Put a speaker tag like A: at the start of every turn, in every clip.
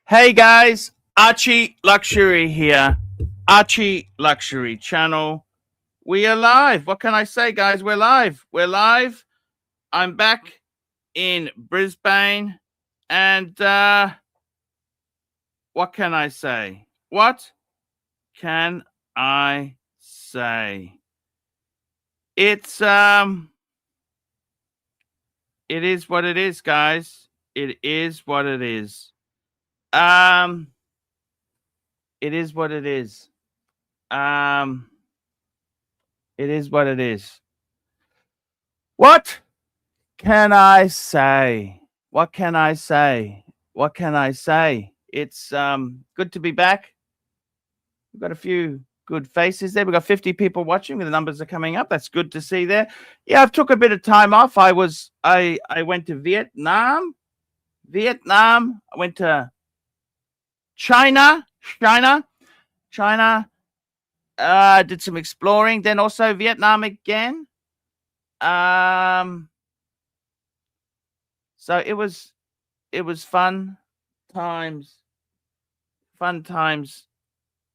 A: Hey guys, Archie Luxury here. Archie Luxury channel. We are live. What can I say, guys? We're live. We're live. I'm back in Brisbane. And what can I say? What can I say? It's it is what it is, guys. It is what it is. It is what it is. It is what it is. What can I say? What can I say? What can I say? It's good to be back. We've got a few good faces there. We've got 50 people watching. The numbers are coming up. That's good to see there. Yeah, I've took a bit of time off. I went to Vietnam. I went to China. Did some exploring, then also Vietnam again. So it was fun times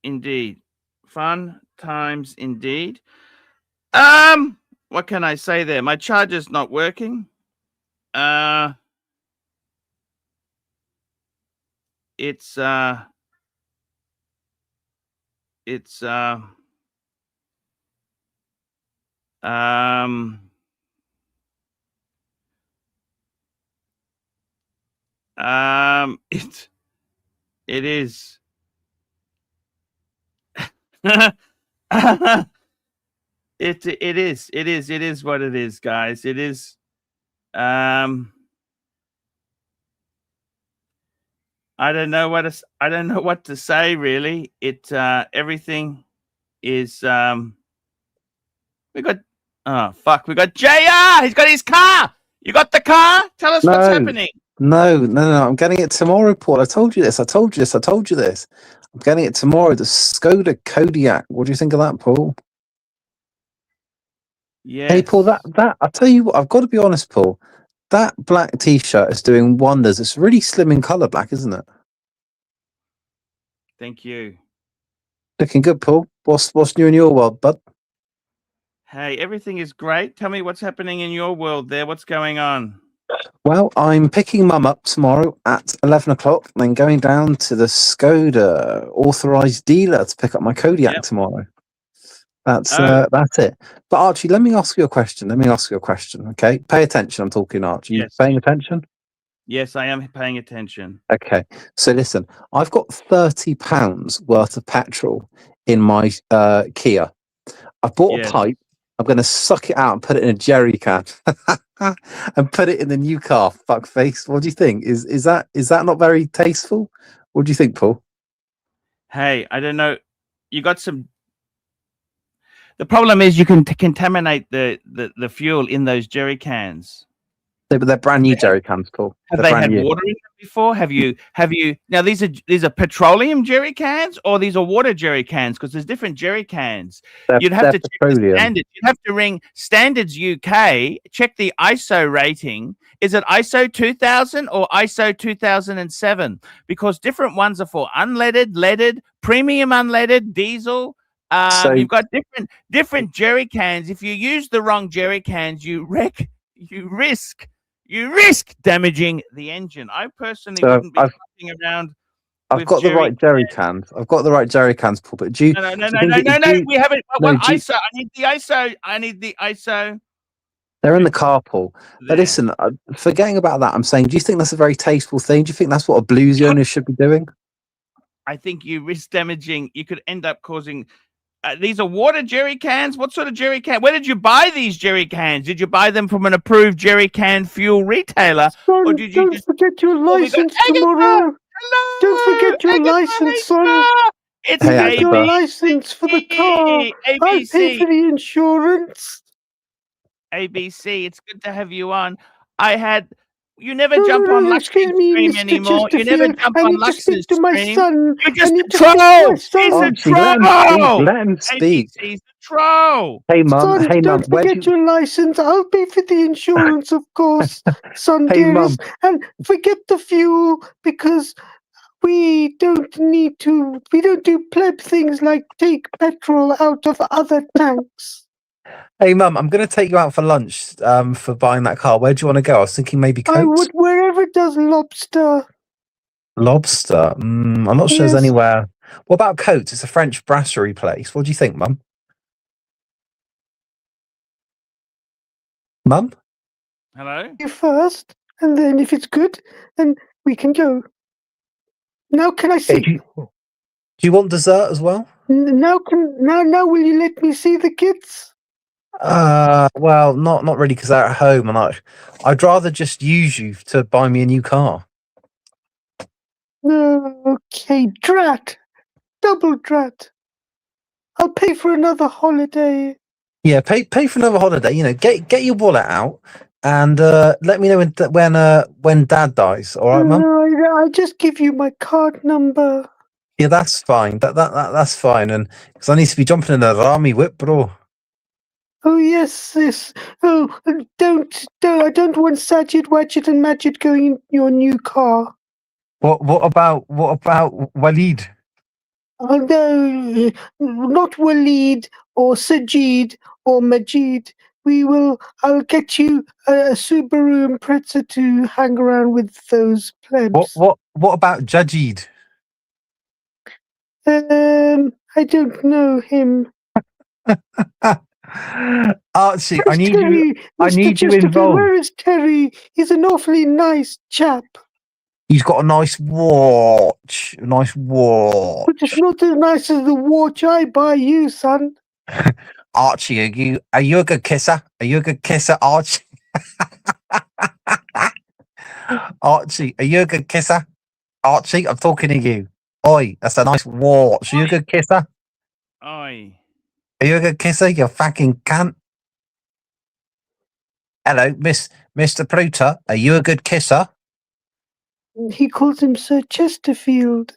A: indeed. Fun times indeed. What can I say there? My charger's not working. It's it is it is what it is, guys. It is I don't know what to say really. It everything is we got we got JR. He's got his car. You got the car? Tell us what's happening.
B: No. I'm getting it tomorrow, Paul. I told you this. I'm getting it tomorrow. The Skoda Kodiaq. What do you think of that, Paul?
A: Yeah.
B: Hey, Paul. That I tell you what. I've got to be honest, Paul. That black T-shirt is doing wonders. It's really slim in color, black, isn't it?
A: Thank you.
B: Looking good, Paul. What's new in your world, bud?
A: Hey, everything is great. Tell me what's happening in your world there. What's going on?
B: Well, I'm picking Mum up tomorrow at 11 o'clock, and then going down to the Skoda authorized dealer to pick up my Kodiaq tomorrow. That's it. But Archie, let me ask you a question. Okay, pay attention. I'm talking, Archie.
A: Yes.
B: You paying attention?
A: Yes, I am paying attention.
B: Okay, so listen, I've got £30 worth of petrol in my Kia. I bought a pipe. I'm going to suck it out and put it in a jerry can and put it in the new car. Fuckface. What do you think? Is that not very tasteful? What do you think, Paul?
A: Hey, I don't know. You got some. The problem is you can contaminate the fuel in those jerry cans.
B: But they're brand new jerry cans, Paul.
A: Have they had water in them before? Have you? Now these are petroleum jerry cans or these are water jerry cans? Because there's different jerry cans. You'd have to check the standards. You'd have to ring Standards UK, check the ISO rating. Is it ISO 2000 or ISO 2007? Because different ones are for unleaded, leaded, premium unleaded, diesel. You've got different jerry cans. If you use the wrong jerry cans, you risk damaging the engine. I personally wouldn't be fucking around.
B: I've got the right jerry cans. Paul. But do you?
A: No. We haven't. ISO? I need the ISO.
B: They're in the car, Paul. But listen, forgetting about that, I'm saying, do you think that's a very tasteful thing? Do you think that's what a bluesy owner should be doing?
A: I think you risk damaging. You could end up causing. These are water jerry cans. What sort of jerry can? Where did you buy these jerry cans? Did you buy them from an approved jerry can fuel retailer,
C: son,
A: or did you
C: don't forget your license tomorrow?
A: Hello,
C: don't forget your license, son.
A: It's
C: your license for the car. I pay for the insurance.
A: ABC, it's good to have you on. You never jump on Luxury Stream anymore. You never jump on Luxury Stream. You're just a troll. He's a troll.
B: Let him speak.
A: He's a troll.
B: Hey, Mum.
C: Son, don't forget your license. I'll pay for the insurance, of course, son, dearest. And forget the fuel, because We don't need to. We don't do pleb things like take petrol out of other tanks.
B: Hey, Mum, I'm going to take you out for lunch for buying that car. Where do you want to go? I was thinking maybe Coates.
C: I would wherever does lobster.
B: Lobster? I'm not sure there's anywhere. What about Coates? It's a French brasserie place. What do you think, Mum? Mum?
A: Hello?
C: You first, and then if it's good, then we can go. Now can I see?
B: Hey, do you want dessert as well?
C: Now will you let me see the kids?
B: Well, not really, because they're at home, and I'd rather just use you to buy me a new car.
C: Okay, drat. Double drat. I'll pay for another holiday.
B: Yeah, pay for another holiday. You know, get your wallet out and let me know when Dad dies. All right, Mum.
C: I'll just give you my card number.
B: Yeah, that's fine. That's fine. And because I need to be jumping in a army whip, bro.
C: Oh yes. Oh, I don't want Sajid, Wajid, and Majid going in your new car.
B: What about Walid?
C: Oh no, not Walid or Sajid or Majid. I'll get you a Subaru Impreza to hang around with those plebs.
B: What about Jajid?
C: I don't know him.
B: Archie,
C: Where's
B: I need
C: Terry?
B: you. I
C: Mr.
B: need you
C: Chesterfield,
B: involved.
C: where is Terry? He's an awfully nice chap.
B: He's got a nice watch. A nice watch.
C: But it's not as nice as the watch I buy you, son.
B: Archie, are you a good kisser? Are you a good kisser, Archie? Archie, are you a good kisser? Archie, I'm talking to you. Oi, that's a nice watch. Are you a good kisser?
A: Oi.
B: Are you a good kisser, you fucking cunt? Hello, Mr. Pruter. Are you a good kisser?
C: He calls him Sir Chesterfield.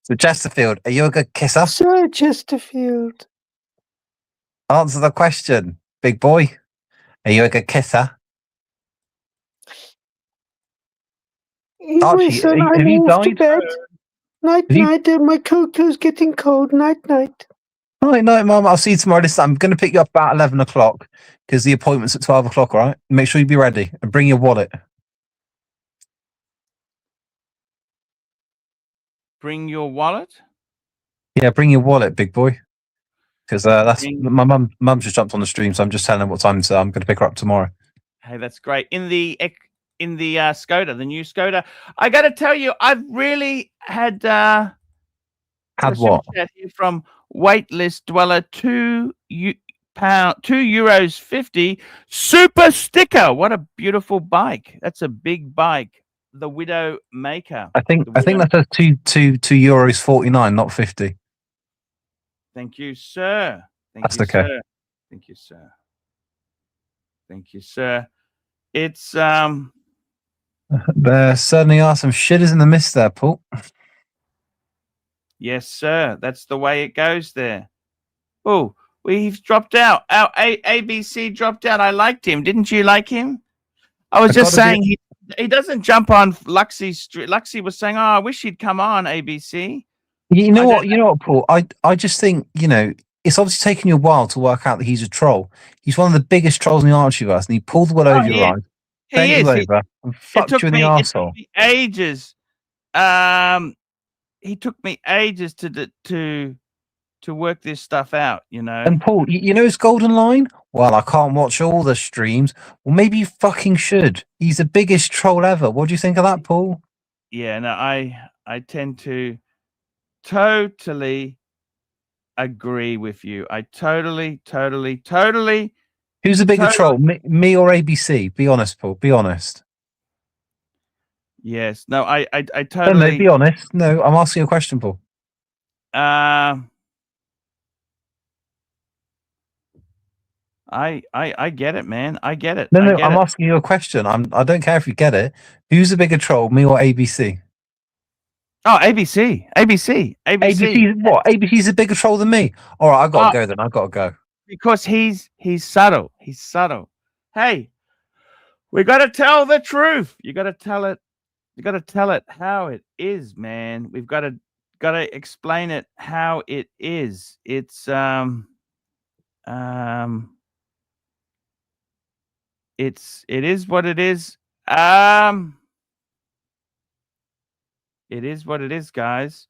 B: So Chesterfield, are you a good kisser?
C: Sir Chesterfield.
B: Answer the question, big boy. Are you a good kisser?
C: Anyway, son, I'm off to bed. Night, night. My cocoa's getting cold. Night, night.
B: Night, Mum. I'll see you tomorrow. Listen, I'm going to pick you up about 11 o'clock because the appointment's at 12 o'clock, all right? Make sure you be ready and bring your wallet.
A: Bring your wallet?
B: Yeah, bring your wallet, big boy. Because that's my mum just jumped on the stream, so I'm just telling her what time I'm going to pick her up tomorrow.
A: Hey, that's great. In the Skoda, the new Skoda, I got to tell you, I've really had
B: what?
A: Chat here from Waitlist Dweller, €2.50 super sticker. What a beautiful bike! That's a big bike. The Widow Maker.
B: I think that says €2.49, not 50.
A: Thank you, sir.
B: That's okay.
A: Sir. Thank you, sir. Thank you, sir. It's
B: There certainly are some shitters in the mist there, Paul.
A: Yes, sir. That's the way it goes there. Oh, he's dropped out. Our ABC dropped out. I liked him. Didn't you like him? I was just saying he doesn't jump on Luxie's street. Luxie was saying, "Oh, I wish he'd come on ABC."
B: You know what, Paul? I just think, it's obviously taken you a while to work out that he's a troll. He's one of the biggest trolls in the Archieverse, and he pulled the wool over your eyes, bent you over, and fucked you in the arsehole.
A: It took me ages. He took me ages to work this stuff out,
B: And Paul, you know his golden line? Well, I can't watch all the streams. Well, maybe you fucking should. He's the biggest troll ever. What do you think of that, Paul?
A: Yeah, no, I tend to totally agree with you. I totally.
B: Who's the bigger troll, me or ABC? Be honest, Paul. Be honest.
A: Yes. No, I totally.
B: No, be honest. No, I'm asking a question, Paul.
A: I get it, man. I get it.
B: No, I'm asking you a question. I don't care if you get it. Who's the bigger troll, me or ABC?
A: Oh, ABC.
B: ABC what? ABC's a bigger troll than me. All right, I gotta go then. I gotta go.
A: Because he's subtle. He's subtle. Hey, we gotta tell the truth. You gotta tell it You got to tell it how it is, man. We've got to explain it how it is. It's it is what it is. It is what it is, guys.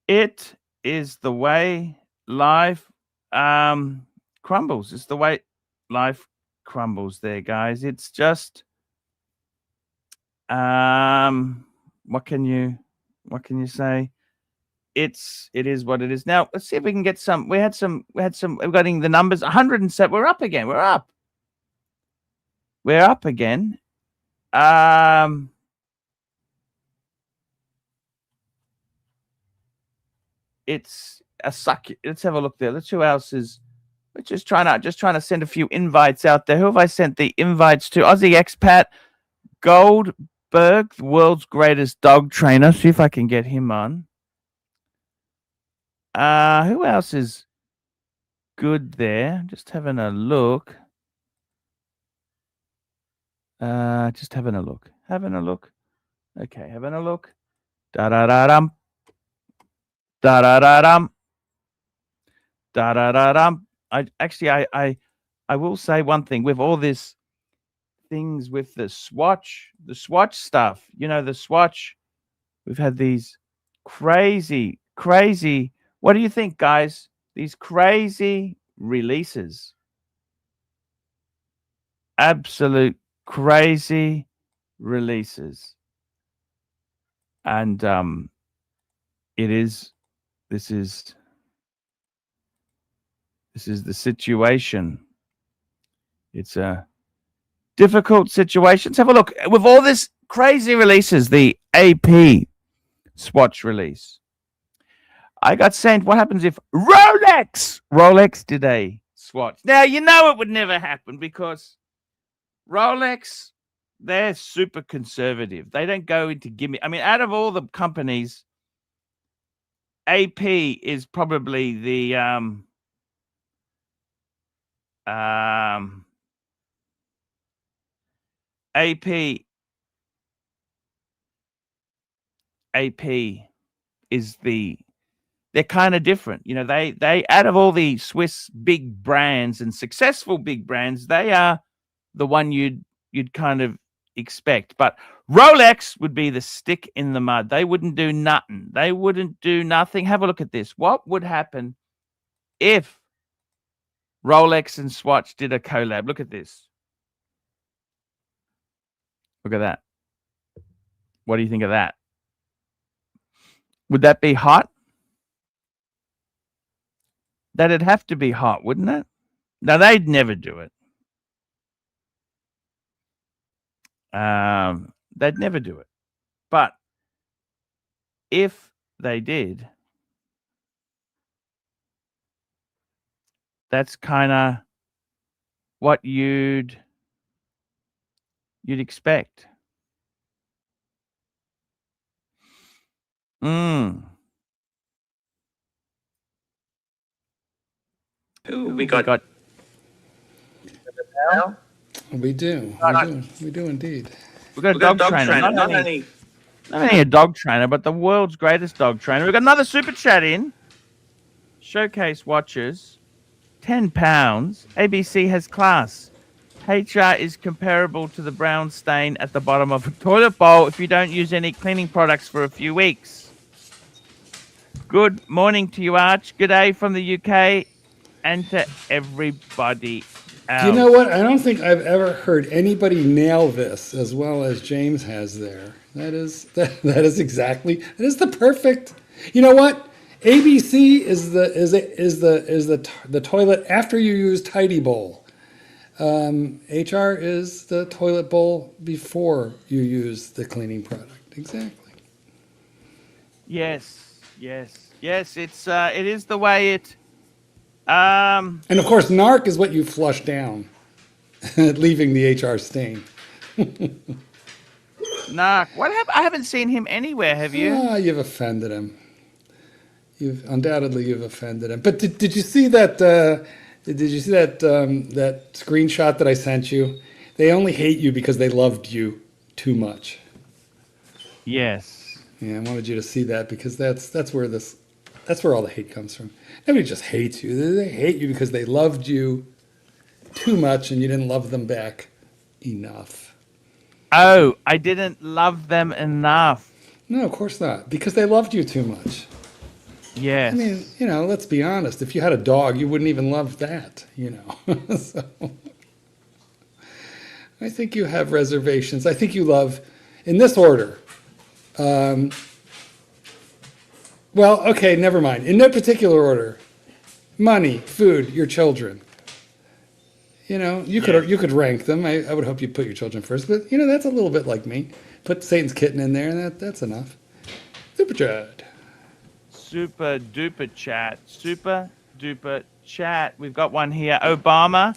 A: It is the way life crumbles. It's the way life crumbles there, guys. It's just what can you say? It is what it is. Now let's see if we can get some. We're getting the numbers 107. We're up again. We're up again. It's a suck. Let's have a look there. Let's who else is. We're just trying to send a few invites out there. Who have I sent the invites to? Aussie expat Goldberg, the world's greatest dog trainer. See if I can get him on. Who else is good there? Just having a look. Just having a look. Okay, having a look. Da-da-da-dum. Da-da-da-dum. Da-da-da-dum. I will say one thing. With all this things with the swatch stuff, you know, the swatch, we've had these crazy, what do you think, guys? These crazy releases. Absolute crazy releases. And this is the situation. It's a difficult situation. Let's have a look. With all this crazy releases, the AP swatch release, I got sent, what happens if Rolex did a swatch? Now, you know it would never happen because Rolex, they're super conservative. They don't go into gimmick. I mean, out of all the companies, AP is probably the AP is they're kind of different. You know, they out of all the Swiss big brands and successful big brands, they are the one you'd kind of expect. But Rolex would be the stick in the mud. They wouldn't do nothing. They wouldn't do nothing. Have a look at this. What would happen if Rolex and Swatch did a collab? Look at this. Look at that. What do you think of that? Would that be hot? That'd have to be hot, wouldn't it? No, they'd never do it. They'd never do it. But if they did, that's kind of what you'd expect. We got
D: We do indeed.
A: We got a dog trainer. Not only a dog trainer, but the world's greatest dog trainer. We've got another super chat in. Showcase watches, £10. ABC has class. HR is comparable to the brown stain at the bottom of a toilet bowl if you don't use any cleaning products for a few weeks. Good morning to you, Arch. Good day from the UK and to everybody else.
D: Do you know what? I don't think I've ever heard anybody nail this as well as James has there. That is the perfect. You know what? ABC is the toilet after you use Tidy Bowl. HR is the toilet bowl before you use the cleaning product. Exactly.
A: Yes. It's it is the way it.
D: And of course, NARC is what you flush down, leaving the HR stain.
A: NARC. What happened? I haven't seen him anywhere. Have you?
D: You've offended him. You've offended him. But did you see that? Did you see that that screenshot that I sent you? They only hate you because they loved you too much.
A: Yes.
D: Yeah, I wanted you to see that because that's where all the hate comes from. Nobody just hates you. They hate you because they loved you too much and you didn't love them back enough.
A: Oh, I didn't love them enough.
D: No, of course not. Because they loved you too much.
A: Yes.
D: I mean, let's be honest. If you had a dog, you wouldn't even love that, So I think you have reservations. I think you love, in this order. Well, okay, never mind. In no particular order. Money, food, your children. You could rank them. I would hope you'd put your children first, but that's a little bit like me. Put Satan's kitten in there, and that's enough. Super chat.
A: Super duper chat. Super duper chat. We've got one here. Obama,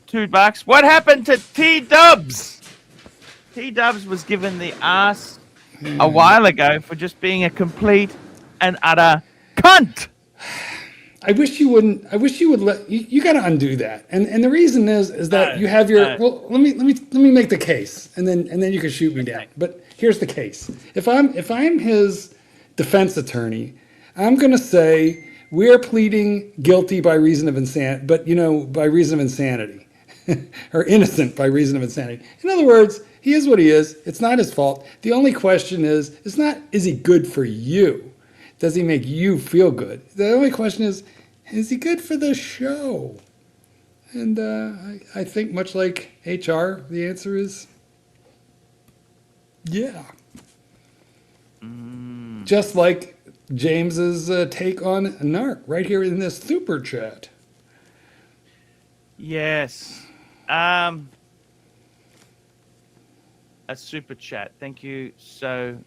A: $2. What happened to T-Dubs? T-Dubs was given the ass a while ago for just being a complete and utter cunt.
D: I wish you wouldn't. I wish you would let. You got to undo that. And the reason is that you have your. Well, let me make the case, and then you can shoot me down. But here's the case. If I'm his defense attorney, I'm going to say we're pleading guilty by reason of insanity, but by reason of insanity, or innocent by reason of insanity. In other words, he is what he is. It's not his fault. The only question is he good for you? Does he make you feel good? The only question is he good for the show? And I think much like HR, the answer is yeah. Just like James's take on NARC right here in this super chat.
A: Yes. A super chat. Thank you so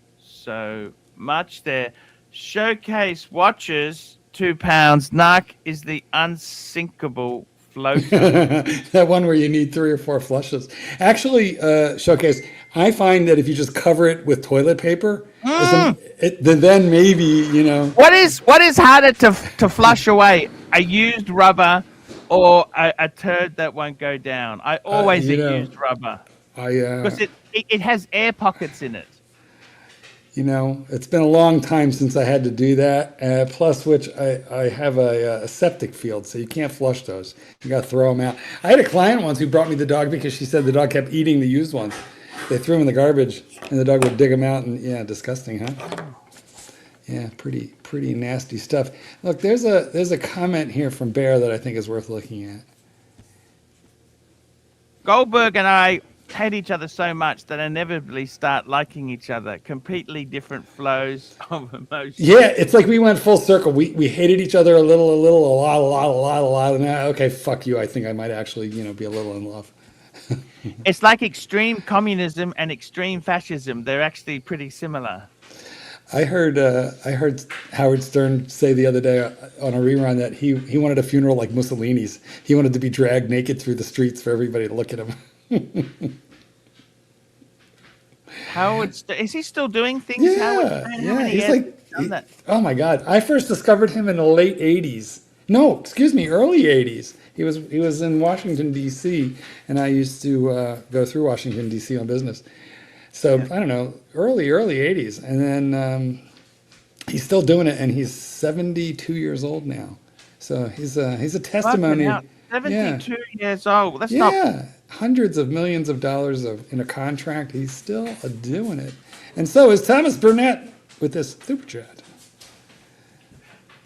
A: much there. Showcase watches, £2. NARC is the unsinkable floater.
D: That one where you need 3 or 4 flushes. Actually, Showcase, I find that if you just cover it with toilet paper, then maybe,
A: What is harder to flush away? A used rubber or a turd that won't go down? I always used rubber. Because it has air pockets in it.
D: It's been a long time since I had to do that. Plus, which I have a septic field, so you can't flush those. You got to throw them out. I had a client once who brought me the dog because she said the dog kept eating the used ones. They threw them in the garbage, and the dog would dig them out. And yeah, disgusting, huh? Yeah, pretty nasty stuff. Look, there's a comment here from Bear that I think is worth looking at.
A: Goldberg and I hate each other so much that inevitably start liking each other. Completely different flows of emotion.
D: Yeah, it's like we went full circle. We hated each other a little, a lot, and now, okay, fuck you. I think I might actually, be a little in love.
A: It's like extreme communism and extreme fascism. They're actually pretty similar.
D: I heard Howard Stern say the other day on a rerun that he wanted a funeral like Mussolini's. He wanted to be dragged naked through the streets for everybody to look at him.
A: Howard, is he still doing things?
D: Yeah, he's like, oh my God! I first discovered him in the late '80s. No, excuse me, early '80s. He was in Washington D.C. and I used to go through Washington D.C. on business. So I don't know, early '80s, and then he's still doing it, and he's 72 years old now. So he's a testimony.
A: 72 years old. That's not.
D: Hundreds of millions of dollars in a contract. He's still doing it. And so is Thomas Burnett with this super chat.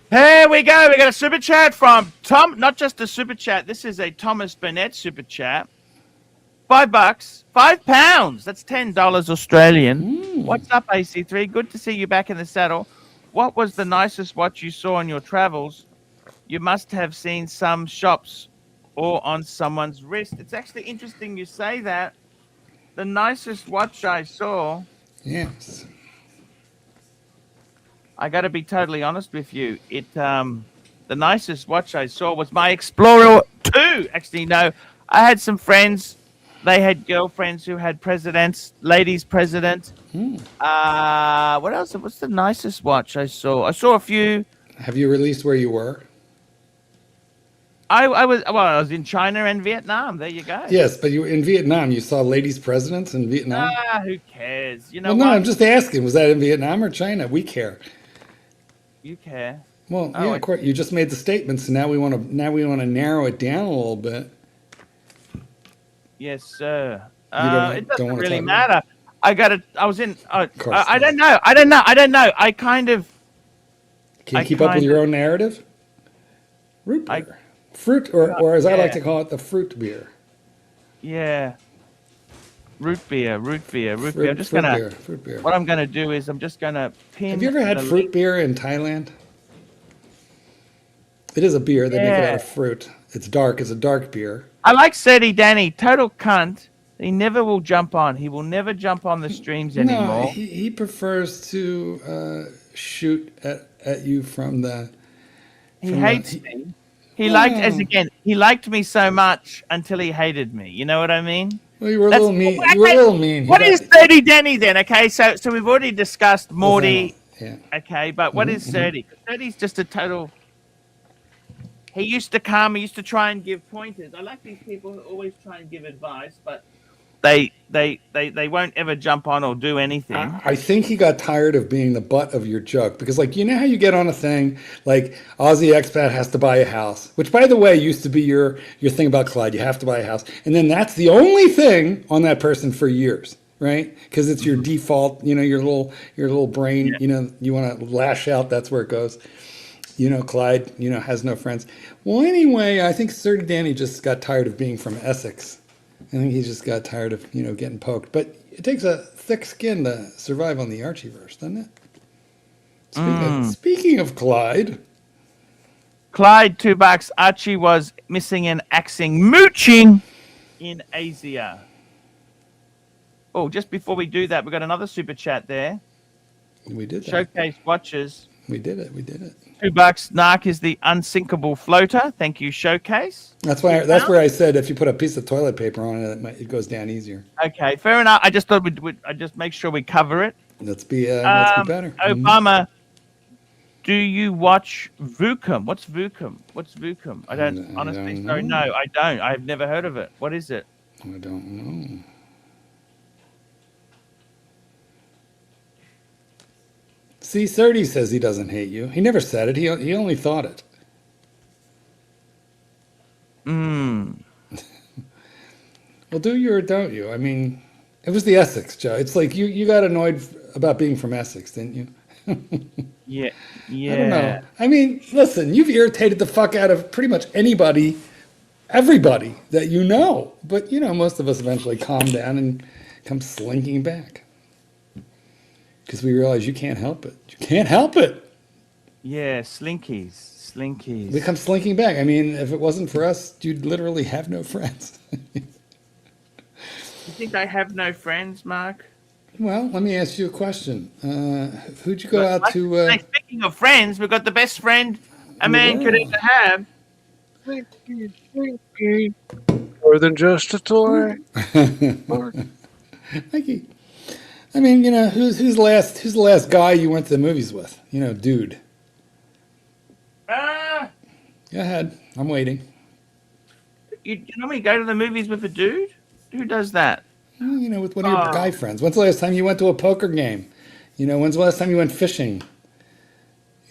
A: Here we go. We got a super chat from Tom. Not just a super chat. This is a Thomas Burnett super chat. $5, £5. That's $10 Australian. What's up, AC3? Good to see you back in the saddle. What was the nicest watch you saw on your travels? You must have seen some shops or on someone's wrist. It's actually interesting you say that. The nicest watch I saw.
D: Yes.
A: I got to be totally honest with you. The nicest watch I saw was my Explorer 2. Actually, no. I had some friends. They had girlfriends who had presidents, ladies president. What else? What's the nicest watch I saw? I saw a few.
D: Have you released where you were?
A: I was in China and Vietnam. There you go.
D: Yes, but you in Vietnam. You saw ladies presidents in Vietnam.
A: Ah, who cares? You know
D: Well, no,
A: what?
D: I'm just asking. Was that in Vietnam or China? We care.
A: You care.
D: Well,
A: Oh,
D: yeah, of course. You just made the statement, so now we want to narrow it down a little bit.
A: Yes, sir.
D: don't
A: It doesn't
D: wanna
A: really
D: talk
A: matter. I was in.
D: course
A: I
D: not.
A: don't know. I don't know. I don't know. I kind of.
D: Can you
A: I
D: keep up with
A: kind
D: your
A: of-
D: own narrative? Root beer. Fruit, or as I like to call it, the fruit beer.
A: Yeah. Root beer. I'm just
D: Fruit
A: gonna.
D: beer, fruit beer.
A: What I'm gonna do is I'm just gonna pin.
D: Have you ever had
A: the
D: fruit
A: link.
D: beer in Thailand? It is a beer. They make it out
A: Yeah.
D: of fruit. It's dark. It's a dark beer.
A: I like Sadie Danny. Total cunt. He never will jump on. He will never jump on the streams anymore.
D: No, he prefers to shoot at you from the.
A: He
D: from
A: hates
D: the,
A: me. He liked me so much until he hated me. You know what I mean?
D: Well, you were a
A: That's-
D: little mean. You were a little mean.
A: What is Sadie Danny then? Okay, so we've already discussed Morty.
D: Yeah.
A: Okay, but what is Sadie? Sadie's just a total. He used to come. He used to try and give pointers. I like these people who always try and give advice, but they won't ever jump on or do anything.
D: I think he got tired of being the butt of your joke because, like, you know how you get on a thing like Aussie expat has to buy a house, which, by the way, used to be your thing about Clyde. You have to buy a house, and then that's the only thing on that person for years, right? Because it's your default. You know, your little brain.
A: Yeah.
D: You know, you want to lash out. That's where it goes. You know, Clyde. You know, has no friends. Well, anyway, I think Sir Danny just got tired of being from Essex. I think he just got tired of, getting poked. But it takes a thick skin to survive on the Archieverse, doesn't it? Speaking of Clyde.
A: Clyde, $2. Archie was missing and axing mooching in Asia. Oh, just before we do that, we got another super chat there.
D: We did that.
A: Showcase watches.
D: We did it.
A: $2. Narc is the unsinkable floater. Thank you, Showcase.
D: That's where I said if you put a piece of toilet paper on it, it goes down easier.
A: Okay, fair enough. I just thought I just make sure we cover it.
D: Let's be better.
A: Obama, do you watch Vucom? What's Vucom? I don't honestly. Sorry, no, I don't. I've never heard of it. What is it?
D: I don't know. See, Serdi says he doesn't hate you. He never said it. He only thought it. Well, do you or don't you? I mean, it was the Essex, Joe. It's like you got annoyed about being from Essex, didn't you?
A: Yeah.
D: I don't know. I mean, listen, you've irritated the fuck out of pretty much everybody that you know. But, most of us eventually calm down and come slinking back. Because we realize you can't help it. You can't help it.
A: Yeah, slinkies.
D: We come slinking back. I mean, if it wasn't for us, you'd literally have no friends.
A: You think I have no friends, Mark?
D: Well, let me ask you a question. Who'd you go out to?
A: Speaking of friends, we've got the best friend a man could ever have.
C: More than just a toy.
D: Thank you. I mean, who's the last guy you went to the movies with? Dude. Go ahead. I'm waiting.
A: You normally go to the movies with a dude? Who does that?
D: Well, with one of your guy friends. When's the last time you went to a poker game? When's the last time you went fishing?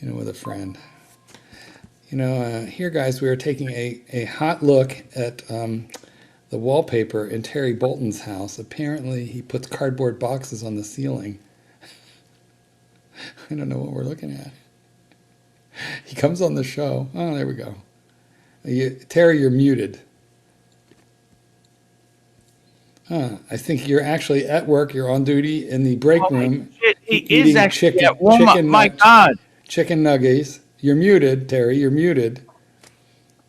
D: With a friend. Here, guys, we are taking a hot look at the wallpaper in Terry Bolton's house. Apparently, he puts cardboard boxes on the ceiling. I don't know what we're looking at. He comes on the show. Oh, there we go. Terry, you're muted. I think you're actually at work. You're on duty in the break room.
A: Shit, he is actually at Walmart. My God.
D: Chicken nuggets. You're muted, Terry. You're muted.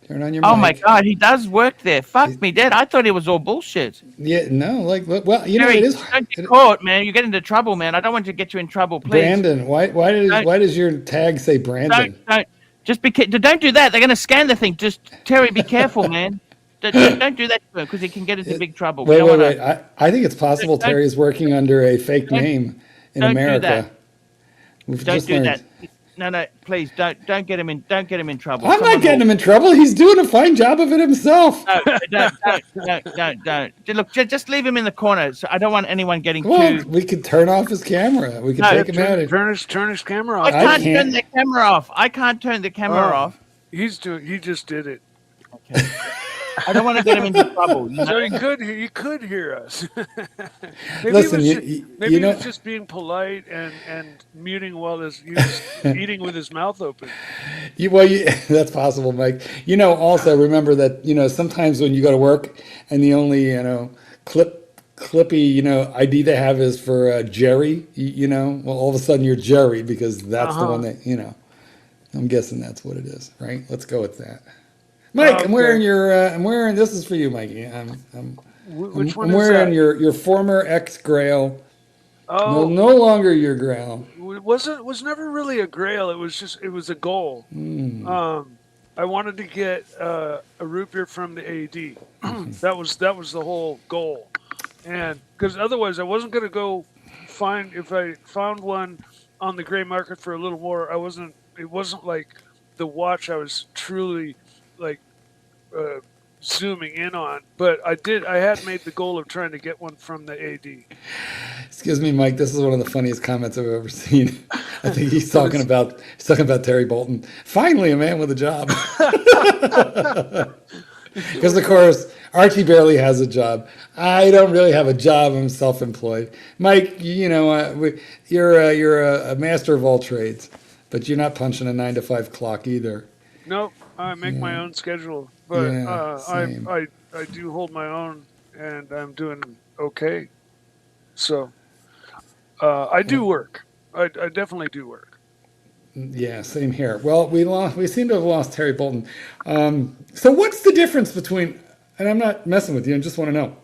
D: Turn on your mic.
A: Oh my God, he does work there. Fuck me dead. I thought it was all bullshit.
D: Yeah, no, well,
A: Terry,
D: it is.
A: Don't get caught, man. You get into trouble, man. I don't want to get you in trouble, please.
D: Brandon, why does your tag say Brandon?
A: Don't do that. They're going to scan the thing. Just Terry, be careful, man. Don't do that to him because he can get into big trouble.
D: Wait. I think it's possible Terry is working under a fake name in America.
A: Don't do that. No, please don't get him in. Don't get him in trouble.
D: I'm not getting him in trouble. He's doing a fine job of it himself.
A: No, don't. Look, just leave him in the corner. So I don't want anyone getting
D: Well,
A: too.
D: we could turn off his camera. We could take him out.
E: Turn his camera off.
A: I can't turn the camera off. I can't turn the camera off.
E: He just did it.
A: Okay. I don't want to get him into trouble. You know?
E: So he could hear us.
D: Listen,
E: he was just being polite and muting while he was eating with his mouth open.
D: That's possible, Mike. Also remember that sometimes when you go to work and the only clippy ID they have is for Jerry. Well, all of a sudden you're Jerry because that's the one that I'm guessing that's what it is, right? Let's go with that. Mike, okay. I'm wearing this is for you, Mikey.
E: Which one
D: I'm wearing your former ex-Grail.
E: Oh,
D: no longer your Grail.
E: Was never really a Grail. It was a goal. I wanted to get a root beer from the AD. that was the whole goal, and because otherwise I wasn't going to go find, if I found one on the gray market for a little more. It wasn't like the watch I was truly like zooming in on, but I had made the goal of trying to get one from the AD.
D: Excuse me, Mike, this is one of the funniest comments I've ever seen. I think he's talking about Terry Bolton. Finally a man with a job. Because of course Archie barely has a job. I don't really have a job. I'm self-employed. Mike, you're a master of all trades, but you're not punching a 9-to-5 clock either.
E: Nope. I make my own schedule, but I do hold my own, and I'm doing okay. So I do work. I definitely do work.
D: Yeah, same here. Well, we seem to have lost Terry Bolton. So what's the difference between? And I'm not messing with you. I just want to know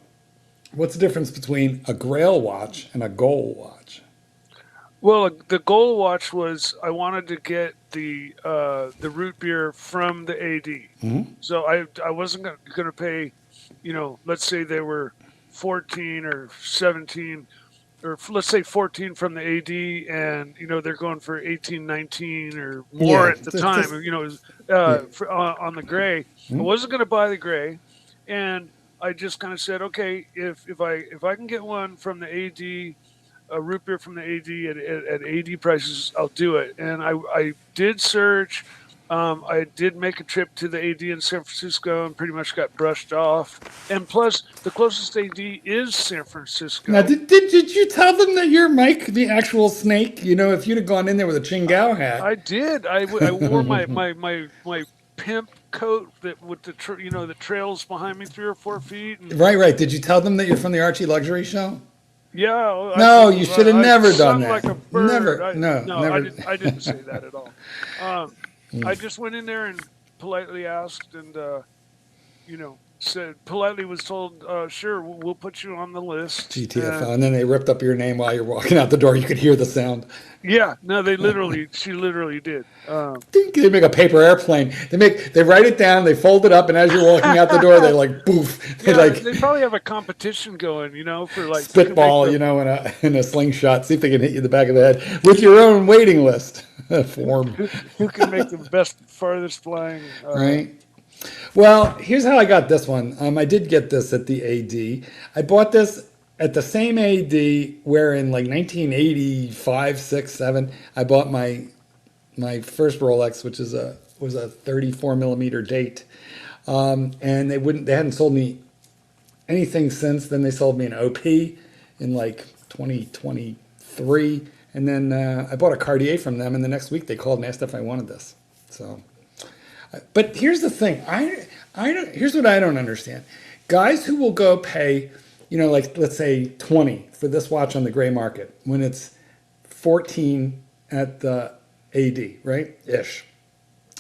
D: what's the difference between a Grail watch and a Gold watch.
E: Well, the Gold watch was I wanted to get the root beer from the AD.
D: Mm-hmm.
E: So I wasn't going to pay, let's say they were 14 or 17, or let's say 14 from the AD, and they're going for 18, 19 or more at the time. On the gray, mm-hmm. I wasn't going to buy the gray, and I just kind of said, okay, if I can get one from the AD. A root beer from the AD at AD prices, I'll do it. And I did search. I did make a trip to the AD in San Francisco and pretty much got brushed off. And plus, the closest AD is San Francisco.
D: Now, did you tell them that you're Mike, the actual snake? If you'd have gone in there with a Chingao hat.
E: I did. I wore my pimp coat with the trails behind me 3 or 4 feet. And
D: right. Did you tell them that you're from the Archie Luxury show?
E: Yeah.
D: No, you should have never done that.
E: Like a bird.
D: Never.
E: Never. I didn't say that at all. I just went in there and politely asked, and politely was told, sure, we'll put you on the list.
D: GTFO, and then they ripped up your name while you're walking out the door. You could hear the sound.
E: Yeah, no, she literally did.
D: They make a paper airplane. They write it down, they fold it up, and as you're walking out the door, they like boof.
E: They probably have a competition going, for like
D: spitball, in a slingshot. See if they can hit you in the back of the head with your own waiting list form.
E: Who can make the best farthest flying?
D: Right. Well, here's how I got this one. I did get this at the AD. I bought this at the same AD where in like 1985, 6, 7, I bought my first Rolex, which was a 34 millimeter date. And they hadn't sold me anything since. Then they sold me an OP in like 2023. And then I bought a Cartier from them, and the next week they called and asked if I wanted this. So, but here's the thing. Here's what I don't understand. Guys who will go pay, like let's say 20 for this watch on the gray market when it's 14 at the AD, right? Ish.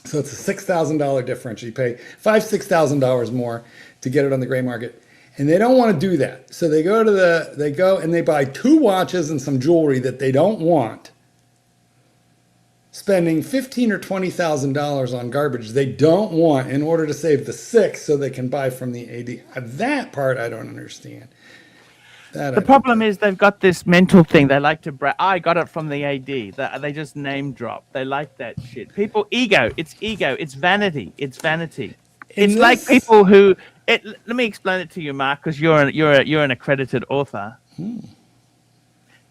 D: So it's a $6,000 difference. You pay $5,000-$6,000 more to get it on the gray market. And they don't want to do that. So they go and they buy 2 watches and some jewelry that they don't want, spending $15,000 or $20,000 on garbage they don't want in order to save the $6,000 so they can buy from the AD. That part I don't understand.
A: The problem is they've got this mental thing. They like to I got it from the AD. They just name drop. They like that shit. People ego. It's ego. It's vanity. It's vanity. It's like people who. Let me explain it to you, Mark, because you're an accredited author.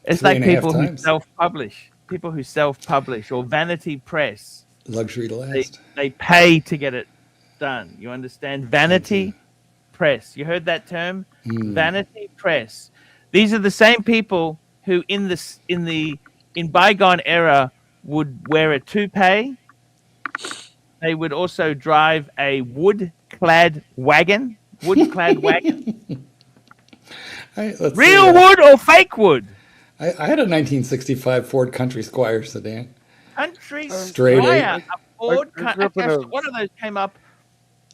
A: It's like people who self-publish. People who self-publish or vanity press.
D: Luxury to last.
A: They pay to get it done. You understand? Vanity press. You heard that term? Vanity press. These are the same people who in bygone era would wear a toupee. They would also drive a wood-clad wagon. Real wood or fake wood?
D: I had a 1965 Ford Country Squire sedan.
A: Country
D: Squire.
A: A Ford. Actually, one of those came up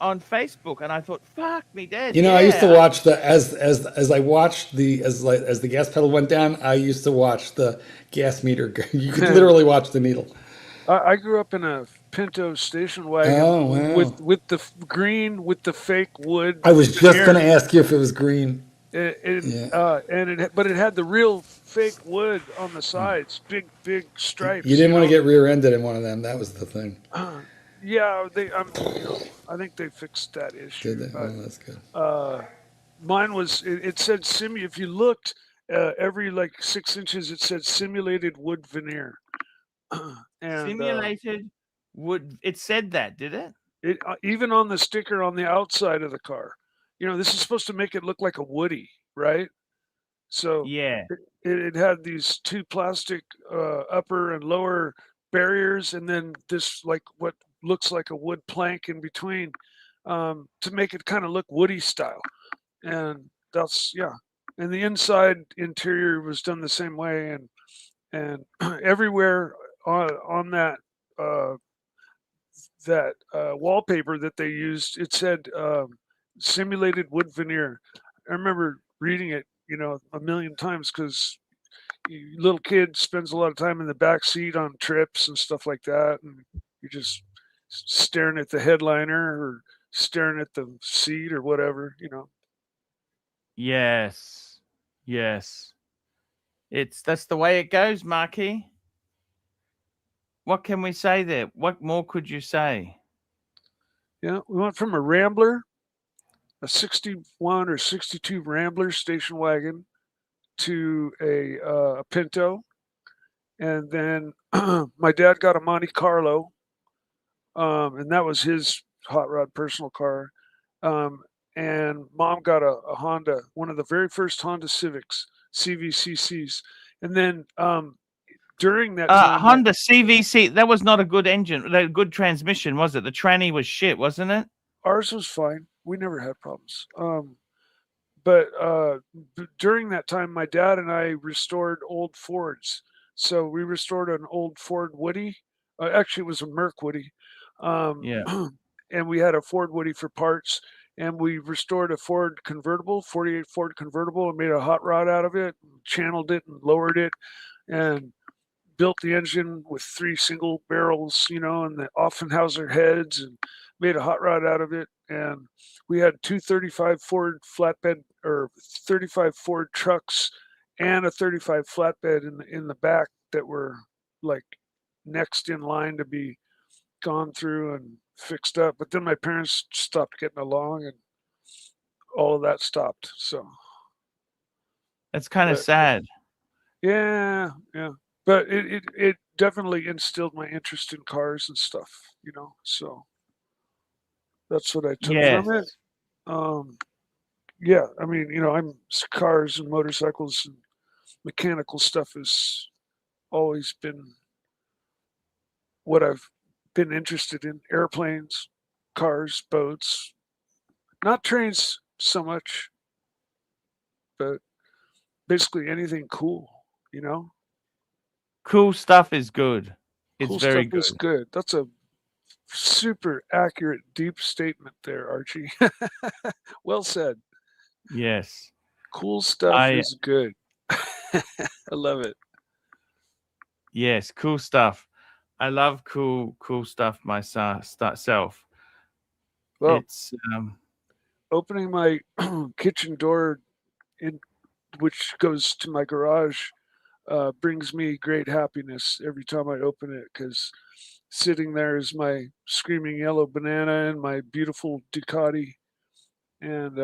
A: on Facebook, and I thought, "Fuck me, dead."
D: You know, I used to watch as I watched as the gas pedal went down. I used to watch the gas meter. You could literally watch the needle.
E: I grew up in a Pinto station wagon with the green with the fake wood.
D: I was just going to ask you if it was green.
E: But it had the real fake wood on the sides, big stripes.
D: You didn't want to get rear-ended in one of them. That was the thing.
E: Yeah, I think they fixed that issue.
D: Did they? Oh, that's good.
E: Mine was. It said if you looked every like 6 inches, it said simulated wood veneer. And,
A: simulated wood. It said that, did it?
E: It even on the sticker on the outside of the car. This is supposed to make it look like a Woody, right? So
A: yeah,
E: it had these two plastic upper and lower barriers, and then this like what looks like a wood plank in between, to make it kind of look Woody style. And that's and the inside interior was done the same way, and everywhere on that wallpaper that they used, it said simulated wood veneer. I remember reading it, a million times, because little kid spends a lot of time in the back seat on trips and stuff like that, and you're just staring at the headliner or staring at the seat or whatever,
A: Yes. That's the way it goes, Marky. What can we say there? What more could you say?
E: Yeah, we went from a Rambler, a 61 or 62 Rambler station wagon, to a Pinto, and then my dad got a Monte Carlo, and that was his hot rod personal car, and Mom got a Honda, one of the very first Honda Civics CVCCs, and then during that time,
A: Honda CVC, that was not a good engine, a good transmission, was it? The tranny was shit, wasn't it?
E: Ours was fine. We never had problems. But during that time, my dad and I restored old Fords. So we restored an old Ford Woody. Actually, it was a Merc Woody. And we had a Ford Woody for parts. And we restored a Ford convertible, 48 Ford convertible, and made a hot rod out of it, channeled it and lowered it, and built the engine with 3 single barrels, and the Offenhauser heads, and made a hot rod out of it. And we had 2 35 Ford flatbed, or 35 Ford trucks, and a 35 flatbed in the back that were like next in line to be gone through and fixed up. But then my parents stopped getting along, and all of that stopped. So
A: that's kind of sad.
E: Yeah. But it definitely instilled my interest in cars and stuff, so that's what I took from it. I mean, I'm cars and motorcycles and mechanical stuff has always been what I've been interested in. Airplanes, cars, boats, not trains so much, but basically anything cool,
A: Cool stuff is good. It's
E: cool
A: very
E: stuff
A: good.
E: is good. That's a super accurate, deep statement there, Archie. Well said.
A: Yes.
E: Cool stuff is good. I love it.
A: Yes, cool stuff. I love cool stuff myself.
E: Well,
A: it's
E: opening my kitchen door which goes to my garage, brings me great happiness every time I open it, because sitting there is my screaming yellow banana and my beautiful Ducati, and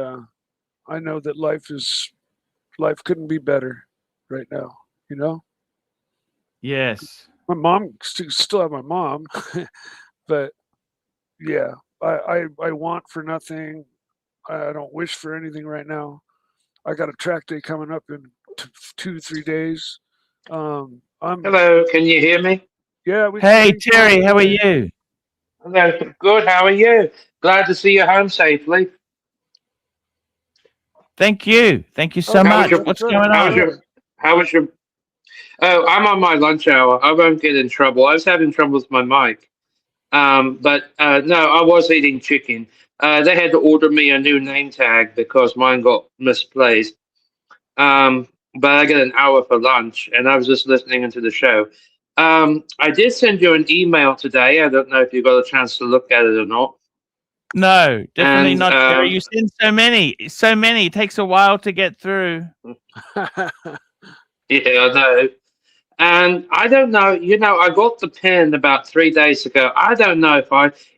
E: I know that life couldn't be better right now. You know,
A: Yes.
E: my mom still have my mom, but yeah, I want for nothing. I don't wish for anything right now. I got a track day coming up in 2-3 days. I'm
F: Hello, can you hear me?
E: Yeah. We
A: Hey,
E: can
A: Terry, how are you?
F: Hello, good. How are you? Glad to see you home safely.
A: Thank you. Thank you so
E: Okay,
F: How was
A: much.
F: your?
A: What's
E: that's right.
A: going
F: How was
A: on?
F: your? How was your? Oh, I'm on my lunch hour. I won't get in trouble. I was having trouble with my mic. But no, I was eating chicken. They had to order me a new name tag because mine got misplaced. But I get an hour for lunch, and I was just listening into the show. I did send you an email today. I don't know if you got a chance to look at it or not.
A: No, definitely
F: And
A: not, Terry. You send so many. So many. It takes a while to get through.
F: yeah, I know. And I don't know, I got the pen about 3 days ago. I don't know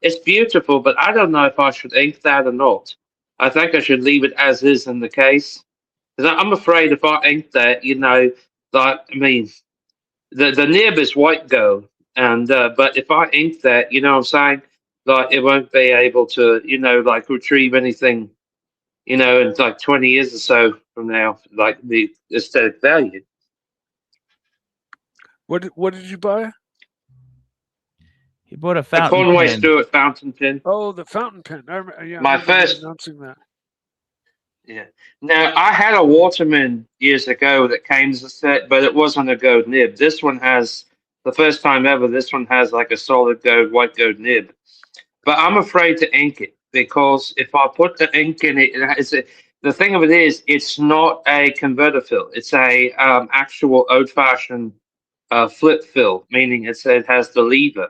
F: it's beautiful, but I don't know if I should ink that or not. I think I should leave it as is in the case. Because I'm afraid if I ink that, the nib is white gold. And, but if I ink that, you know what I'm saying? Like, it won't be able to, like retrieve anything, in like 20 years or so from now, like the aesthetic value.
E: What did you buy?
A: He bought a
F: A
A: fountain
F: Conway
A: pen.
F: Stewart fountain pen.
E: Oh, the fountain pen. I
F: My
E: remember you
F: first,
E: announcing that.
F: yeah. Now I had a Waterman years ago that came as a set, but it wasn't a gold nib. This one has the first time ever. This one has like a solid gold, white gold nib. But I'm afraid to ink it because if I put the ink in it, the thing of it is, it's not a converter fill. It's a actual old-fashioned flip fill, meaning it has the lever.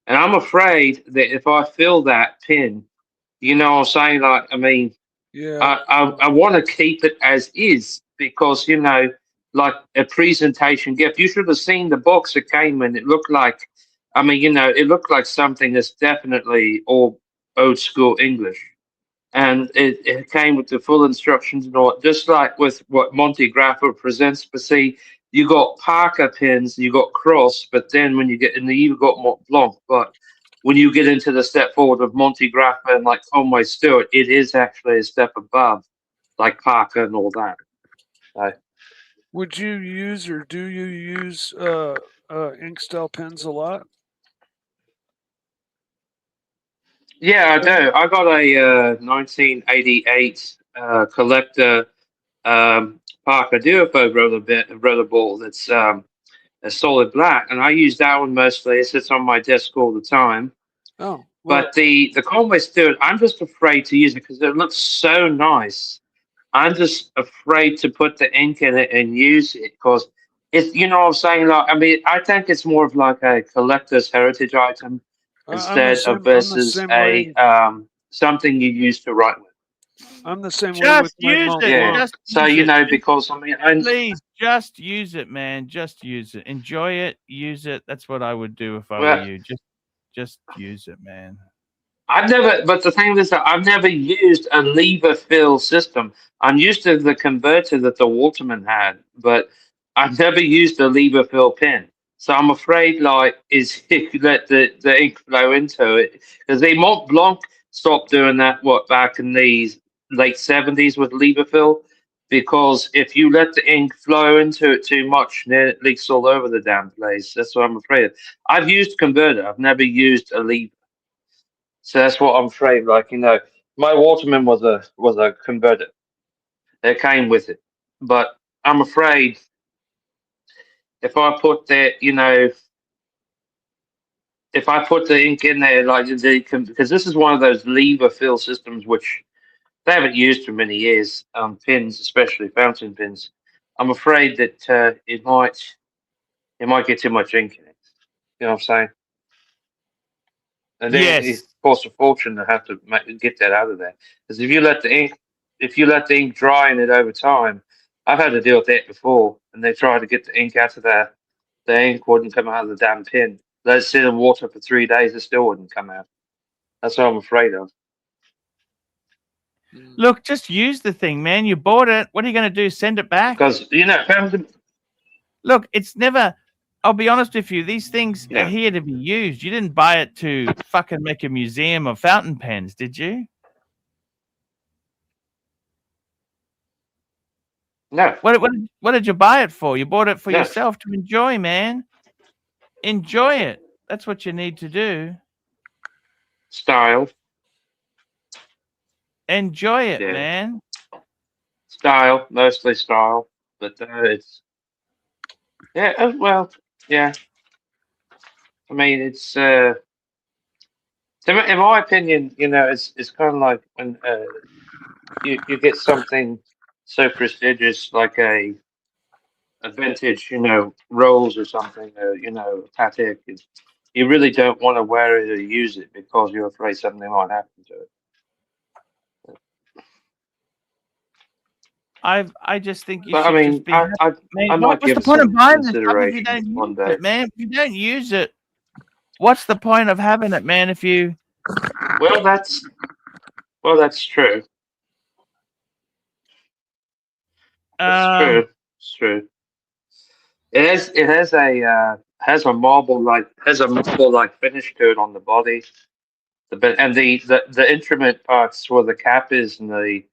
F: And I'm afraid that if I fill that pin, you know what I'm saying? Like, I mean,
E: Yeah.
F: I want to keep it as is because, like a presentation gift. You should have seen the box it came in. It looked like, it looked like something that's definitely all old school English. And it came with the full instructions and all, just like with what Monty Graffer presents. But see, you got Parker pins, you got Cross, but then when you get in the, you got Mont Blanc. But when you get into the step forward of Monty Graffer and like Conway Stewart, it is actually a step above, like Parker and all that. So,
E: Would you use or do you use ink style pens a lot?
F: yeah, I do. I got a 1988 collector Parker Duopo roller ball that's a solid black, and I use that one mostly. It sits on my desk all the time.
E: Oh, well,
F: But the Conway Stewart, I'm just afraid to use it because it looks so nice. I'm just afraid to put the ink in it and use it because it's, you know what I'm saying? Like, I think it's more of like a collector's heritage item instead of
E: I'm the
F: versus
E: same
F: a
E: way.
F: something you use to write with.
E: I'm the same way with
A: Just
E: my
A: use
E: Mont
A: it.
F: Yeah.
E: Blanc.
A: Just
F: So,
A: use it.
F: because
A: Please, just use it, man. Just use it. Enjoy it. Use it. That's what I would do if I were
F: well,
A: you. Just use it, man.
F: but the thing is that I've never used a lever fill system. I'm used to the converter that the Waterman had, but I've never used a lever fill pen. So I'm afraid, like, is if you let the ink flow into it, because the Mont Blanc stopped doing that, back in the late 70s with lever fill, because if you let the ink flow into it too much, then it leaks all over the damn place. That's what I'm afraid of. I've used converter. I've never used a lever. So that's what I'm afraid. Like, my Waterman was a converter. It came with it, but I'm afraid if I put that, if I put the ink in there, like because this is one of those lever fill systems which they haven't used for many years. Pins, especially fountain pins. I'm afraid that it might get too much ink in it. You know what I'm saying? And then it
A: Yes.
F: costs a fortune to have to get that out of there. Because if you let the ink dry in it over time, I've had to deal with that before, and they tried to get the ink out of the ink wouldn't come out of the damn pin. They sit in water for 3 days, it still wouldn't come out. That's what I'm afraid of.
A: Look, just use the thing, man. You bought it. What are you going to do? Send it back?
F: Because,
A: Look, it's never. I'll be honest with you. These things are here to be used. You didn't buy it to fucking make a museum of fountain pens, did you?
F: No.
A: What did you buy it for? You bought it for yourself to enjoy, man. Enjoy it. That's what you need to do.
F: Style.
A: Enjoy it, man.
F: Style, mostly style, but it's well, yeah. I mean, it's in my opinion, it's kind of like when you get something so prestigious like a vintage, Rolls or something, Patek. You really don't want to wear it or use it because you're afraid something might happen to it.
A: I just think you should just be happy. Man, what's the point of buying this stuff if you don't use it, man? If you don't use it, what's the point of having it, man? If you
F: that's true. It's true. It has a marble like finish to it on the body. The instrument parts where the cap is and the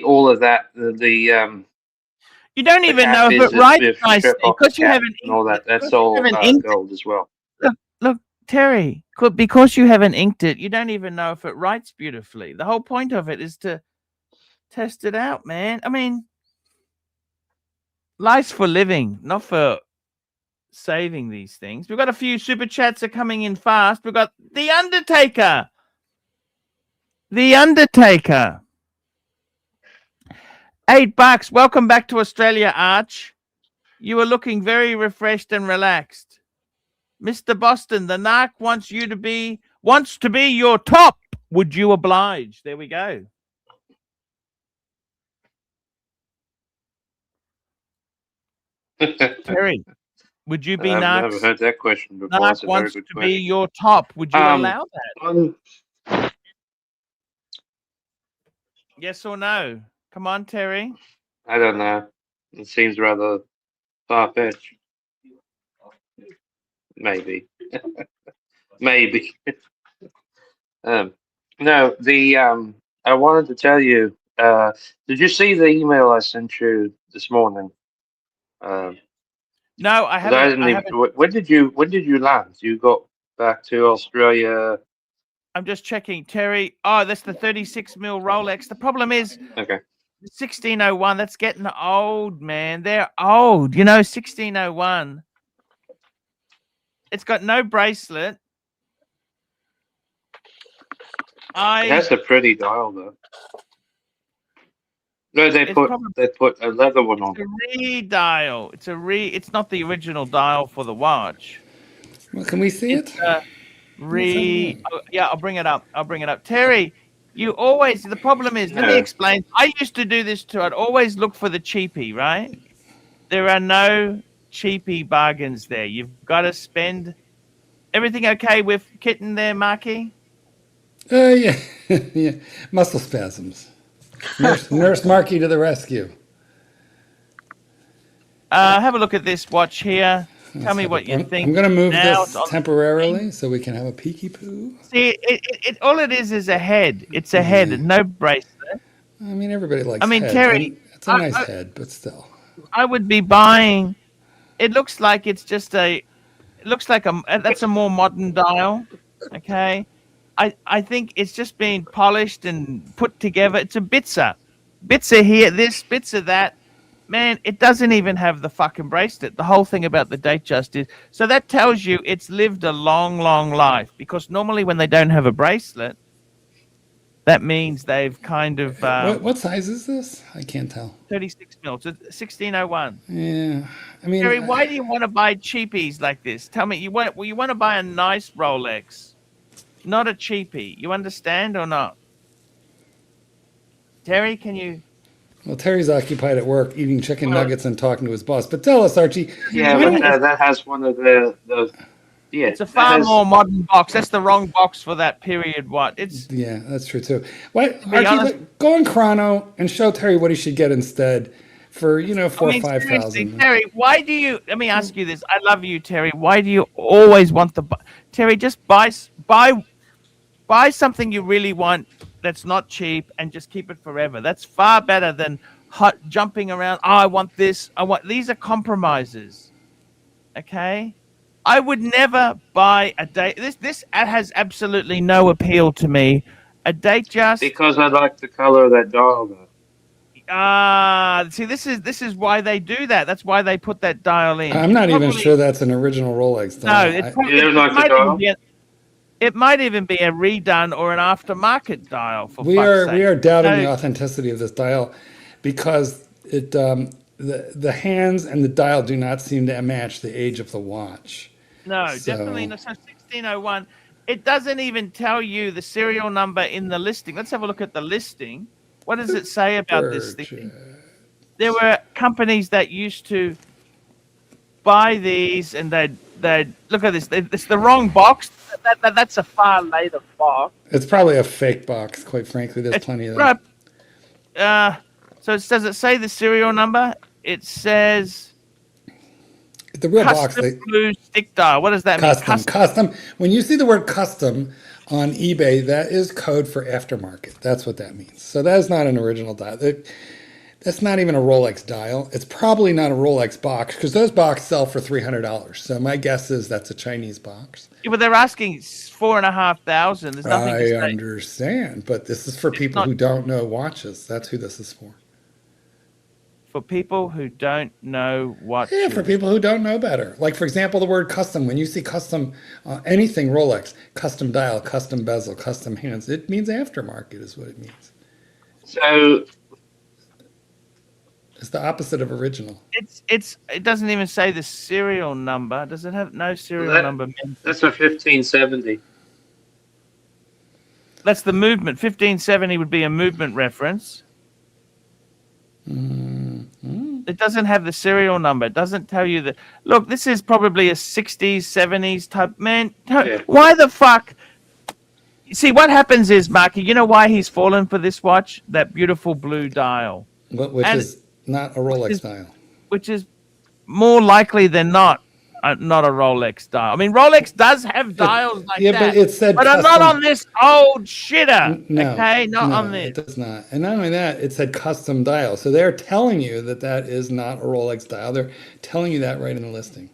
F: all of that
A: you don't even know if it writes nicely because you haven't
F: inked all that. That's all gold as well.
A: Look, Terry, because you haven't inked it, you don't even know if it writes beautifully. The whole point of it is to test it out, man. I mean, life's for living, not for saving these things. We've got a few super chats are coming in fast. We've got The Undertaker. $8. Welcome back to Australia, Arch. You are looking very refreshed and relaxed. Mr. Boston, the narc wants to be your top. Would you oblige? There we go. Terry, would you be narc?
F: I've never heard that question before.
A: Narc wants to be your top. Would you allow that? Yes or no? Come on, Terry.
F: I don't know. It seems rather far-fetched. Maybe. Maybe. No, I wanted to tell you, did you see the email I sent you this morning?
A: No, I haven't.
F: When did you land? You got back to Australia?
A: I'm just checking, Terry. Oh, that's the 36 mil Rolex. The problem is,
F: okay,
A: 1601. That's getting old, man. They're old. 1601. It's got no bracelet.
F: It has a pretty dial though. No, they put a leather one on.
A: It's a re-dial. It's not the original dial for the watch.
D: Well, can we see it?
A: Yeah, I'll bring it up. Terry, the problem is, let me explain. I used to do this too. I'd always look for the cheapie, right? There are no cheapie bargains there. You've got to spend. Everything okay with Kitten there, Marky?
D: Yeah. Yeah. Muscle spasms. Nurse Marky to the rescue.
A: Have a look at this watch here. Tell me what you think.
D: I'm going to move this temporarily so we can have a peeky poo.
A: See, all it is a head. It's a head, no bracelet.
D: I mean, everybody likes heads.
A: Terry,
D: it's a nice head, but still.
A: I would be buying. It looks like it's just that's a more modern dial. Okay. I think it's just been polished and put together. It's a Bitzer. Bitzer here, this, Bitzer that. Man, it doesn't even have the fucking bracelet. The whole thing about the date just is. So that tells you it's lived a long, long life. Because normally when they don't have a bracelet, that means they've kind of...
D: what size is this? I can't tell.
A: 36 mil. It's 1601.
D: Yeah. I mean...
A: Terry, why do you want to buy cheapies like this? Tell me, you want to buy a nice Rolex, not a cheapie. You understand or not? Terry, can you...
D: Well, Terry's occupied at work eating chicken nuggets and talking to his boss. But tell us, Archie.
F: Yeah, but that has one of the yeah.
A: It's a far more modern box. That's the wrong box for that period. What? It's
D: Yeah, that's true too. What, Archie, go on Chrono and show Terry what he should get instead for 4,000 or 5,000.
A: Terry, why do you? Let me ask you this. I love you, Terry. Why do you always want Terry? Just buy something you really want that's not cheap and just keep it forever. That's far better than jumping around. Oh, I want this. These are compromises. Okay. I would never buy a date. This has absolutely no appeal to me. A date just
F: because I like the color of that dial.
A: See, this is why they do that. That's why they put that dial in.
D: I'm not even sure that's an original Rolex dial.
A: No, it might even be a redone or an aftermarket dial.
D: We are doubting the authenticity of this dial because it the hands and the dial do not seem to match the age of the watch.
A: No, definitely not. So 1601. It doesn't even tell you the serial number in the listing. Let's have a look at the listing. What does it say about this thing? There were companies that used to buy these, and they'd look at this. It's the wrong box. That's a far later box.
D: It's probably a fake box. Quite frankly, there's plenty of them.
A: So does it say the serial number? It says
D: the real box.
A: Blue stick dial. What does that mean?
D: Custom. When you see the word custom on eBay, that is code for aftermarket. That's what that means. So that is not an original dial. That's not even a Rolex dial. It's probably not a Rolex box because those boxes sell for $300. So my guess is that's a Chinese box.
A: Yeah, but they're asking 4,500. There's nothing to say.
D: I understand, but this is for people who don't know watches. That's who this is for.
A: For people who don't know what.
D: Yeah, for people who don't know better. Like, for example, the word custom. When you see custom, anything Rolex, custom dial, custom bezel, custom hands, it means aftermarket is what it means.
F: So
D: it's the opposite of original.
A: It doesn't even say the serial number. Does it have no serial number?
F: That's a 1570.
A: That's the movement. 1570 would be a movement reference. It doesn't have the serial number. It doesn't tell you that. Look, this is probably a 60s, 70s type. Man, why the fuck? See, what happens is, Marky, you know why he's fallen for this watch? That beautiful blue dial.
D: Which is not a Rolex dial. Which
A: is more likely than not a Rolex dial. I mean, Rolex does have dials like that. Yeah,
D: but it said
A: but I'm not on this old shitter.
D: No,
A: okay, not on this.
D: It does not. And not only that, it said custom dial. So they're telling you that is not a Rolex dial. They're telling you that right in the listing.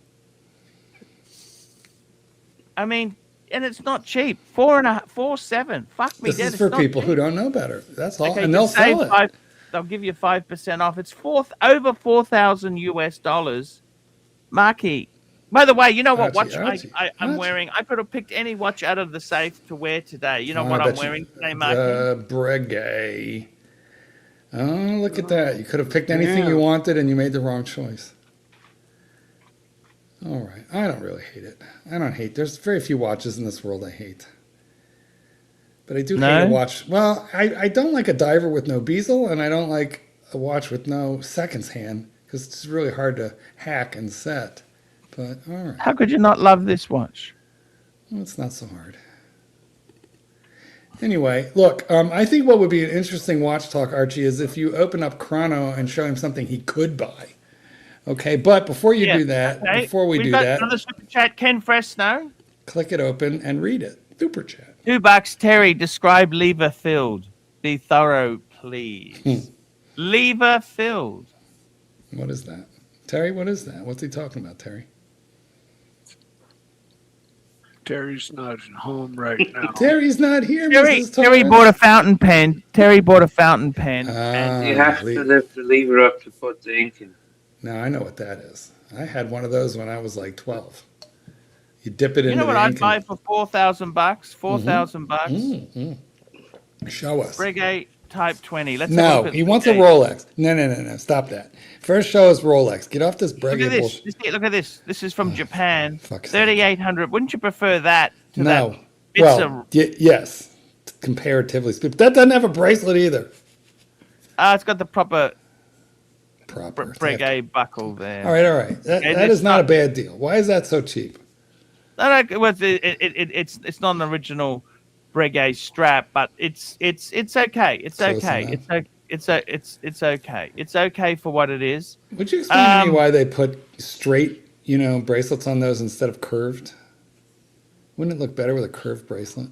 A: I mean, and it's not cheap. 4.7. Fuck me.
D: This is for people who don't know better. That's all. Okay, and they'll sell it.
A: They'll give you 5% off. It's over $4,000 US. Marky. By the way, you know what watch I'm wearing? I could have picked any watch out of the safe to wear today. You know what I'm wearing today, Marky?
D: Breguet. Oh, look at that. You could have picked anything you wanted and you made the wrong choice. All right. I don't really hate it. I don't hate. There's very few watches in this world I hate. But I do hate a watch. Well, I don't like a diver with no bezel, and I don't like a watch with no seconds hand because it's really hard to hack and set. But all right.
A: How could you not love this watch?
D: Well, it's not so hard. Anyway, look, I think what would be an interesting watch talk, Archie, is if you open up Chrono and show him something he could buy. Okay, but before you do that, before we do that,
A: another super chat, Ken Fresno.
D: Click it open and read it. Super chat.
A: $2. Terry, describe lever filled. Be thorough, please. Lever filled.
D: What is that? Terry, what is that? What's he talking about, Terry?
E: Terry's not home right now.
D: Terry's not here.
A: Terry bought a fountain pen. Terry bought a fountain pen.
F: And you have to lift the lever up to put the ink in.
D: Now I know what that is. I had one of those when I was like 12. You dip it into the ink.
A: You know what I'd buy for $4,000? $4,000.
D: Show us.
A: Breguet Type 20.
D: No, he wants a Rolex. No. Stop that. First show us Rolex. Get off this Breguet bullshit.
A: Look at this. This is from Japan. 3,800. Wouldn't you prefer that to
D: that? Well, yes, comparatively speaking. That doesn't have a bracelet either.
A: It's got the proper
D: Proper
A: Breguet buckle there.
D: All right. That is not a bad deal. Why is that so cheap?
A: No, it's not an original Breguet strap, but it's okay. It's
D: Close
A: okay.
D: enough.
A: It's okay. It's okay for what it is.
D: Would you explain to me why they put straight, bracelets on those instead of curved? Wouldn't it look better with a curved bracelet?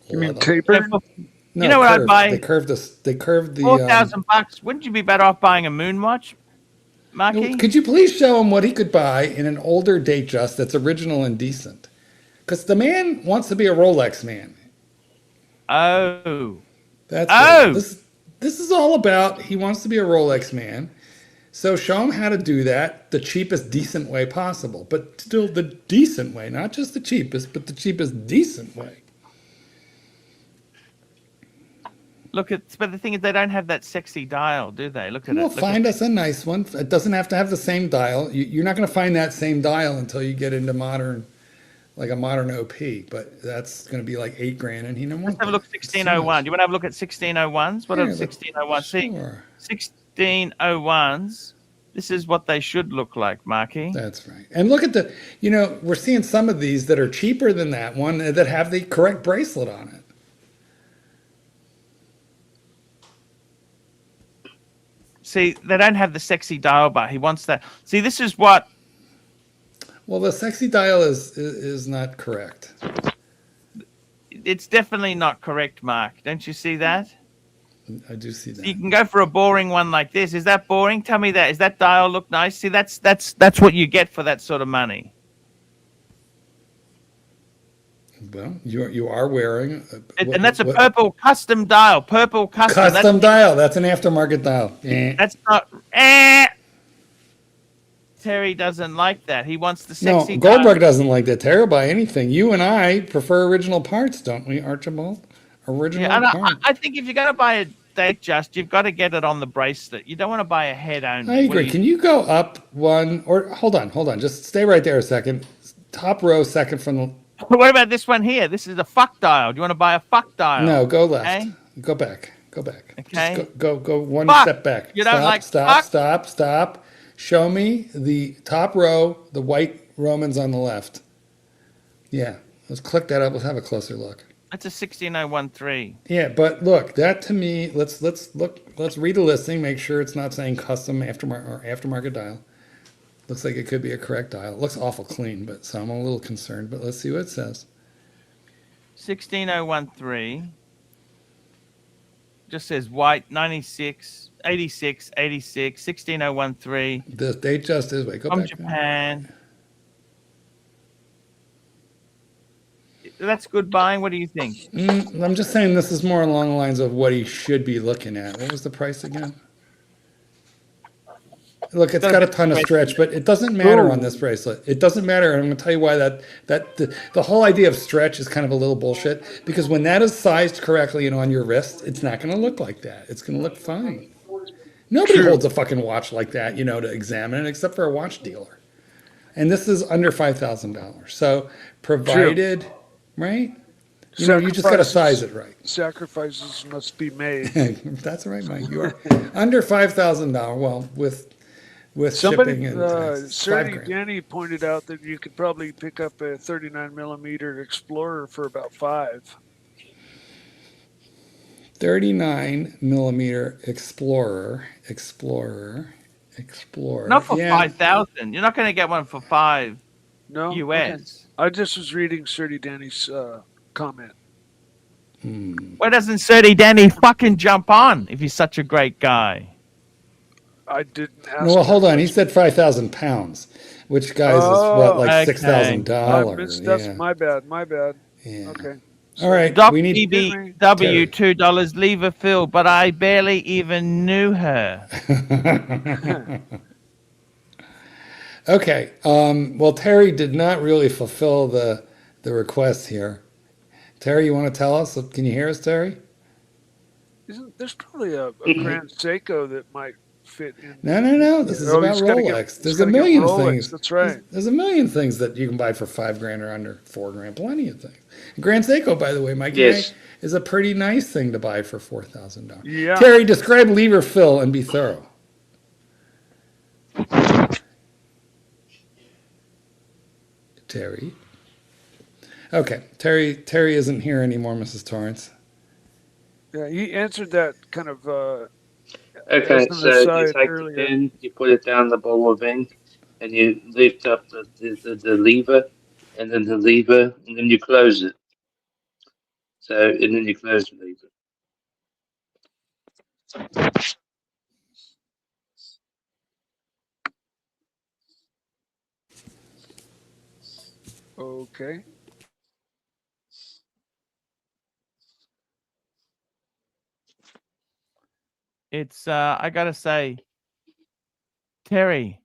E: You mean tapered?
A: No, you know what I'd buy?
D: They curved the
A: $4,000. Wouldn't you be better off buying a moon watch, Marky?
D: Could you please show him what he could buy in an older Datejust that's original and decent? Because the man wants to be a Rolex man.
A: Oh.
D: This is all about, he wants to be a Rolex man. So show him how to do that the cheapest, decent way possible. But still the decent way, not just the cheapest, but the cheapest, decent way.
A: But the thing is, they don't have that sexy dial, do they? Look at it.
D: Well, find us a nice one. It doesn't have to have the same dial. You're not going to find that same dial until you get into modern, like a modern OP. But that's going to be like $8,000, and he don't want.
A: Let's have a look. 1601. Do you want to have a look at 1601s? What are 1601s?
D: Sure.
A: See, 1601s. This is what they should look like, Marky.
D: That's right. And look at the. We're seeing some of these that are cheaper than that one that have the correct bracelet on it.
A: See, they don't have the sexy dial bar. He wants that. See, this is what.
D: Well, the sexy dial is not correct.
A: It's definitely not correct, Mark. Don't you see that?
D: I do see that.
A: You can go for a boring one like this. Is that boring? Tell me that. Does that dial look nice? See, that's what you get for that sort of money.
D: Well, you are wearing,
A: and that's a purple custom dial. Purple custom
D: dial. That's an aftermarket dial.
A: That's not. Terry doesn't like that. He wants the sexy.
D: No, Goldberg doesn't like that. Terry will buy anything. You and I prefer original parts, don't we, Archibald? Original parts.
A: I think if you're going to buy a Datejust, you've got to get it on the bracelet. You don't want to buy a head only.
D: I agree. Can you go up one or hold on? Just stay right there a second. Top row, second from the.
A: What about this one here? This is a fuck dial. Do you want to buy a fuck dial?
D: No, go left. Okay? Go back.
A: Okay.
D: Just go one step back.
A: You don't like
D: Stop. Show me the top row, the white Romans on the left. Yeah. Let's click that up. Let's have a closer look.
A: That's a 16013.
D: Yeah, but look, that to me, let's read the listing, make sure it's not saying custom aftermarket dial. Looks like it could be a correct dial. It looks awful clean, so I'm a little concerned, but let's see what it says.
A: 16013. Just says white, 96, 86, 86, 16013.
D: The Datejust is, wait, go
A: from
D: back.
A: Japan. That's good buying. What do you think?
D: I'm just saying this is more along the lines of what he should be looking at. What was the price again? Look, it's got a ton of stretch, but it doesn't matter on this bracelet. It doesn't matter. And I'm going to tell you why the whole idea of stretch is kind of a little bullshit, because when that is sized correctly and on your wrist, it's not going to look like that. It's going to look fine. Nobody holds a fucking watch like that, to examine it, except for a watch dealer. And this is under $5,000. So provided, right? You just got to size it right.
E: Sacrifices must be made.
D: That's right, Mike. You are under $5,000. Well, with shipping and
E: Serdy Danny pointed out that you could probably pick up a 39 millimeter Explorer for about $5,000.
D: 39 millimeter Explorer.
A: Not for 5,000. You're not going to get one for $5,000.
E: No,
A: US.
E: Okay. I just was reading Serdy Danny's comment.
A: Why doesn't Serdy Danny fucking jump on if he's such a great guy?
E: I didn't ask.
D: Well, hold on. He said 5,000 pounds, which, guys, is what, like $6,000.
E: That's my bad.
D: Yeah.
E: Okay.
D: All right.
A: Doc
D: we need
A: BBW $2. Leave a fill, but I barely even knew her.
D: Okay. Well, Terry did not really fulfill the request here. Terry, you want to tell us? Can you hear us, Terry?
E: There's probably a Grand Seiko that might fit in.
D: No. This is about Rolex. There's a million things.
E: That's right.
D: There's a million things that you can buy for $5,000 or under, $4,000. Plenty of things. Grand Seiko, by the way, Mikey, is a pretty nice thing to buy for $4,000.
E: Yeah.
D: Terry, describe lever fill and be thorough. Terry. Okay, Terry isn't here anymore, Mrs. Torrance.
E: Yeah, he answered that kind of.
F: Okay, so you take the pin, you put it down the bowl of ink, and you lift up the lever, and then the lever, and then you close it. So, and then you close the lever.
E: Okay.
A: It's I gotta say, Terry's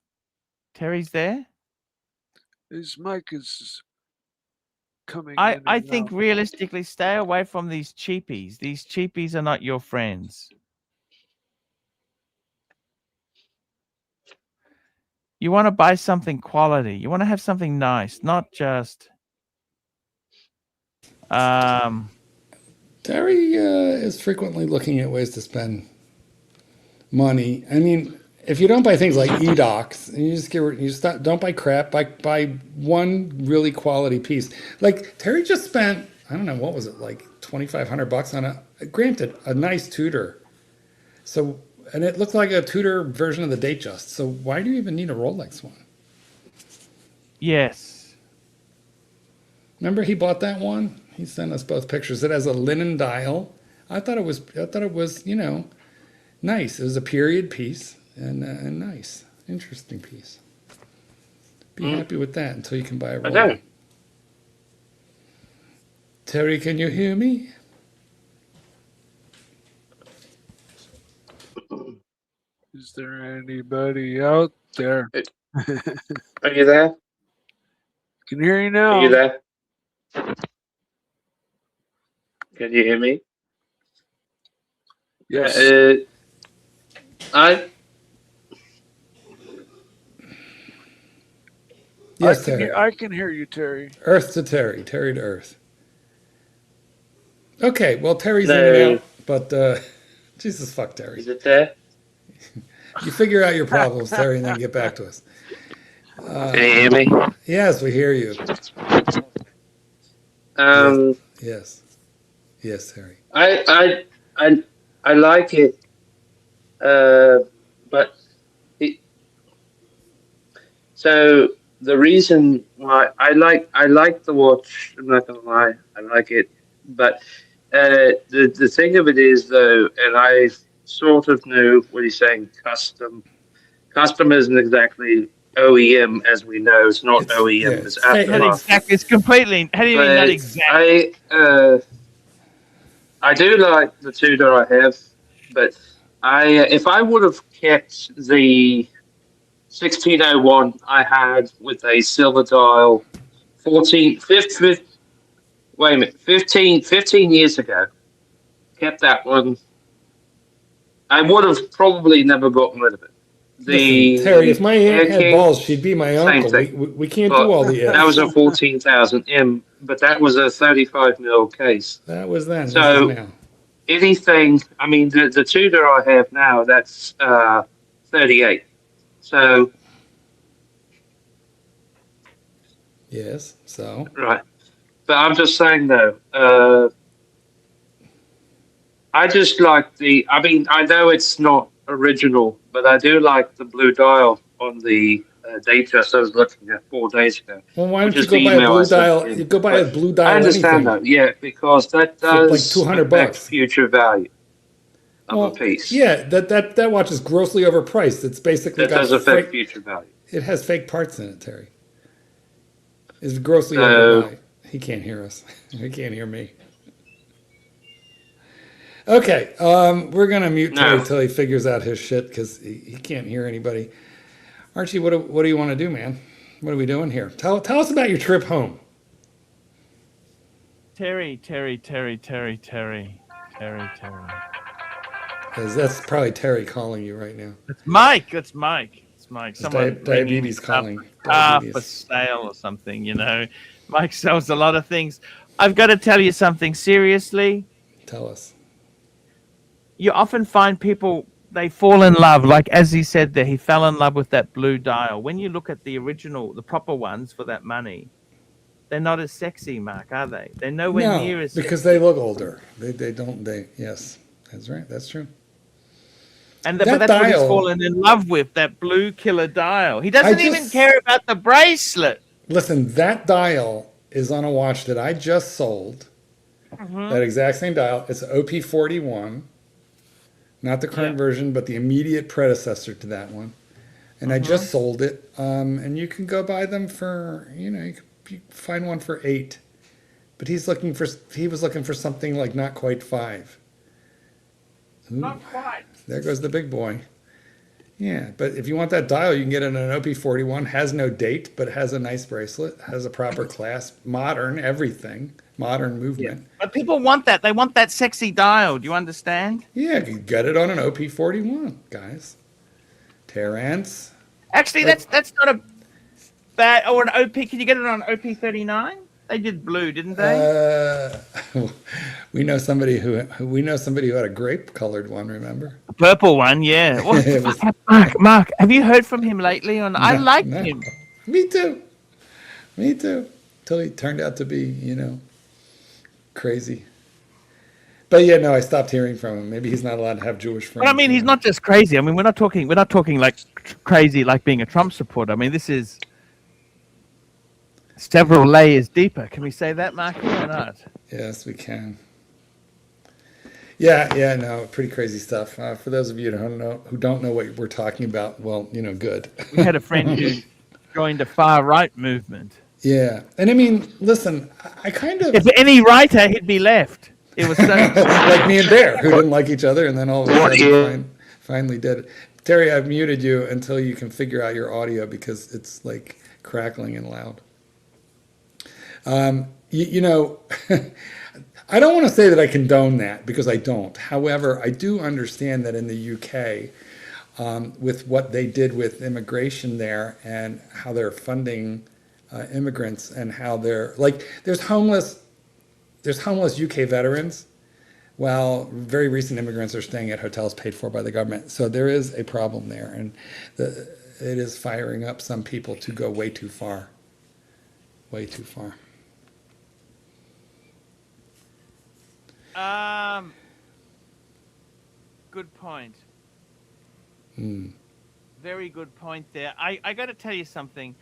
A: there.
E: His mic is coming.
A: I think realistically, stay away from these cheapies. These cheapies are not your friends. You want to buy something quality. You want to have something nice, not just.
D: Terry is frequently looking at ways to spend money. I mean, if you don't buy things like eDocs, and don't buy crap. Buy one really quality piece. Like Terry just spent, I don't know, what was it, like $2,500 on granted, a nice Tudor. So, and it looked like a Tudor version of the Datejust. So why do you even need a Rolex one?
A: Yes.
D: Remember he bought that one? He sent us both pictures. It has a linen dial. I thought it was, nice. It was a period piece and nice, interesting piece. Be happy with that until you can buy a Rolex.
F: Okay.
D: Terry, can you hear me?
E: Is there anybody out there?
F: Are you there?
E: Can hear you now.
F: Are you there? Can you hear me?
E: Yes.
D: Yes, Terry.
E: I can hear you, Terry.
D: Earth to Terry. Terry to Earth. Okay, well, Terry's in and out, but Jesus, fuck Terry.
F: Is it there?
D: You figure out your problems, Terry, and then get back to us.
F: Can you hear me?
D: Yes, we hear you. Yes, Terry.
F: I like it, but so the reason why I like the watch, I'm not gonna lie, I like it, but the thing of it is though, and I sort of knew what he's saying, custom isn't exactly OEM as we know. It's not OEM. It's aftermarket.
A: It's completely. How do you mean not exactly?
F: I do like the Tudor I have, but if I would have kept the 1601 I had with a silver dial 15 years ago, kept that one, I would have probably never gotten rid of it.
D: Listen, Terry, if my aunt had balls, she'd be my uncle. We can't do all the
F: That was a 14,000 M, but that was a 35 mil case.
D: That was then.
F: So
D: now.
F: Anything, I mean, the Tudor I have now, that's 38. So.
D: Yes, so.
F: Right. But I'm just saying though, I just like I know it's not original, but I do like the blue dial on the Datejust I was looking at 4 days ago.
D: Well, why don't you go buy a blue dial? You go buy a blue dial.
F: I understand that, yeah, because that does
D: like $200
F: future value of a piece.
D: Yeah, that watch is grossly overpriced. It's basically
F: that does affect future value.
D: It has fake parts in it, Terry. It's grossly overpriced. He can't hear us. He can't hear me. Okay, we're gonna mute Terry until he figures out his shit because he can't hear anybody. Archie, what do you want to do, man? What are we doing here? Tell us about your trip home.
A: Terry.
D: That's probably Terry calling you right now.
A: It's Mike. It's Mike. It's Mike. Someone
D: Diabetes calling.
A: Car for sale or something, you know. Mike sells a lot of things. I've got to tell you something seriously.
D: Tell us.
A: You often find people, they fall in love. Like as he said there, he fell in love with that blue dial. When you look at the original, the proper ones for that money, they're not as sexy, Mark, are they? They're nowhere near as
D: because
A: sexy.
D: they look older. Yes, that's right. That's true.
A: And but that's what he's fallen in love with, that blue killer dial. He doesn't even care about the bracelet.
D: Listen, that dial is on a watch that I just sold. That exact same dial. It's OP41. Not the current version, but the immediate predecessor to that one. And I just sold it. And you can go buy them for, you can find one for $8. But he was looking for something like not quite $5. Ooh,
A: not quite.
D: There goes the big boy. Yeah, but if you want that dial, you can get it on an OP41. Has no date, but has a nice bracelet. Has a proper clasp. Modern, everything. Modern movement.
A: Yeah. But people want that. They want that sexy dial. Do you understand?
D: Yeah, you can get it on an OP41, guys. Terrence.
A: Actually, that's not a bad. Or an OP. Can you get it on OP39? They did blue, didn't they?
D: We know somebody who had a grape-colored one. Remember?
A: A purple one, yeah. Mark, have you heard from him lately? I liked him.
D: Me too. Till he turned out to be, crazy. But yeah, no, I stopped hearing from him. Maybe he's not allowed to have Jewish friends.
A: But I mean, he's not just crazy. I mean, we're not talking like crazy, like being a Trump supporter. I mean, this is several layers deeper. Can we say that, Mark? Or not?
D: Yes, we can. Yeah, no, pretty crazy stuff. For those of you who don't know what we're talking about, well, good.
A: We had a friend who joined a far right movement.
D: Yeah, and I mean, listen, I kind of...
A: If any writer, he'd be left. It was so...
D: like me and Bear, who didn't like each other, and then all of a sudden finally did it. Terry, I've muted you until you can figure out your audio because it's like crackling and loud. I don't want to say that I condone that because I don't. However, I do understand that in the UK, with what they did with immigration there and how they're funding immigrants and how they're like, there's homeless UK veterans, while very recent immigrants are staying at hotels paid for by the government. So there is a problem there, and it is firing up some people to go way too far. Way too far.
A: Good point. Very good point there. I got to tell you something.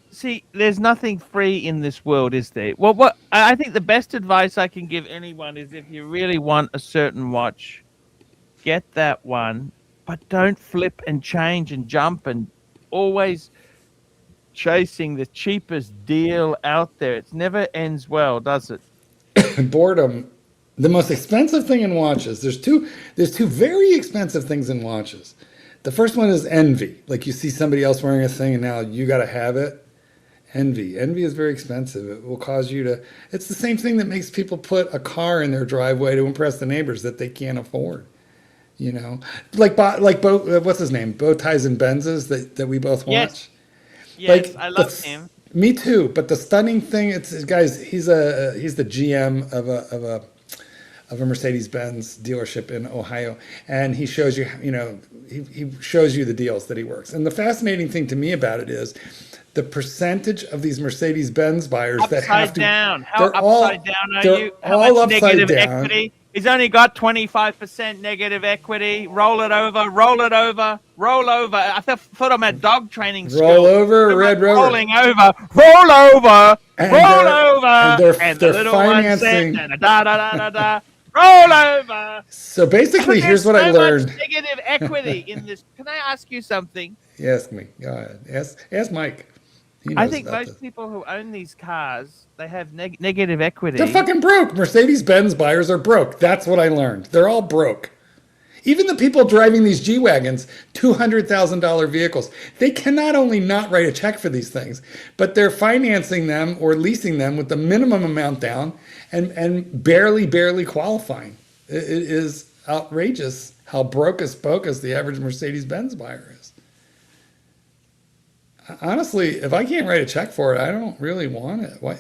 A: See, there's nothing free in this world, is there? Well, what I think the best advice I can give anyone is if you really want a certain watch, get that one, but don't flip and change and jump and always chasing the cheapest deal out there. It never ends well, does it?
D: Boredom. The most expensive thing in watches, there's two very expensive things in watches. The first one is envy. Like you see somebody else wearing a thing and now you got to have it. Envy. Envy is very expensive. It will cause you to, it's the same thing that makes people put a car in their driveway to impress the neighbors that they can't afford. What's his name? Bow Ties and Benzes that we both watch.
A: Yes, I love him.
D: Me too. But the stunning thing, guys, he's the GM of a Mercedes-Benz dealership in Ohio, and he shows you, he shows you the deals that he works. And the fascinating thing to me about it is the percentage of these Mercedes-Benz buyers that have to
A: down. How upside down are you? How
D: all
A: much negative
D: down.
A: Equity? He's only got 25% negative equity. Roll it over, roll it over, roll over. I thought I'm at dog training school.
D: Roll over, Red Rover.
A: Rolling over, roll over, roll over.
D: And they're financing.
A: Roll over.
D: So basically, here's what I learned.
A: Much negative equity in this. Can I ask you something?
D: Ask me. Go ahead. Ask Mike.
A: I think most people who own these cars, they have negative equity.
D: They're fucking broke. Mercedes-Benz buyers are broke. That's what I learned. They're all broke. Even the people driving these G-Wagons, $200,000 vehicles, they can not only not write a check for these things, but they're financing them or leasing them with the minimum amount down and barely qualifying. It is outrageous how brocus bogus the average Mercedes-Benz buyer is. Honestly, if I can't write a check for it, I don't really want it. Why?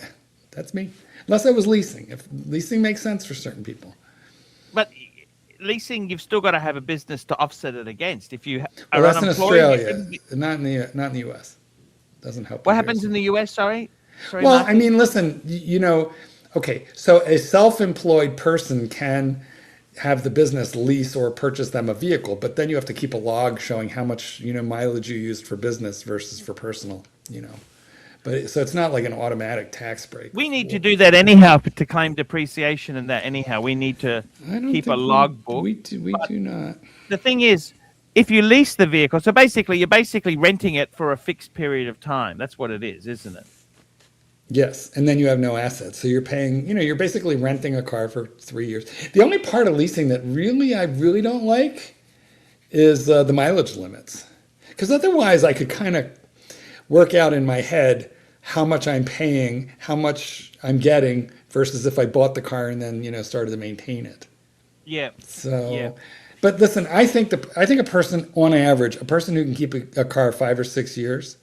D: That's me. Unless I was leasing. If leasing makes sense for certain people.
A: But leasing, you've still got to have a business to offset it against. If you
D: Well,
A: are
D: that's in
A: unemployed,
D: Australia, not in the U.S. Doesn't help.
A: What happens in the U.S.? Sorry,
D: well,
A: Marky?
D: I mean, listen, okay, so a self-employed person can have the business lease or purchase them a vehicle, but then you have to keep a log showing how much mileage you used for business versus for personal. But so it's not like an automatic tax break.
A: We need to do that anyhow to claim depreciation and that anyhow. We need to keep a log book.
D: We do not.
A: The thing is, if you lease the vehicle, so basically you're basically renting it for a fixed period of time. That's what it is, isn't it?
D: Yes, and then you have no assets. So you're paying, you're basically renting a car for 3 years. The only part of leasing that I really don't like is the mileage limits. Because otherwise I could kind of work out in my head how much I'm paying, how much I'm getting versus if I bought the car and then, started to maintain it.
A: Yeah.
D: So,
A: yeah.
D: But listen, I think a person on average, a person who can keep a car 5 or 6 years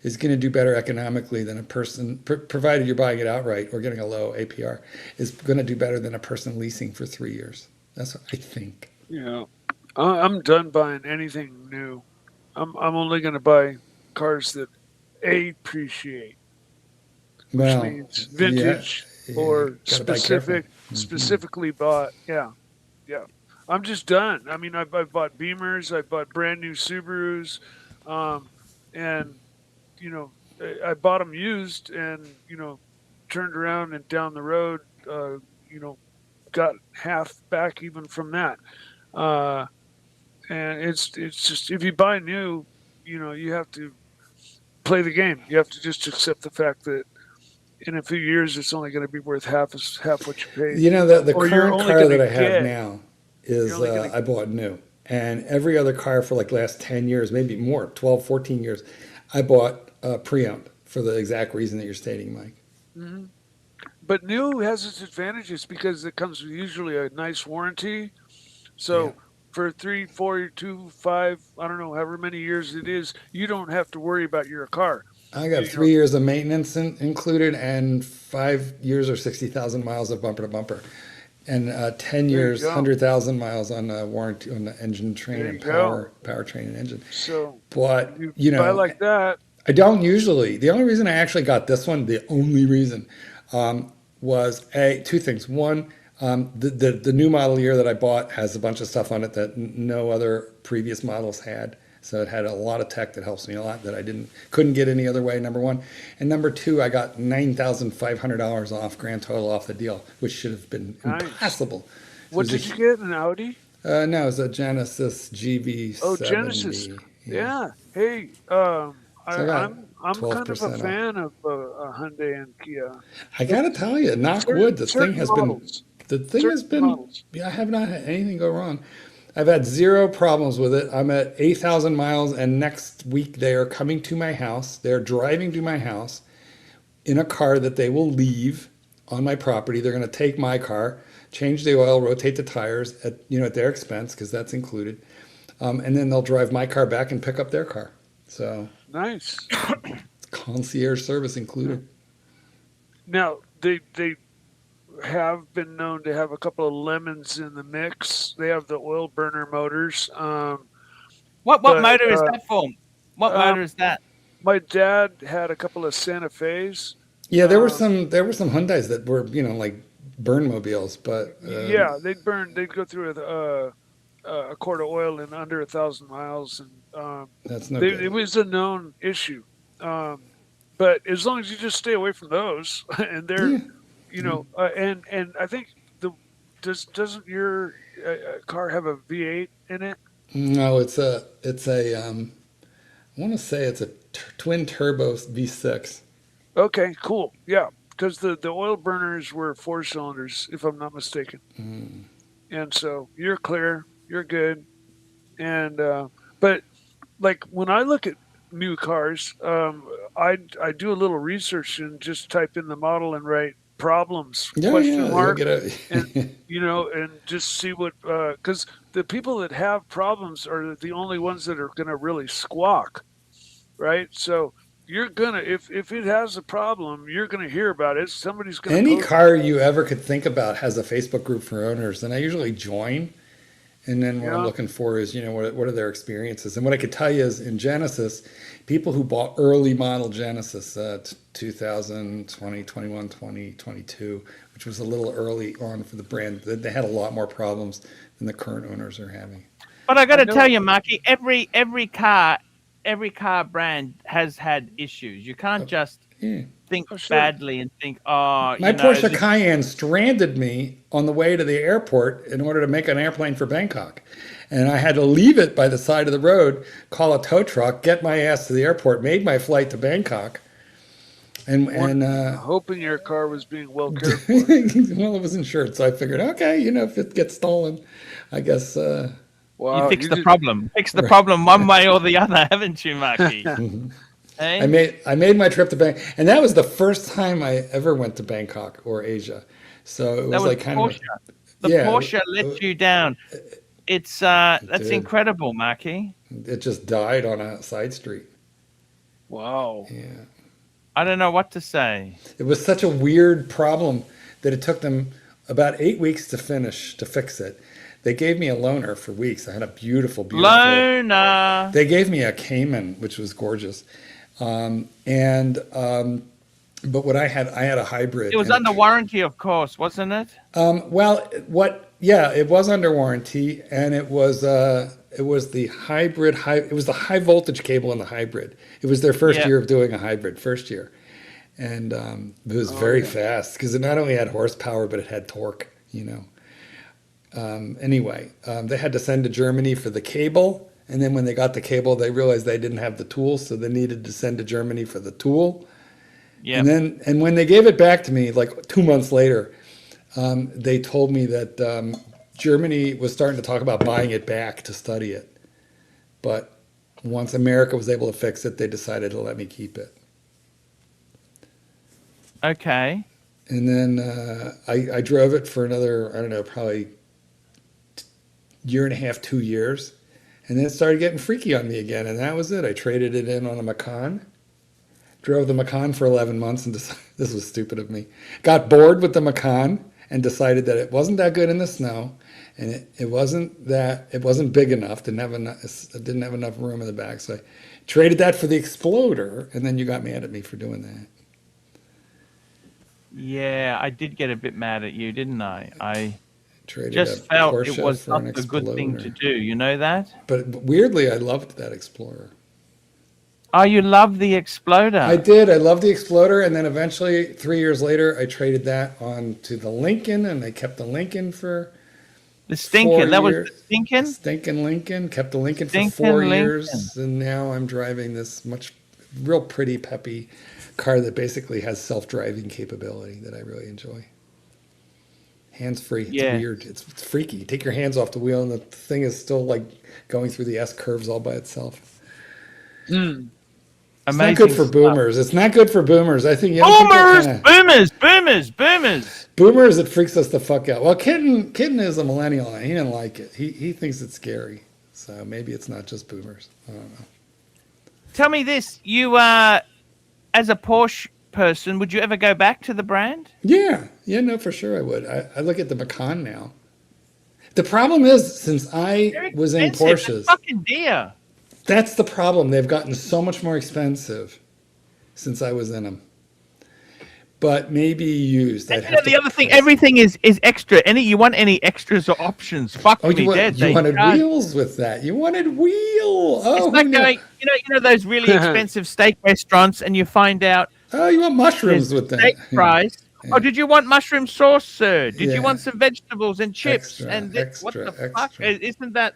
D: is going to do better economically than a person, provided you're buying it outright or getting a low APR, is going to do better than a person leasing for 3 years. That's what I think.
E: Yeah, I'm done buying anything new. I'm only going to buy cars that appreciate, which means vintage or specifically bought. Yeah. I'm just done. I mean, I bought Beamers, I bought brand new Subarus, and I bought them used and, turned around and down the road, got half back even from that. And it's just, if you buy new, you have to play the game. You have to just accept the fact that in a few years, it's only going to be worth half what you paid.
D: The current car that I have now is I bought new. And every other car for like last 10 years, maybe more, 12, 14 years, I bought pre-owned for the exact reason that you're stating, Mike.
E: Mm-hmm. But new has its advantages because it comes with usually a nice warranty. So for 3, 4, 2, 5, I don't know, however many years it is, you don't have to worry about your car.
D: I got 3 years of maintenance included and 5 years or 60,000 miles of bumper to bumper. And 10 years, 100,000 miles on warranty on the engine train and powertrain and engine.
E: So,
D: but
E: buy like that.
D: I don't usually. The only reason I actually got this one, the only reason, was two things. One, the new model year that I bought has a bunch of stuff on it that no other previous models had. So it had a lot of tech that helps me a lot that I couldn't get any other way, number one. And number two, I got $9,500 off grand total off the deal, which should have been impossible.
E: What did you get, an Audi?
D: No, it was a Genesis GV70.
E: Oh, Genesis. Yeah. Hey, I'm kind of a fan of Hyundai and Kia.
D: I got to tell you, knock wood, I have not had anything go wrong. I've had zero problems with it. I'm at 8,000 miles, and next week they are coming to my house. They're driving to my house in a car that they will leave on my property. They're going to take my car, change the oil, rotate the tires at their expense because that's included, and then they'll drive my car back and pick up their car. So
E: nice.
D: Concierge service included.
E: Now they have been known to have a couple of lemons in the mix. They have the oil burner motors.
A: What motor is that for? What motor is that?
E: My dad had a couple of Santa Fe's.
D: Yeah, there were some Hyundais that were like burn mobiles, but
E: they'd go through a quart of oil in under 1,000 miles, and
D: that's no good.
E: It was a known issue. But as long as you just stay away from those, and they're and I think doesn't your car have a V8 in it?
D: No, it's a I want to say it's a twin turbo V6.
E: Okay, cool. Yeah, because the oil burners were 4 cylinders, if I'm not mistaken. And so you're clear, you're good. And but like when I look at new cars, I do a little research and just type in the model and write problems?
D: Yeah,
E: Question
D: yeah.
E: mark.
D: And
E: and just see what, because the people that have problems are the only ones that are going to really squawk, right? So you're gonna, if it has a problem, you're gonna hear about it. Somebody's gonna
D: any
E: post.
D: car you ever could think about has a Facebook group for owners, and I usually join. And then what I'm looking for is, what are their experiences? And what I could tell you is in Genesis, people who bought early model Genesis, 2020, 21, 20, 22, which was a little early on for the brand, they had a lot more problems than the current owners are having.
A: But I got to tell you, Marky, every car brand has had issues. You can't just think badly and think,
D: my Porsche Cayenne stranded me on the way to the airport in order to make an airplane for Bangkok. And I had to leave it by the side of the road, call a tow truck, get my ass to the airport, made my flight to Bangkok. And
E: hoping your car was being well cared for.
D: Well, it was insured, so I figured, okay, if it gets stolen, I guess.
A: Wow, you fixed the problem. Fixed the problem one way or the other, haven't you, Marky?
D: Hey? I made my trip to Bangkok, and that was the first time I ever went to Bangkok or Asia. So it was like kind
A: Porsche.
D: of
A: Porsche let you down. It's that's incredible, Marky.
D: It just died on a side street.
E: Wow.
D: Yeah.
A: I don't know what to say.
D: It was such a weird problem that it took them about 8 weeks to fix it. They gave me a loaner for weeks. I had a beautiful
A: loaner.
D: They gave me a Cayman, which was gorgeous. But what I had a hybrid.
A: It was under warranty, of course, wasn't it?
D: It was under warranty, and it was the hybrid. It was the high voltage cable in the hybrid. It was their first year of doing a hybrid, first year, and it was very fast because it not only had horsepower but it had torque. Anyway, they had to send to Germany for the cable. And then when they got the cable, they realized they didn't have the tool. So they needed to send to Germany for the tool. Yeah. And when they gave it back to me, like 2 months later, they told me that Germany was starting to talk about buying it back to study it. But once America was able to fix it, they decided to let me keep it.
A: Okay.
D: And then I drove it for another, I don't know, probably year and a half, 2 years. And then it started getting freaky on me again. And that was it. I traded it in on a Macan. Drove the Macan for 11 months and decided, this was stupid of me. Got bored with the Macan and decided that it wasn't that good in the snow. And it wasn't big enough. Didn't have enough room in the back. So I traded that for the Exploder. And then you got mad at me for doing that.
A: Yeah, I did get a bit mad at you, didn't I? I
D: traded
A: just felt it was not a good thing to do. You know that?
D: But weirdly, I loved that Explorer.
A: Oh, you love the Exploder?
D: I did. I loved the Exploder. And then eventually, 3 years later, I traded that on to the Lincoln. And I kept the Lincoln for
A: the Stinkin'. That was the Stinkin'?
D: Stinkin' Lincoln. Kept the Lincoln for 4 years. And now I'm driving this real pretty, peppy car that basically has self-driving capability that I really enjoy. Hands-free. It's weird. It's freaky. You take your hands off the wheel and the thing is still like going through the S curves all by itself.
A: Amazing.
D: It's not good for boomers. It's not good for boomers. I think boomers, it freaks us the fuck out. Well, Kitten is a millennial and he didn't like it. He thinks it's scary. So maybe it's not just boomers. I don't know.
A: Tell me this, you as a Porsche person, would you ever go back to the brand?
D: Yeah, no, for sure I would. I look at the Macan now. The problem is, since I was in Porsches,
A: fucking dear.
D: That's the problem. They've gotten so much more expensive since I was in them. But maybe used.
A: The other thing, everything is extra. You want any extras or options? Fuck me dead.
D: You wanted wheels with that. You wanted wheel. Oh,
A: it's like going, you know those really expensive steak restaurants, and you find out.
D: Oh, you want mushrooms with that?
A: Steak price. Yeah. Oh, did you want mushroom sauce, sir? Did you want some vegetables and chips? What the fuck? Isn't that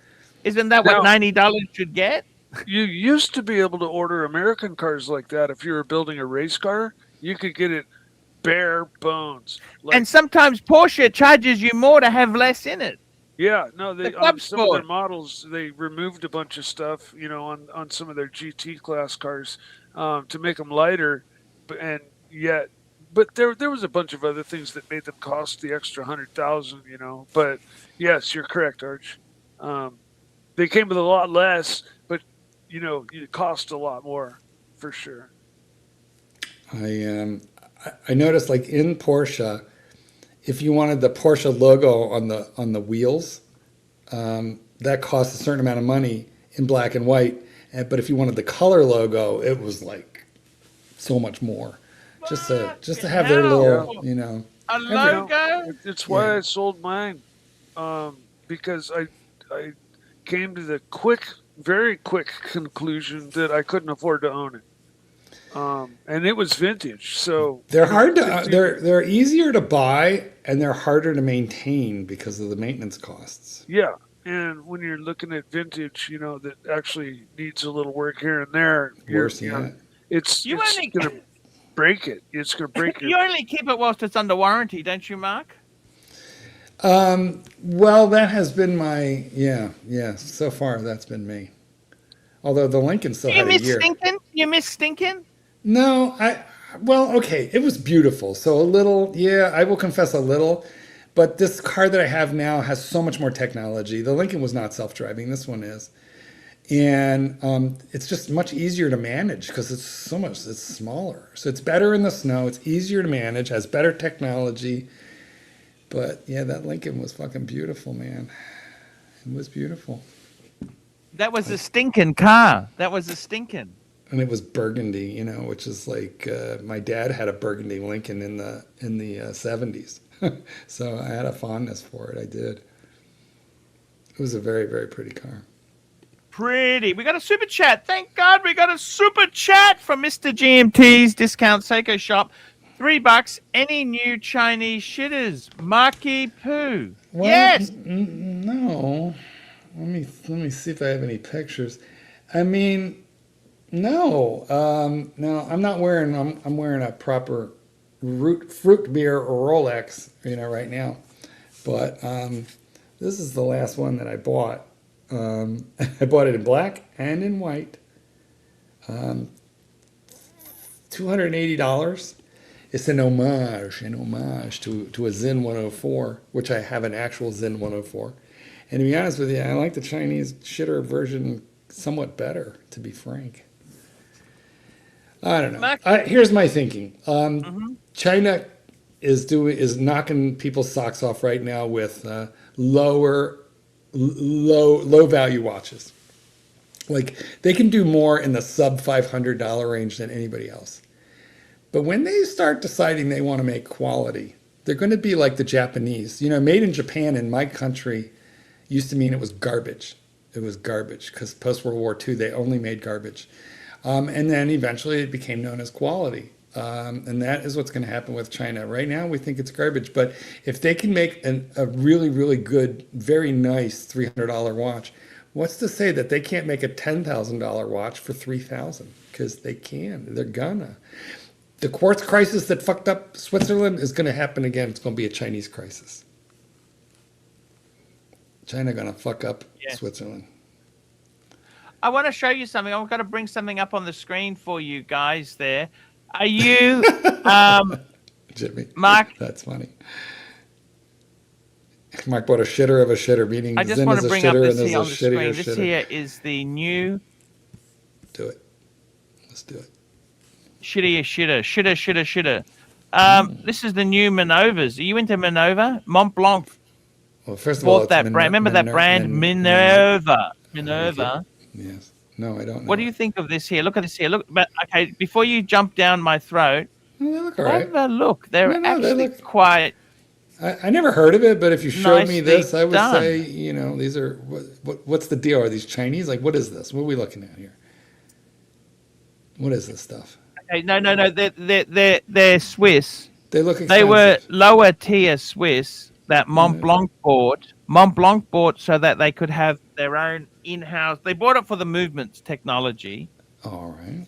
A: what $90 should get?
E: You used to be able to order American cars like that. If you were building a race car, you could get it bare bones.
A: And sometimes Porsche charges you more to have less in it.
E: Yeah, no, on some of their models, they removed a bunch of stuff, on some of their GT class cars to make them lighter, and yet but there was a bunch of other things that made them cost the extra 100,000. You know, but yes, you're correct, Arch. They came with a lot less, but you know, it cost a lot more for sure.
D: I noticed like in Porsche, if you wanted the Porsche logo on the wheels, that cost a certain amount of money in black and white. But if you wanted the color logo, it was like so much more. Just to have their little, you know,
A: a logo.
E: It's why I sold mine, because I came to the very quick conclusion that I couldn't afford to own it. And it was vintage, so
D: they're hard to they're easier to buy and they're harder to maintain because of the maintenance costs.
E: Yeah, and when you're looking at vintage, you know, that actually needs a little work here and there,
D: Worse,
E: it's gonna break it. It's gonna break it.
A: You only keep it whilst it's under warranty, don't you, Mark?
D: Well, that has been my so far that's been me. Although the Lincoln still had a year.
A: You miss stinking?
D: No, okay, it was beautiful. So a little, I will confess a little, but this car that I have now has so much more technology. The Lincoln was not self-driving, this one is. And it's just much easier to manage because it's smaller. So it's better in the snow, it's easier to manage, has better technology. But yeah, that Lincoln was fucking beautiful, man. It was beautiful.
A: That was a stinking car.
D: And it was burgundy, you know, which is like my dad had a burgundy Lincoln in the 70s. So I had a fondness for it. I did. It was a very, very pretty car.
A: Pretty. We got a super chat. Thank God we got a super chat from Mr. GMT's Discount Seiko Shop. $3. Any new Chinese shitters? Marky Poo.
D: Well,
A: yes.
D: No. Let me see if I have any pictures. I mean, no. No, I'm not wearing. I'm wearing a proper fruit beer or Rolex, you know, right now. But this is the last one that I bought. I bought it in black and in white. $280. It's an homage to a Zen 104, which I have an actual Zen 104. And to be honest with you, I like the Chinese shitter version somewhat better, to be frank. I don't know. Here's my thinking. China is knocking people's socks off right now with low value watches. Like they can do more in the sub $500 range than anybody else. But when they start deciding they want to make quality, they're going to be like the Japanese. You know, made in Japan in my country used to mean it was garbage. It was garbage because post-World War II, they only made garbage. And then eventually it became known as quality. And that is what's going to happen with China. Right now, we think it's garbage. But if they can make a really, really good, very nice $300 watch, what's to say that they can't make a $10,000 watch for $3,000? Because they can. They're gonna. The quartz crisis that fucked up Switzerland is going to happen again. It's going to be a Chinese crisis. China going to fuck up Switzerland.
A: I want to show you something. I've got to bring something up on the screen for you guys there. Are you,
D: Jimmy,
A: Mark?
D: That's funny. Mark bought a shitter of a shitter, meaning
A: I just
D: Zen
A: want
D: is
A: to
D: a
A: bring up
D: shitter
A: this
D: and
A: here on
D: there's
A: the
D: a
A: screen.
D: shittier
A: This
D: shitter.
A: here is the new...
D: Do it. Let's do it.
A: Shitter. This is the new Minovas. Are you into Minova? Mont Blanc.
D: Well, first of all,
A: that brand. Remember that brand, Minerva. Minerva.
D: Yes. No, I don't know.
A: What do you think of this here? Look at this here. Look, but okay, before you jump down my throat,
D: well, they look all right.
A: have a look. They're actually quite.
D: I never heard of it, but if you showed me this, I would
A: done.
D: say, you know, these are what's the deal? Are these Chinese? Like, what is this? What are we looking at here? What is this stuff?
A: Okay, no. They're Swiss.
D: They look expensive.
A: They were lower tier Swiss that Mont Blanc bought. Mont Blanc bought so that they could have their own in-house. They bought it for the movements technology.
D: All right.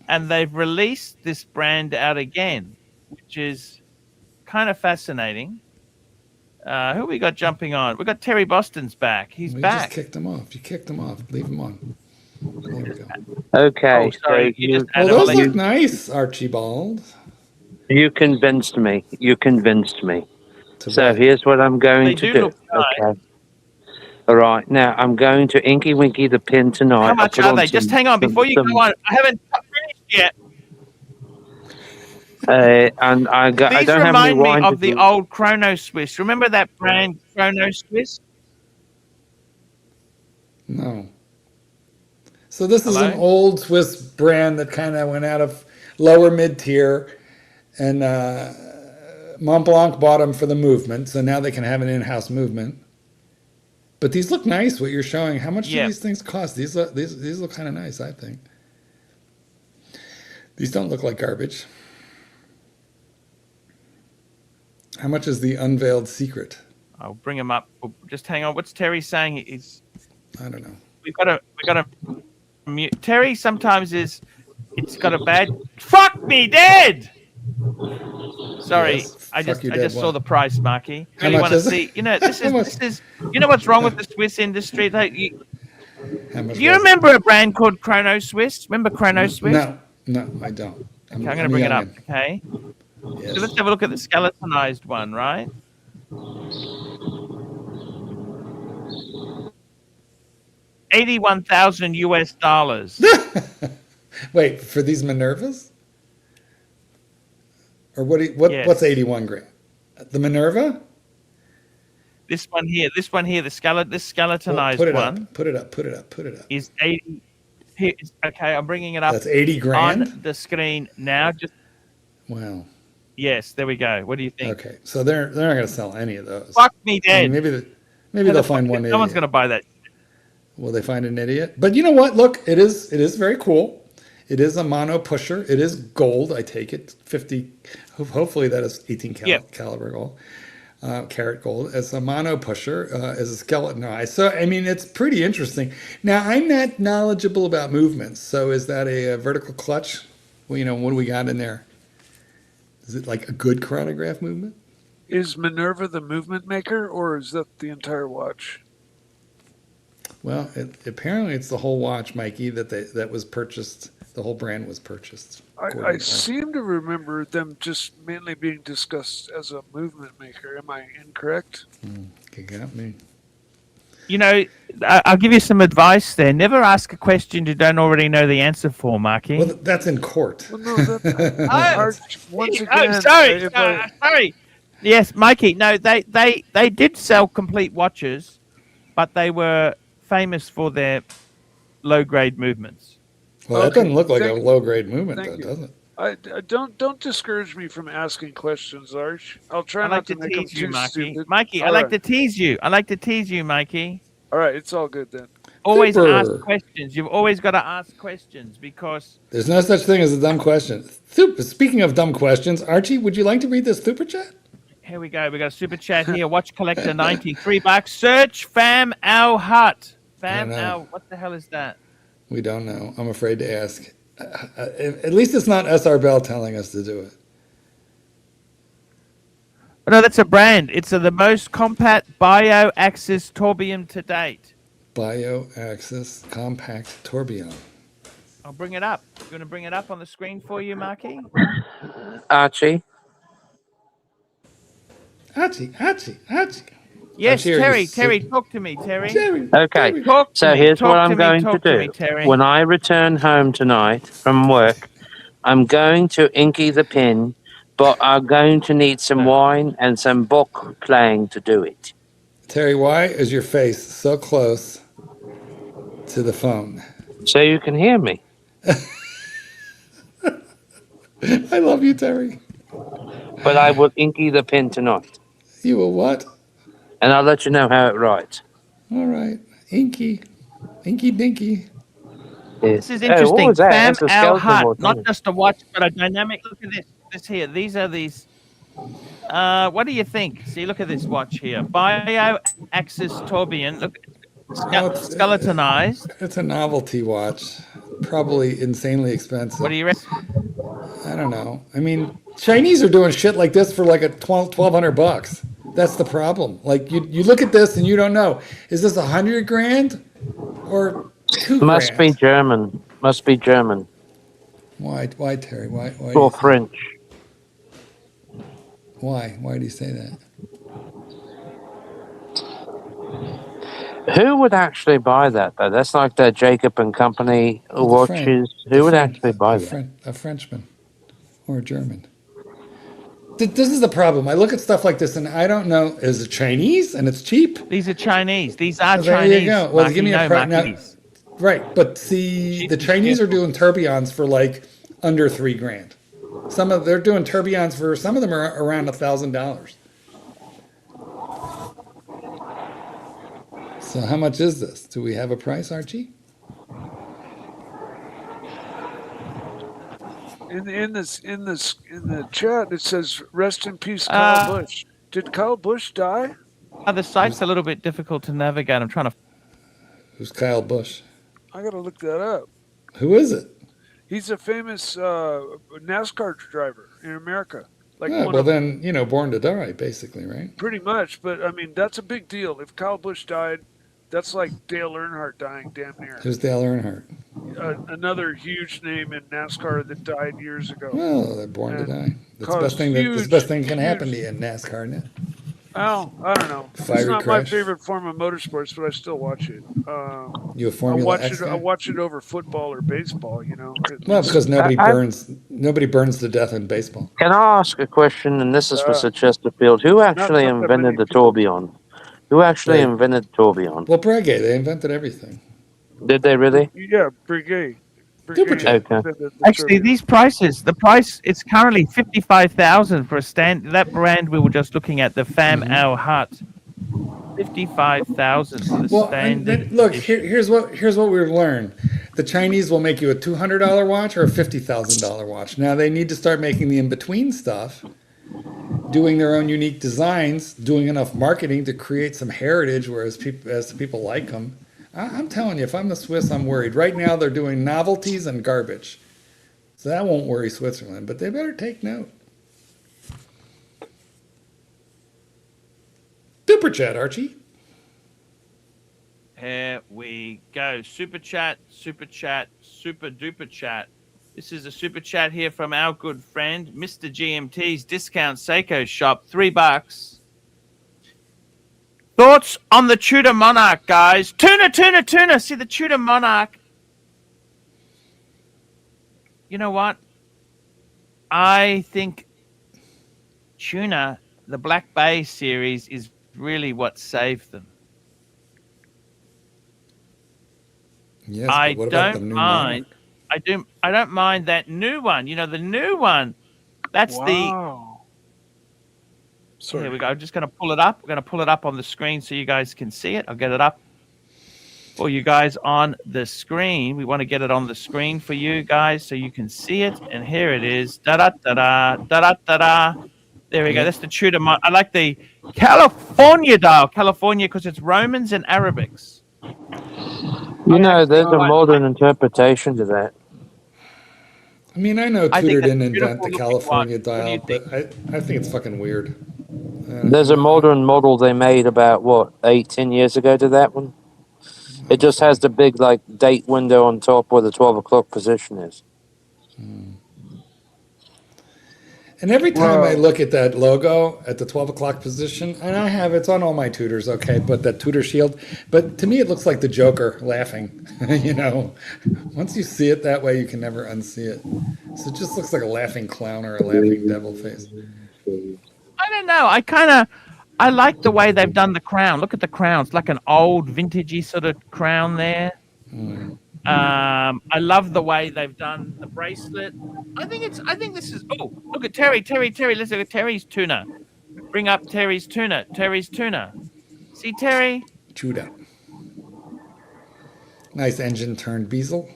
A: And they've released this brand out again, which is kind of fascinating. Who we got jumping on? We got Terry Boston's back. He's back.
D: You just kicked him off. You kicked him off. Leave him on. There we go.
F: Okay.
A: Oh, sorry.
D: Well, those look nice, Archibald.
F: You convinced me. You convinced me.
D: To
F: So
D: what?
F: here's what I'm going
A: They
F: to
A: do
F: do.
A: look nice.
F: Okay. All right. Now I'm going to Inky Winky the pin tonight.
A: How much are they? Just hang on before you go on. I haven't finished yet.
F: And I
A: These
F: don't have any
A: remind me
F: wine
A: of
F: to
A: the
F: do.
A: old Chrono Swiss. Remember that brand, Chrono Swiss?
D: No. So this is
A: Hello?
D: an old Swiss brand that kind of went out of lower mid-tier, and Montblanc bought them for the movement, so now they can have an in-house movement. But these look nice, what you're showing. How much do these things cost? These look kind of nice, I think. These don't look like garbage. How much is the unveiled secret?
A: I'll bring him up. Just hang on. What's Terry saying?
D: I don't know.
A: We gotta mute. Terry sometimes it's got a bad. Fuck me dead. Sorry,
D: Yes,
A: I just
D: dead
A: saw
D: what?
A: the price, Marky.
D: How
A: Really
D: much
A: want to
D: is it?
A: see. You know, this is. You know what's wrong with the Swiss industry? Like,
D: How much
A: do you
D: was it?
A: remember a brand called Chrono Swiss? Remember Chrono Swiss?
D: No, I don't.
A: Okay, I'm going to bring it up. Okay.
D: Yes.
A: So let's have a look at the skeletonized one, right? $81,000.
D: Wait, for these Minervas? Or what's 81 grand? The Minerva?
A: This one here, this skeletonized
D: Put it
A: one.
D: up. Put it up.
A: Is 80. Okay, I'm bringing it up.
D: That's 80 grand
A: on the screen now. Just
D: wow.
A: Yes, there we go. What do you think?
D: Okay, so they're not going to sell any of those.
A: Fuck me dead.
D: I mean, maybe they'll find one idiot.
A: No one's going to buy that.
D: Will they find an idiot? But you know what? Look, it is very cool. It is a mono pusher. It is gold. I take it 50. Hopefully that is 18 caliber gold, carat gold. As a mono pusher, as a skeleton eye. So I mean, it's pretty interesting. Now I'm not knowledgeable about movements. So is that a vertical clutch? Well, you know, what do we got in there? Is it like a good chronograph movement?
E: Is Minerva the movement maker, or is that the entire watch?
D: Well, apparently it's the whole watch, Mikey, that was purchased. The whole brand was purchased.
E: I seem to remember them just mainly being discussed as a movement maker. Am I incorrect?
D: You got me.
A: You know, I'll give you some advice there. Never ask a question you don't already know the answer for, Marky.
D: Well, that's in court.
E: Well, no, once again,
A: sorry. Yes, Mikey. No, they did sell complete watches, but they were famous for their low-grade movements.
D: Well, that doesn't look like a low-grade movement, though, does it?
E: Don't discourage me from asking questions, Arch. I'll try not to make them too stupid.
A: Mikey, I like to tease you. Mikey.
E: All right, it's all good then.
A: Always ask questions. You've always got to ask questions because
D: there's no such thing as a dumb question. Speaking of dumb questions, Archie, would you like to read this super chat?
A: Here we go. We got a super chat here. Watch collector, $93. Search Fam Al Hut. Fam Al. What the hell is that?
D: We don't know. I'm afraid to ask. At least it's not SR Bell telling us to do it.
A: No, that's a brand. It's the most compact bio-axis tourbillon to date.
D: Bio-axis compact tourbillon.
A: I'll bring it up. You want to bring it up on the screen for you, Marky?
F: Archie.
A: Yes, Terry, talk to me, Terry.
F: Okay, so here's what I'm going to do. When I return home tonight from work, I'm going to Inky the pin, but I'm going to need some wine and some book playing to do it.
D: Terry, why is your face so close to the phone?
F: So you can hear me.
D: I love you, Terry.
F: But I will Inky the pin tonight.
D: You will what?
F: And I'll let you know how it writes.
D: All right. Inky Dinky.
A: This is interesting. Fam Al Hut, not just a watch, but a dynamic. Look at this here. These are these. What do you think? See, look at this watch here. Bio-axis tourbillon. Look, skeletonized.
D: It's a novelty watch. Probably insanely expensive.
A: What do you reckon?
D: I don't know. I mean, Chinese are doing shit like this for like $1,200. That's the problem. Like you look at this and you don't know. Is this $100 grand or $2 grand?
F: Must be German.
D: Why, Terry? Why?
F: Or French.
D: Why? Why do you say that?
F: Who would actually buy that though? That's like the Jacob and Company watches. Who would actually buy that?
D: A Frenchman or a German. This is the problem. I look at stuff like this and I don't know. Is it Chinese and it's cheap?
A: These are Chinese. These are
D: There
A: Chinese.
D: you go. Well, give me a price.
A: now,
D: right, but see, the Chinese are doing tourbillons for like under $3,000. They're doing tourbillons for some of them are around $1,000. So how much is this? Do we have a price, Archie?
E: In the chat, it says rest in peace, Kyle Busch. Did Kyle Busch die?
A: The site's a little bit difficult to navigate. I'm trying to.
D: Who's Kyle Busch?
E: I gotta look that up.
D: Who is it?
E: He's a famous NASCAR driver in America. Like
D: then born to die, basically, right?
E: Pretty much, but I mean that's a big deal. If Kyle Busch died, that's like Dale Earnhardt dying, damn near.
D: Who's Dale Earnhardt?
E: Another huge name in NASCAR that died years ago.
D: Well, they're born to die. That's the best thing. That's the best thing that can happen to you in NASCAR, isn't it?
E: Oh, I don't know. It's not my favorite form of motorsports, but I still watch it.
D: You a Formula X guy?
E: I watch it over football or baseball.
D: Well, because nobody burns to death in baseball.
F: Can I ask a question? And this is for Sir Chesterfield. Who actually invented the tourbillon? Who actually invented the tourbillon?
D: Well, Breguet. They invented everything.
F: Did they really?
E: Yeah, Breguet.
F: Okay.
A: Actually, these prices, the price is currently 55,000 for a stand. That brand we were just looking at, the Fam Al Hut, 55,000 for the standard.
D: Look, here's what we've learned: the Chinese will make you a $200 watch or a $50,000 watch. Now they need to start making the in between stuff, doing their own unique designs, doing enough marketing to create some heritage, whereas people like them. I'm telling you, if I'm the Swiss, I'm worried. Right now, they're doing novelties and garbage. So that won't worry Switzerland, but they better take note. Super chat, Archie.
A: Here we go. Super chat, super duper chat. This is a super chat here from our good friend, Mr. GMT's Discount Seiko Shop, $3. Thoughts on the Tudor Monarch, guys? Tuna. See, the Tudor Monarch. You know what? I think Tuna, the Black Bay series, is really what saved them.
D: Yes,
A: I
D: but what about the new Monarch?
A: I don't mind that new one. The new one. That's
E: Sorry.
A: Here we go. I'm just going to pull it up. We're going to pull it up on the screen so you guys can see it. I'll get it up for you guys on the screen. We want to get it on the screen for you guys so you can see it. And here it is. Da-da-da-da. There we go. That's the Tudor. I like the California dial. California because it's Romans and Arabics.
F: There's a modern interpretation to that.
D: I mean, I know Tudor didn't invent the California dial, but I think it's fucking weird.
F: There's a modern model they made about, 8-10 years ago to that one? It just has the big, date window on top where the 12 o'clock position is.
D: And every time I look at that logo at the 12 o'clock position, and it's on all my Tudors, okay, but that Tudor shield, but to me it looks like the Joker laughing, Once you see it that way, you can never unsee it. So it just looks like a laughing clown or a laughing devil face.
A: I don't know. I like the way they've done the crown. Look at the crown. It's like an old vintagey sort of crown there. I love the way they've done the bracelet. I think this is. Oh, look at Terry. Let's look at Terry's tuna. Bring up Terry's tuna. See Terry?
D: Chewed up. Nice engine turned bezel.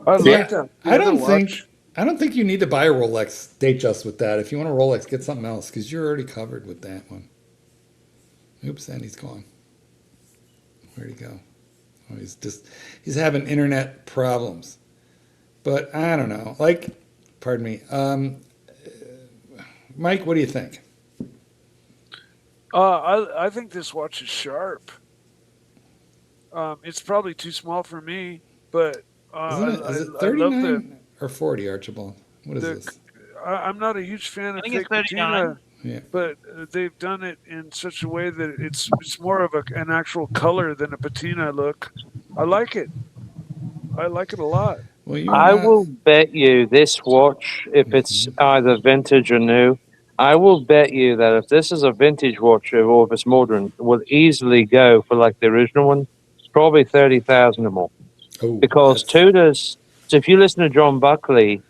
E: I like that.
D: I don't think you need to buy a Rolex Datejust with that. If you want a Rolex, get something else because you're already covered with that one. Oops, and he's gone. Where'd he go? Oh, he's having internet problems. But I don't know. Pardon me. Mike, what do you think?
E: I think this watch is sharp. It's probably too small for me, but
D: is it 39 or 40, Archibald? What is this?
E: I'm not a huge fan of
A: think it's
E: fake patina,
D: Yeah.
E: but they've done it in such a way that it's more of an actual color than a patina look. I like it. I like it a lot.
D: Well, you
F: I will bet you this watch, if it's either vintage or new, I will bet you that if this is a vintage watch or if it's modern, it will easily go for like the original one, probably 30,000 or more.
D: Oh,
F: Because Tudors, so if you listen to John Buckley,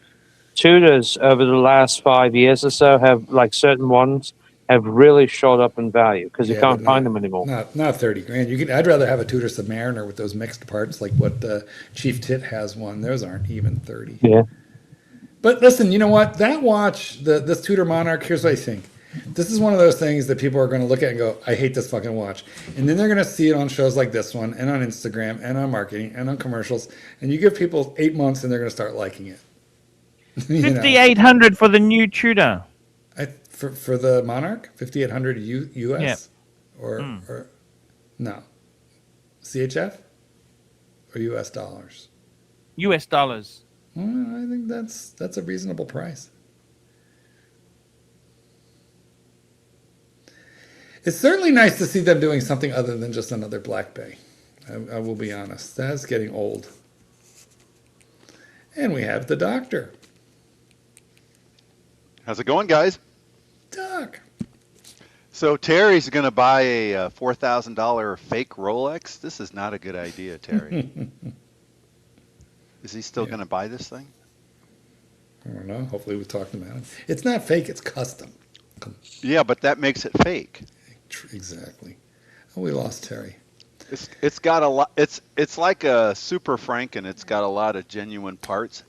F: Tudors over the last 5 years or so have, like certain ones, have really shot up in value because you can't find them anymore.
D: Not 30 grand. You can. I'd rather have a Tudor Submariner with those mixed parts, like what Chief Tit has one. Those aren't even 30.
F: Yeah.
D: But listen, you know what? That watch, this Tudor Monarch. Here's what I think. This is one of those things that people are going to look at and go, "I hate this fucking watch," and then they're going to see it on shows like this one, and on Instagram, and on marketing, and on commercials. And you give people 8 months, and they're going to start liking it.
A: 5,800 for the new Tudor.
D: For the Monarch, 5,800 US, or no, CHF, or US dollars.
A: US dollars.
D: Well, I think that's a reasonable price. It's certainly nice to see them doing something other than just another Black Bay. I will be honest. That's getting old. And we have the doctor.
G: How's it going, guys?
D: Doc.
G: So Terry's going to buy a $4,000 fake Rolex. This is not a good idea, Terry. Is he still going to buy this thing?
D: I don't know. Hopefully we talked him out. It's not fake. It's custom.
G: Yeah, but that makes it fake.
D: Exactly. Oh, we lost Terry.
G: It's got a lot. It's like a Super Franken. It's got a lot of genuine parts.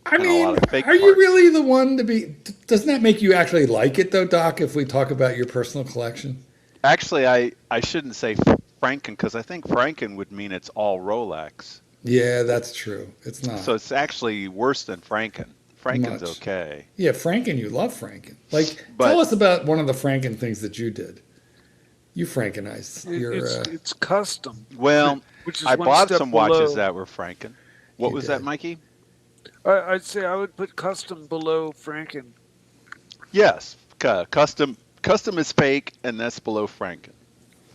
D: I mean, are you really the one to be? Doesn't that make you actually like it, though, Doc? If we talk about your personal collection.
G: Actually, I shouldn't say Franken because I think Franken would mean it's all Rolex.
D: Yeah, that's true. It's not.
G: So it's actually worse than Franken. Franken's okay.
D: Yeah, Franken, you love Franken. Like, tell us about one of the Franken things that you did. You Frankenized.
E: It's custom.
G: Well,
E: which is
G: I bought some watches
E: below.
G: that were Franken. What was that, Mikey?
E: I'd say I would put custom below Franken.
G: Yes, custom is fake, and that's below Franken.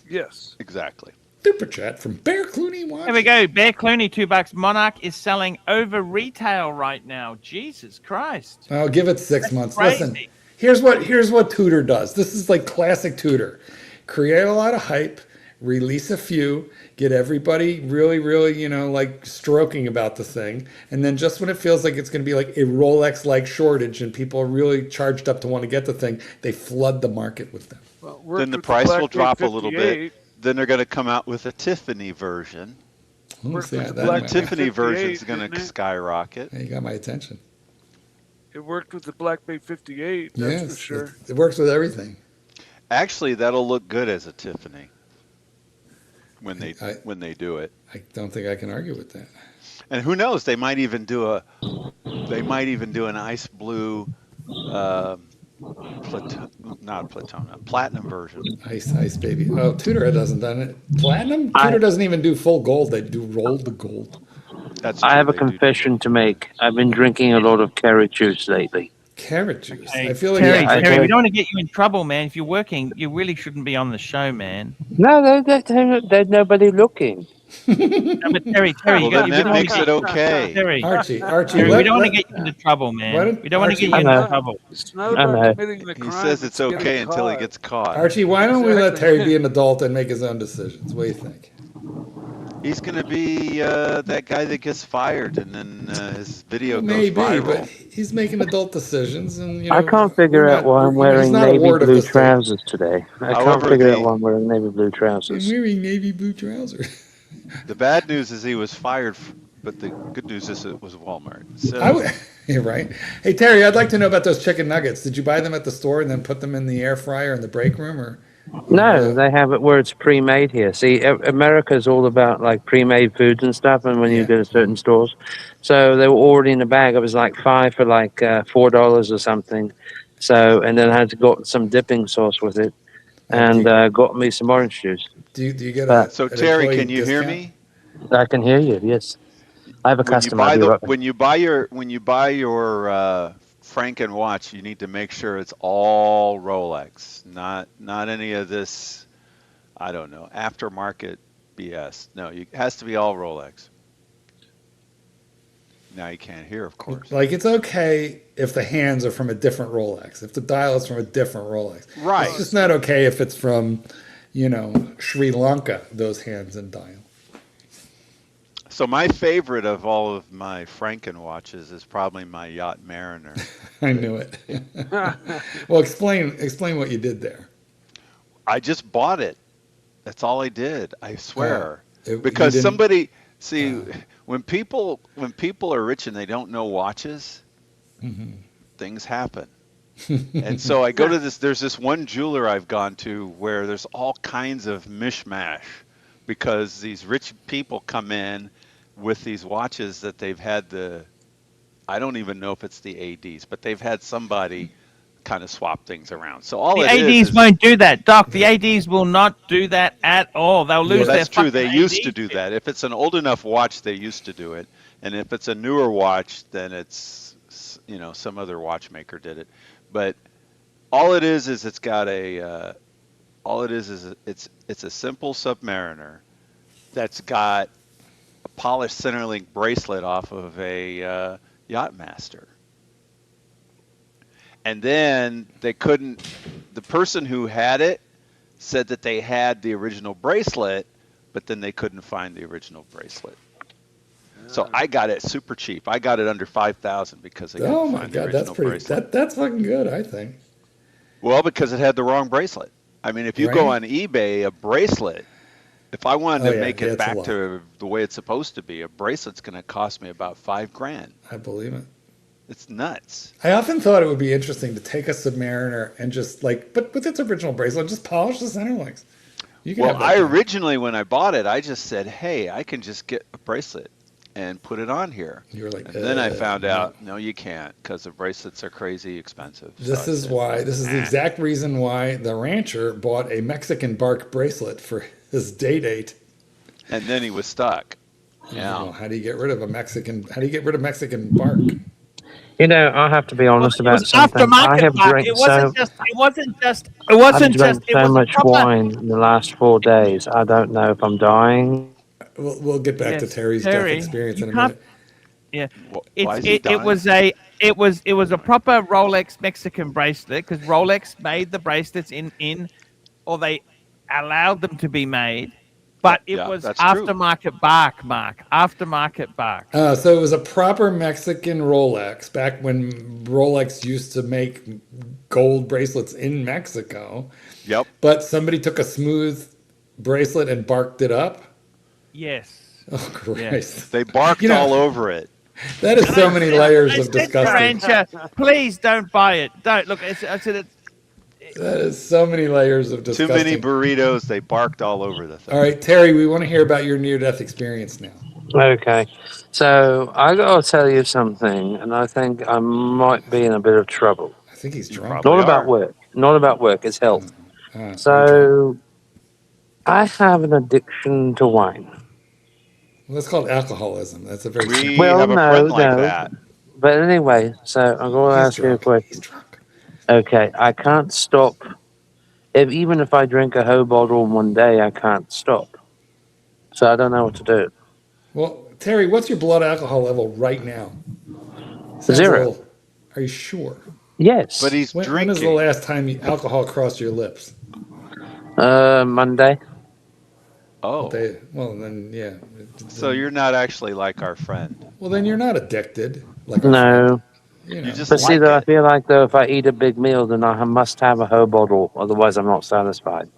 E: Yes,
G: exactly.
D: Super chat from Bear Clooney. Watch.
A: There we go. Bear Clooney, $2. Monarch is selling over retail right now. Jesus Christ!
D: I'll give it 6 months.
A: Crazy.
D: Listen, here's what Tudor does. This is like classic Tudor. Create a lot of hype, release a few, get everybody really, really, like stroking about the thing. And then just when it feels like it's going to be like a Rolex-like shortage and people are really charged up to want to get the thing, they flood the market with them.
E: Well,
G: then the price will drop a little bit. Then they're going to come out with a Tiffany version. The Tiffany version is going to skyrocket.
D: You got my attention.
E: It worked with the Black Bay 58, that's for sure.
D: It works with everything.
G: Actually, that'll look good as a Tiffany when they do it.
D: I don't think I can argue with that.
G: And who knows? They might even do an ice blue, platinum version.
D: Ice baby. Oh, Tudor hasn't done it. Platinum? Tudor doesn't even do full gold. They do rolled gold.
F: I have a confession to make. I've been drinking a lot of carrot juice lately.
D: Carrot juice.
A: Okay.
D: I feel like
A: Terry, we don't want to get you in trouble, man. If you're working, you really shouldn't be on the show, man.
F: No, there's nobody looking.
A: No, but Terry,
G: that makes it okay.
A: Terry,
D: Archie,
A: we don't want to get you into trouble, man. We don't want to get you into trouble.
E: It's not about committing the crime.
G: He says it's okay until he gets caught.
D: Archie, why don't we let Terry be an adult and make his own decisions? What do you think?
G: He's going to be that guy that gets fired and then his video goes viral.
D: But he's making adult decisions. And
F: I can't figure out why I'm wearing navy blue trousers today. I can't figure out why I'm wearing navy blue trousers.
D: I'm wearing navy blue trousers.
G: The bad news is he was fired, but the good news is it was Walmart. So.
D: You're right. Hey, Terry, I'd like to know about those chicken nuggets. Did you buy them at the store and then put them in the air fryer in the break room? Or?
F: No, they have it where it's pre-made here. See, America's all about like pre-made foods and stuff, and when you go to certain stores. So they were already in a bag. It was like 5 for like $4 or something. So, and then I had to got some dipping sauce with it and got me some orange juice.
D: Do you get
G: So Terry, can you hear me?
F: I can hear you, yes. I have a customer.
G: When you buy your Franken watch, you need to make sure it's all Rolex, not any of this, I don't know, aftermarket BS. No, it has to be all Rolex. Now you can't hear, of course.
D: Like, it's okay if the hands are from a different Rolex, if the dial is from a different Rolex.
G: Right.
D: It's just not okay if it's from, Sri Lanka, those hands and dial.
G: So my favorite of all of my Franken watches is probably my Yacht Mariner.
D: I knew it. Well, explain what you did there.
G: I just bought it. That's all I did. I swear.
D: It-
G: Because
D: you didn't-
G: somebody see when people are rich and they don't know watches, things happen. And so I go to there's this one jeweler I've gone to where there's all kinds of mishmash because these rich people come in with these watches that they've had I don't even know if it's the ADs, but they've had somebody kind of swap things around. So all
A: The
G: it
A: ADs
G: is
A: won't do that, Doc. The ADs will not do that at all. They'll lose their
G: that's true. They
A: fucking
G: used to
A: AD
G: do
A: chip.
G: that. If it's an old enough watch, they used to do it. And if it's a newer watch, then it's, some other watchmaker did it. But all it is it's got it's a simple Submariner that's got a polished Centerlink bracelet off of a Yachtmaster. And then the person who had it said that they had the original bracelet, but then they couldn't find the original bracelet. So I got it super cheap. I got it under $5,000 because they couldn't
D: Oh my
G: find the
D: God,
G: original
D: that's pretty.
G: bracelet.
D: That's fucking good, I think.
G: Well, because it had the wrong bracelet. I mean, if you go on eBay, a bracelet, if I wanted to make it back to the way it's supposed to be, a bracelet's going to cost me about $5,000.
D: I believe it.
G: It's nuts.
D: I often thought it would be interesting to take a Submariner and just but with its original bracelet, just polish the center links.
G: Originally, when I bought it, I just said, hey, I can just get a bracelet and put it on here.
D: You were like,
G: and then I found out, no, you can't, because the bracelets are crazy expensive.
D: This is the exact reason why the rancher bought a Mexican bark bracelet for his date.
G: And then he was stuck. Yeah.
D: Well, how do you get rid of Mexican bark?
H: I have to be honest about something.
A: Aftermarket
H: I have
A: bark.
H: drank
A: It wasn't
H: so much wine in the last 4 days. I don't know if I'm dying.
D: We'll get back to Terry's death experience in a minute.
A: Yeah,
G: it
A: was a proper Rolex Mexican bracelet because Rolex made the bracelets or they allowed them to be made. But it was aftermarket bark, Mark. Aftermarket bark.
D: So it was a proper Mexican Rolex back when Rolex used to make gold bracelets in Mexico.
G: Yep.
D: But somebody took a smooth bracelet and barked it up.
A: Yes.
D: Oh, Christ.
G: Yeah. They barked all over it.
D: That is so many layers of disgusting.
A: Please don't buy it. Don't. Look, I said it.
D: That is so many layers of disgusting.
G: Too many burritos. They barked all over the thing.
D: All right, Terry, we want to hear about your near-death experience now.
H: Okay. So I got to tell you something, and I think I might be in a bit of trouble.
D: I think he's drunk.
H: Not about work. Not about work. It's health. So I have an addiction to wine.
D: Well, that's called alcoholism. That's a very...
G: We have a friend like that.
H: But anyway, so I'm going to ask you a question.
D: He's drunk.
H: Okay, I can't stop. Even if I drink a whole bottle in one day, I can't stop. So I don't know what to do.
D: Well, Terry, what's your blood alcohol level right now?
H: Sounds 0.
D: Are you sure?
H: Yes.
G: But he's drinking.
D: When is the last time alcohol crossed your lips?
H: Monday.
G: Oh.
D: Well, then, yeah.
G: So you're not actually like our friend.
D: Well, then you're not addicted.
H: No.
G: You just
H: but see, though, I feel like, though, if I eat a big meal, then I must have a whole bottle. Otherwise, I'm not satisfied.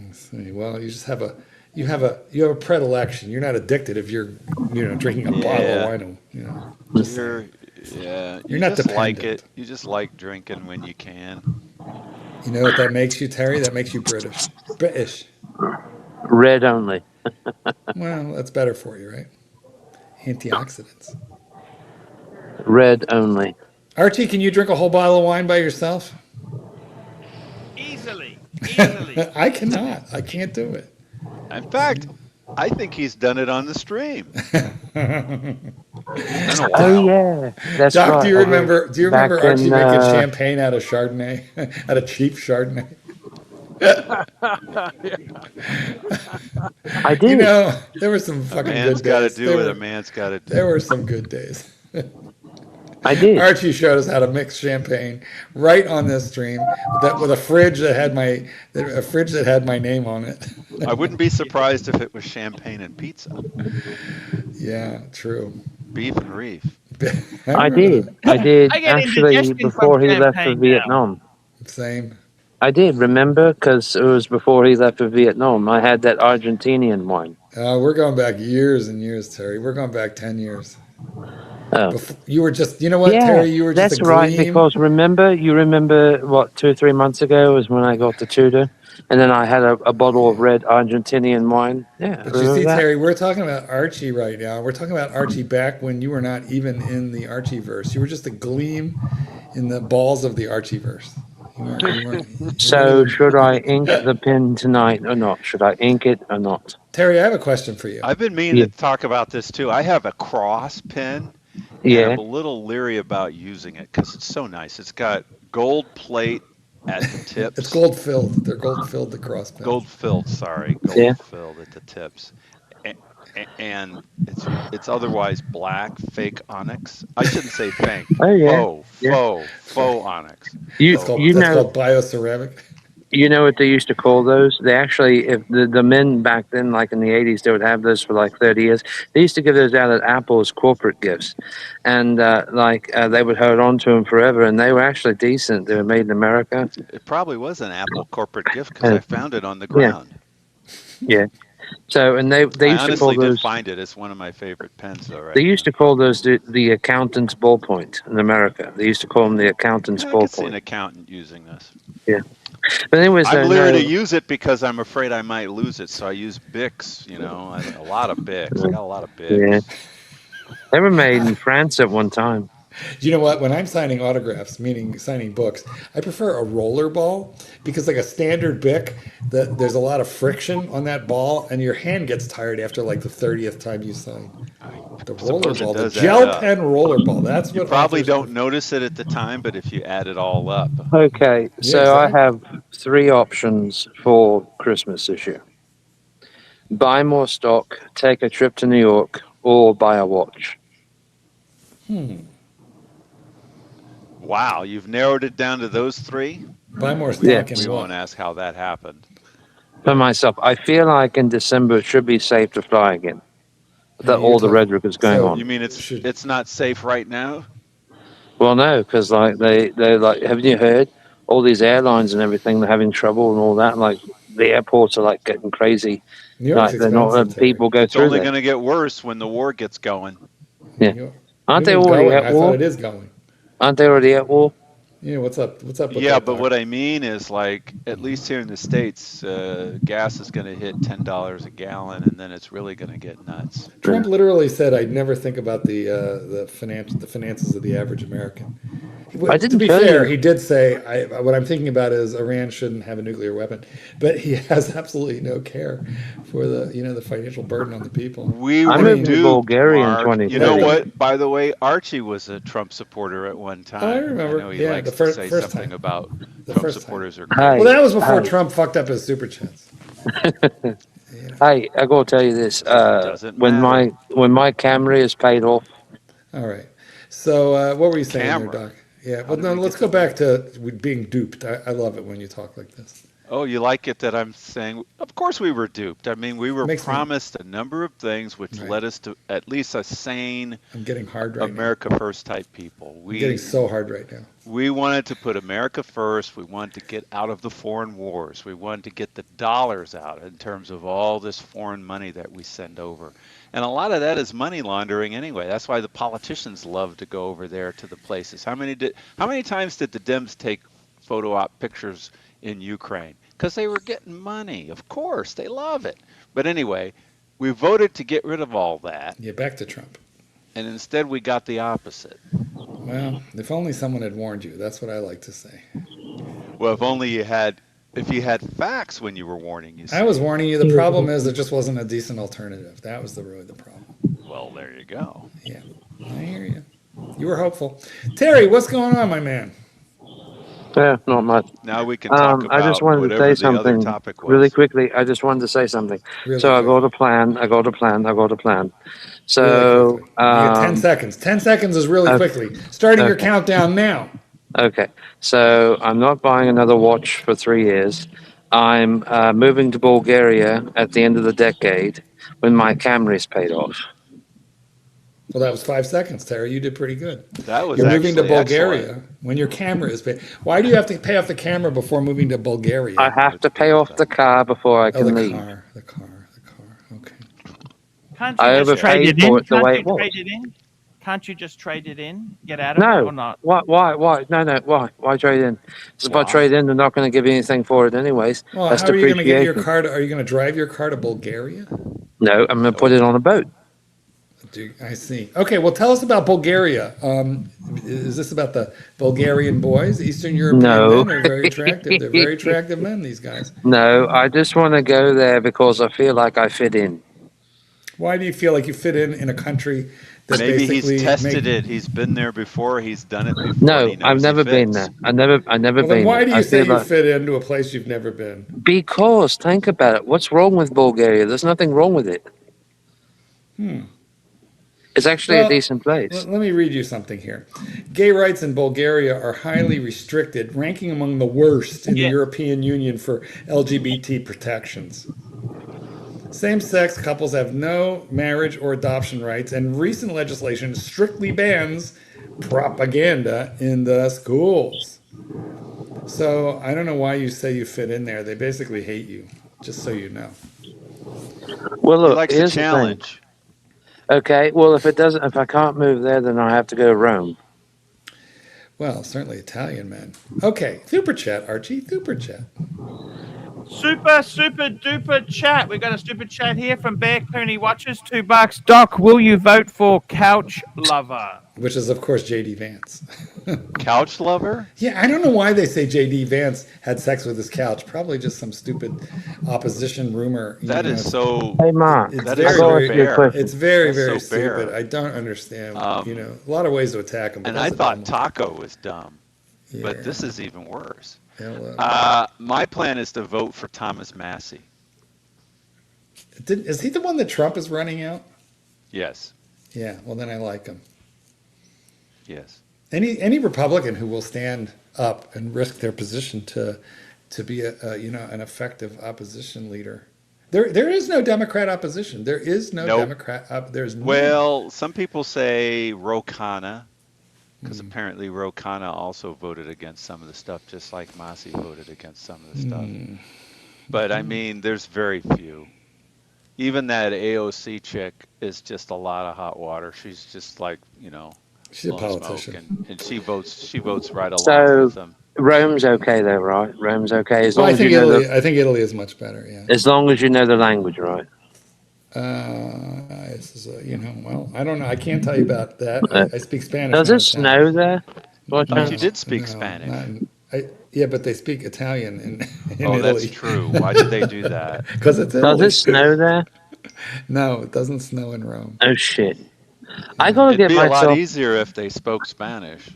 D: Let's see. Well, you just have a predilection. You're not addicted if you're, drinking a bottle of wine.
G: You're
D: not
G: just
D: dependent.
G: like it. You just like drinking when you can.
D: You know what that makes you, Terry? That makes you British.
H: Red only.
D: Well, that's better for you, right? Antioxidants.
H: Red only.
D: Archie, can you drink a whole bottle of wine by yourself?
A: Easily.
D: I cannot. I can't do it.
G: In fact, I think he's done it on the stream. It's been a
H: Oh
G: while.
H: yeah, that's
D: Doc,
H: right.
D: do you remember? Do you remember
H: Back
D: Archie
H: in,
D: making champagne out of Chardonnay, out of cheap Chardonnay?
H: I
D: You
H: did.
D: know, there were some
G: A
D: fucking
G: man's
D: good
G: got to
D: days.
G: do what a man's got to
D: There were
G: do.
D: some good days.
H: I did.
D: Archie showed us how to mix champagne right on this stream with a fridge that had my name on it.
G: I wouldn't be surprised if it was champagne and pizza,
D: Yeah, true.
G: beef and reef.
H: I
D: remember
H: did.
D: that.
H: I did
A: I get
H: actually
A: indigestion from
H: before he left for
A: champagne now.
H: Vietnam.
D: Same.
H: I did, remember? Because it was before he left for Vietnam. I had that Argentinian wine.
D: We're going back years and years, Terry. We're going back 10 years.
H: Oh.
D: You were just, you know what,
H: Yeah,
D: Terry? You were just
H: that's
D: a
H: right.
D: gleam.
H: Because you remember what, 2 or 3 months ago was when I got the Tudor, and then I had a bottle of red Argentinian wine. Yeah,
D: But you see, Terry, we're talking about Archie right now. We're talking about Archie back when you were not even in the Archieverse. You were just a gleam in the balls of the Archieverse.
H: So should I ink the pin tonight or not? Should I ink it or not?
D: Terry, I have a question for you.
G: I've been meaning to talk about this too. I have a cross pin, and I'm a little leery about using it because it's so nice. It's got gold plate at the tips.
D: It's gold filled. They're gold filled, the cross pins.
G: Gold filled, sorry. Gold filled at the tips. And it's otherwise black, fake onyx. I shouldn't say fake.
H: Oh, yeah.
G: Faux onyx.
D: That's called bioceramic.
H: You know what they used to call those? They actually, if the men back then, like in the 80s, they would have those for like 30 years. They used to give those out at Apple's corporate gifts. And they would hold on to them forever. And they were actually decent. They were made in America.
G: It probably was an Apple corporate gift because I found it on the ground.
H: Yeah. So, and they used to call those.
G: I honestly did find it. It's one of my favorite pens, though, right?
H: They used to call those the accountant's ballpoint in America. They used to call them the accountant's ballpoint. I could
G: see an accountant using this.
H: Yeah. But anyways,
G: I'm leery to use it because I'm afraid I might lose it. So I use Bics, a lot of Bics. I got a lot of Bics.
H: Yeah. They were made in France at one time.
D: You know what? When I'm signing autographs, meaning signing books, I prefer a roller ball because, like a standard Bic, there's a lot of friction on that ball, and your hand gets tired after like the 30th time you sign. The roller ball, the gel pen roller ball. That's what.
G: You probably don't notice it at the time, but if you add it all up.
H: Okay, so I have 3 options for Christmas this year: buy more stock, take a trip to New York, or buy a watch.
G: Wow, you've narrowed it down to those 3?
D: Buy more stock.
G: We won't ask how that happened.
H: For myself, I feel like in December it should be safe to fly again. That all the rhetoric is going on.
G: You mean it's not safe right now?
H: Well, no, because like they like, haven't you heard all these airlines and everything? They're having trouble and all that. Like the airports are like getting crazy. Like they're not letting people go through.
G: It's only going to get worse when the war gets going.
H: Yeah, aren't they already at war?
D: I thought it is going.
H: Aren't they already at war?
D: Yeah, what's up? What's up with
G: Yeah,
D: that,
G: but
D: Doc?
G: what I mean is, like, at least here in the States, gas is going to hit $10 a gallon, and then it's really going to get nuts.
D: Trump literally said, "I'd never think about the finances of the average American." To be fair, he did say, "What I'm thinking about is Iran shouldn't have a nuclear weapon," but he has absolutely no care for the financial burden on the people.
G: We were duped, Bulgaria in 2030. You know what? By the way, Archie was a Trump supporter at one time.
D: I remember.
G: I know he likes to say something
D: time.
G: about
D: the
G: Trump
D: first
G: supporters
D: time.
G: are crazy.
D: Well, that was before Trump fucked up his super chats.
H: Hey, I gotta tell you this. When my Camry is paid off.
D: All right. So what were you saying there, Doc? Yeah. Well, no. Let's go back to being duped. I love it when you talk like this.
G: Oh, you like it that I'm saying? Of course we were duped. I mean, we were promised a number of things which led us to at least a sane,
D: I'm getting hard right
G: America
D: now.
G: First type people.
D: I'm getting so hard right now.
G: We wanted to put America first. We wanted to get out of the foreign wars. We wanted to get the dollars out in terms of all this foreign money that we send over. And a lot of that is money laundering anyway. That's why the politicians love to go over there to the places. How many times did the Dems take photo op pictures in Ukraine? Because they were getting money. Of course, they love it. But anyway, we voted to get rid of all that.
D: Yeah, back to Trump.
G: And instead we got the opposite.
D: Well, if only someone had warned you. That's what I like to say.
G: Well, if you had facts when you were warning you.
D: I was warning you. The problem is there just wasn't a decent alternative. That was really the problem.
G: Well, there you go.
D: Yeah. I hear you. You were hopeful. Terry, what's going on, my man?
H: Yeah, not much.
G: Now we can talk
H: I just
G: about
H: wanted to say
G: whatever the other
H: something
G: topic
H: really
G: was.
H: quickly. I just wanted to say something.
D: Really
H: So I
D: quick.
H: got a plan. I got a plan. I got a plan. So
D: Really quickly. You got 10 seconds. 10 seconds is really quickly. Starting your countdown now.
H: Okay. So I'm not buying another watch for 3 years. I'm moving to Bulgaria at the end of the decade when my camera is paid off.
D: Well, that was 5 seconds, Terry. You did pretty good.
G: That was
D: You're moving to
G: actually
D: Bulgaria
G: excellent.
D: when your camera is paid. Why do you have to pay off the camera before moving to Bulgaria?
H: I have to pay off the car before I can leave.
D: The car. Okay.
A: Can't you just trade it in? Can't you just trade it in? Get out of it or not?
H: Why? No. Why trade in? If I trade in, they're not going to give you anything for it anyways.
D: Well,
H: That's
D: how are you going to get your
H: depreciation.
D: car? Are you going to drive your car to Bulgaria?
H: No, I'm going to put it on a boat.
D: I see. Okay, well, tell us about Bulgaria. Is this about the Bulgarian boys? Eastern European men are very attractive. They're very attractive men, these guys.
H: No, I just want to go there because I feel like I fit in.
D: Why do you feel like you fit in a country that
G: Maybe
D: basically
G: he's tested it. He's been there before. He's done it before.
H: No, I've never been there. I never
D: Well, then why do you say you fit into a place you've never been?
H: Because think about it. What's wrong with Bulgaria? There's nothing wrong with it. It's actually a decent place.
D: Let me read you something here. Gay rights in Bulgaria are highly restricted, ranking among the worst in the European Union for LGBT protections. Same-sex couples have no marriage or adoption rights, and recent legislation strictly bans propaganda in the schools. So I don't know why you say you fit in there. They basically hate you, just so you know.
H: Well, look,
G: he likes a challenge.
H: Okay, well, if I can't move there, then I have to go to Rome.
D: Well, certainly Italian men. Okay, super chat, Archie, super chat.
A: Super duper chat. We got a super chat here from Bear Cooney Watches. $2. Doc, will you vote for Couch Lover?
D: Which is, of course, J.D. Vance.
G: Couch lover?
D: Yeah, I don't know why they say J.D. Vance had sex with his couch. Probably just some stupid opposition rumor.
G: That is so.
H: Hey, Mark,
D: it's
G: that
D: very,
G: is so
D: very,
G: fair.
D: It's very, very
G: so fair.
D: stupid. I don't understand. A lot of ways to attack him.
G: And I thought Taco was dumb, but this is even worse. My plan is to vote for Thomas Massey.
D: Is he the one that Trump is running out?
G: Yes.
D: Yeah. Well, then I like him.
G: Yes.
D: Any Republican who will stand up and risk their position to be an effective opposition leader. There is no Democrat opposition. There is no Democrat. There's no.
G: Well, some people say Ro Khanna, because apparently Ro Khanna also voted against some of the stuff, just like Massey voted against some of the stuff. But I mean, there's very few. Even that AOC chick is just a lot of hot water. She's just like,
D: she's a politician,
G: and she votes right along with them.
H: Rome's okay though, right? Rome's okay as long
D: as I think Italy is much better. Yeah.
H: As long as you know the language, right?
D: Well, I don't know. I can't tell you about that. I speak Spanish.
H: Does it snow there?
G: You did speak Spanish.
D: Yeah, but they speak Italian in
G: Italy.
D: That's
G: true. Why did they do that?
D: Because it's Italy.
H: Does it snow there?
D: No, it doesn't snow in Rome.
H: Oh shit! I gotta get myself.
G: It'd be a lot easier if they spoke Spanish.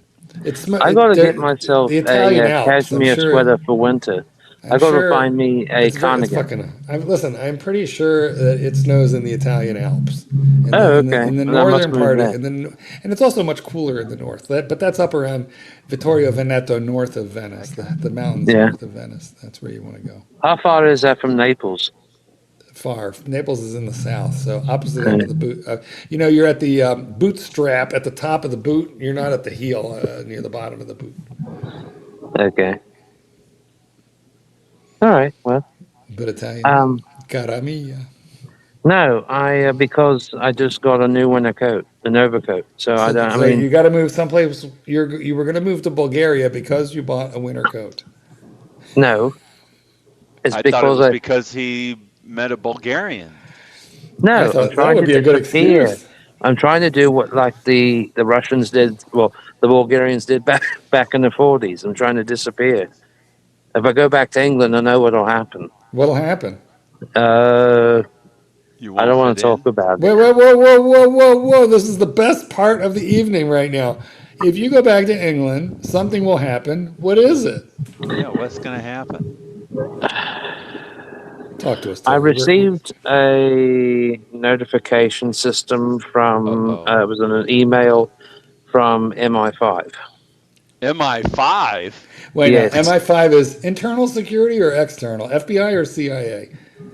H: I gotta get myself a cashmere sweater for winter. I gotta find me a cardigan.
D: I'm pretty sure that it snows in the Italian Alps. In the northern part, and it's also much cooler in the north. But that's up around Vittorio Veneto, north of Venice, the mountains north of Venice. That's where you want to go.
H: How far is that from Naples?
D: Far. Naples is in the south, so opposite end of the boot. You're at the boot strap at the top of the boot. You're not at the heel near the bottom of the boot.
H: Okay. All right. Well.
D: But Italian. Cara mia.
H: No, because I just got a new winter coat, an overcoat. So I don't. I mean,
D: you got to move someplace. You were going to move to Bulgaria because you bought a winter coat.
H: No.
G: I thought it was because he met a Bulgarian.
H: No, I'm trying to disappear. I'm trying to do what like the Russians did. Well, the Bulgarians did back in the 40s. I'm trying to disappear. If I go back to England, I know what'll happen.
D: What'll happen?
G: You
H: I
G: won't
H: don't want
G: fit
H: to talk
G: in?
H: about
D: Whoa,
H: it.
D: whoa, whoa, whoa, whoa, whoa, whoa. This is the best part of the evening right now. If you go back to England, something will happen. What is it?
G: Yeah, what's going to happen?
D: Talk to us,
H: I
D: Terry.
H: received a notification system from,
G: Uh-oh.
H: it was an email from MI5.
G: MI5?
D: Wait, now,
H: Yes.
D: MI5 is internal security or external? FBI or CIA?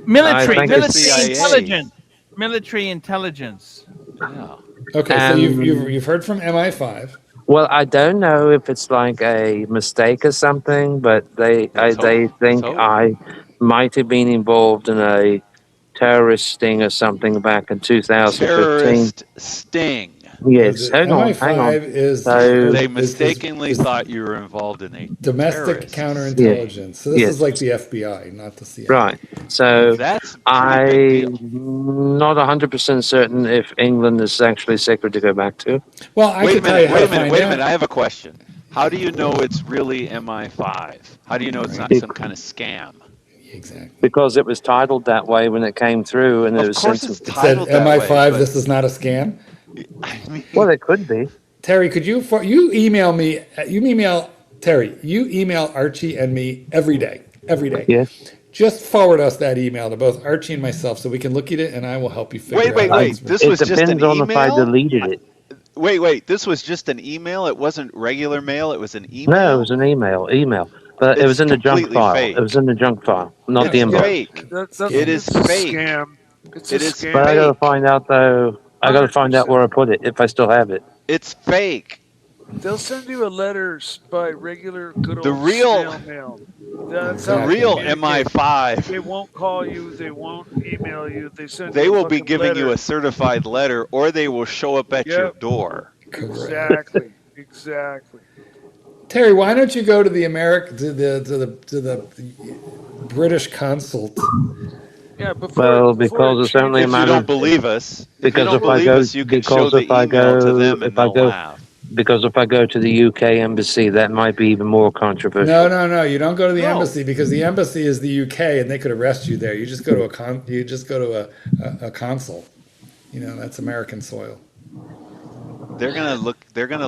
A: Military,
H: think
G: it's
A: military
G: CIA.
A: intelligence, military intelligence.
G: Yeah.
D: Okay, so
H: And
D: you've heard from MI5.
H: well, I don't know if it's like a mistake or something, but they
G: Let's
H: think
G: hope.
H: I might have been involved in a terrorist sting or something back in 2015.
G: Terrorist sting.
H: Yes, hang on.
D: MI5 is
H: So
G: They mistakenly thought you were involved in a
D: domestic
G: terrorist
D: counterintelligence. So this
H: Yes.
D: is like the FBI, not the CIA.
H: right. So
G: That's a pretty big deal.
H: I'm not 100% certain if England is actually sacred to go back to.
D: Well, I
G: Wait
D: can
G: a
D: tell you
G: minute,
D: how
G: wait
D: to
G: a minute,
D: find
G: wait a
D: out.
G: minute. I have a question. How do you know it's really MI5? How do you know it's not some kind of scam?
D: Exactly.
H: Because it was titled that way when it came through, and it
G: Of
H: was
G: course
H: sent
G: it's
H: to.
D: It said
G: titled that
D: MI5,
G: way, but
D: this is not a scam.
G: I mean,
H: Well, it could be.
D: Terry, could you email me? You email Terry. You email Archie and me every day. Every day.
H: Yes.
D: Just forward us that email to both Archie and myself so we can look at it, and I will help you figure out.
G: wait. This
H: It
G: was just an
H: depends on if I
G: email?
H: deleted it.
G: Wait. This was just an email? It wasn't regular mail? It was an email?
H: No, it was an email. But it
G: It's
H: was in the junk
G: completely
H: file.
G: fake.
H: It was in the junk file, not
G: It's
H: the inbox.
G: fake.
E: That's
G: It is
E: it's a
G: fake.
E: scam. It's
G: It
E: a
G: is
E: scam.
H: But I gotta
G: fake.
H: find out though. I gotta find out
E: 100%.
H: where I put it if I still have it.
G: It's fake.
E: They'll send you a letter by regular good old
G: The real-
E: snail mail. That's
G: The
E: how
G: real
E: they communicate.
G: MI5,
E: They won't call you. They won't email you. They send.
G: they
E: you a
G: will be
E: fucking
G: giving you
E: letter.
G: a certified letter, or they will show up at your
E: Yep.
G: door.
E: Exactly. Exactly.
D: Terry, why don't you go to the the British consulate?
E: Yeah. Before,
H: Well,
E: before
H: because
E: it
H: it's only a
G: If you
H: matter
G: don't
H: of
G: believe us, if you
H: because
G: don't
H: if I
G: believe
H: go
G: us, you can show
H: because
G: the
H: if I
G: email to
H: go
G: them and
H: if I
G: they'll
H: go
G: laugh.
H: because if I go to the UK embassy, that might be even more controversial.
D: No. You don't go to the
G: No.
D: embassy because the embassy is the UK and they could arrest you there. You just go to a consul. You know, that's American soil.
G: They're gonna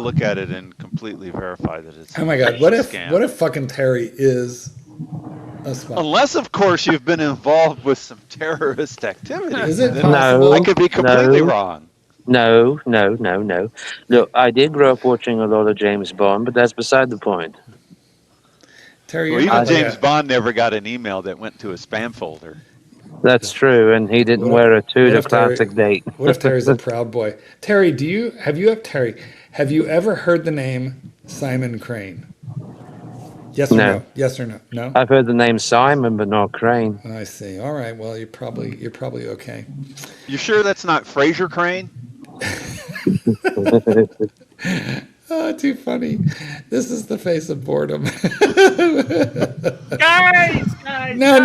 G: look at it and completely verify that it's
D: Oh my God!
G: a
D: What if
G: scam.
D: fucking Terry is a spy?
G: Unless, of course, you've been involved with some terrorist activity.
D: Is it
G: Then
D: possible?
G: I could be completely
H: No.
G: wrong.
H: No. Look, I did grow up watching a lot of James Bond, but that's beside the point.
D: Terry,
G: Well,
D: you're
G: even
D: not like
G: James
D: a-
G: Bond never got an email that went to a spam folder.
H: That's true, and he didn't
D: What if-
H: wear a Tudor
D: what if Terry-
H: classic date.
D: What if Terry's a proud boy? Terry, have you ever heard the name Simon Crane? Yes or
H: No.
D: no? Yes or no? No?
H: I've heard the name Simon, but not Crane.
D: I see. All right. Well, you're probably okay.
G: You sure that's not Fraser Crane?
D: Oh, too funny. This is the face of boredom.
A: Guys,
D: No. You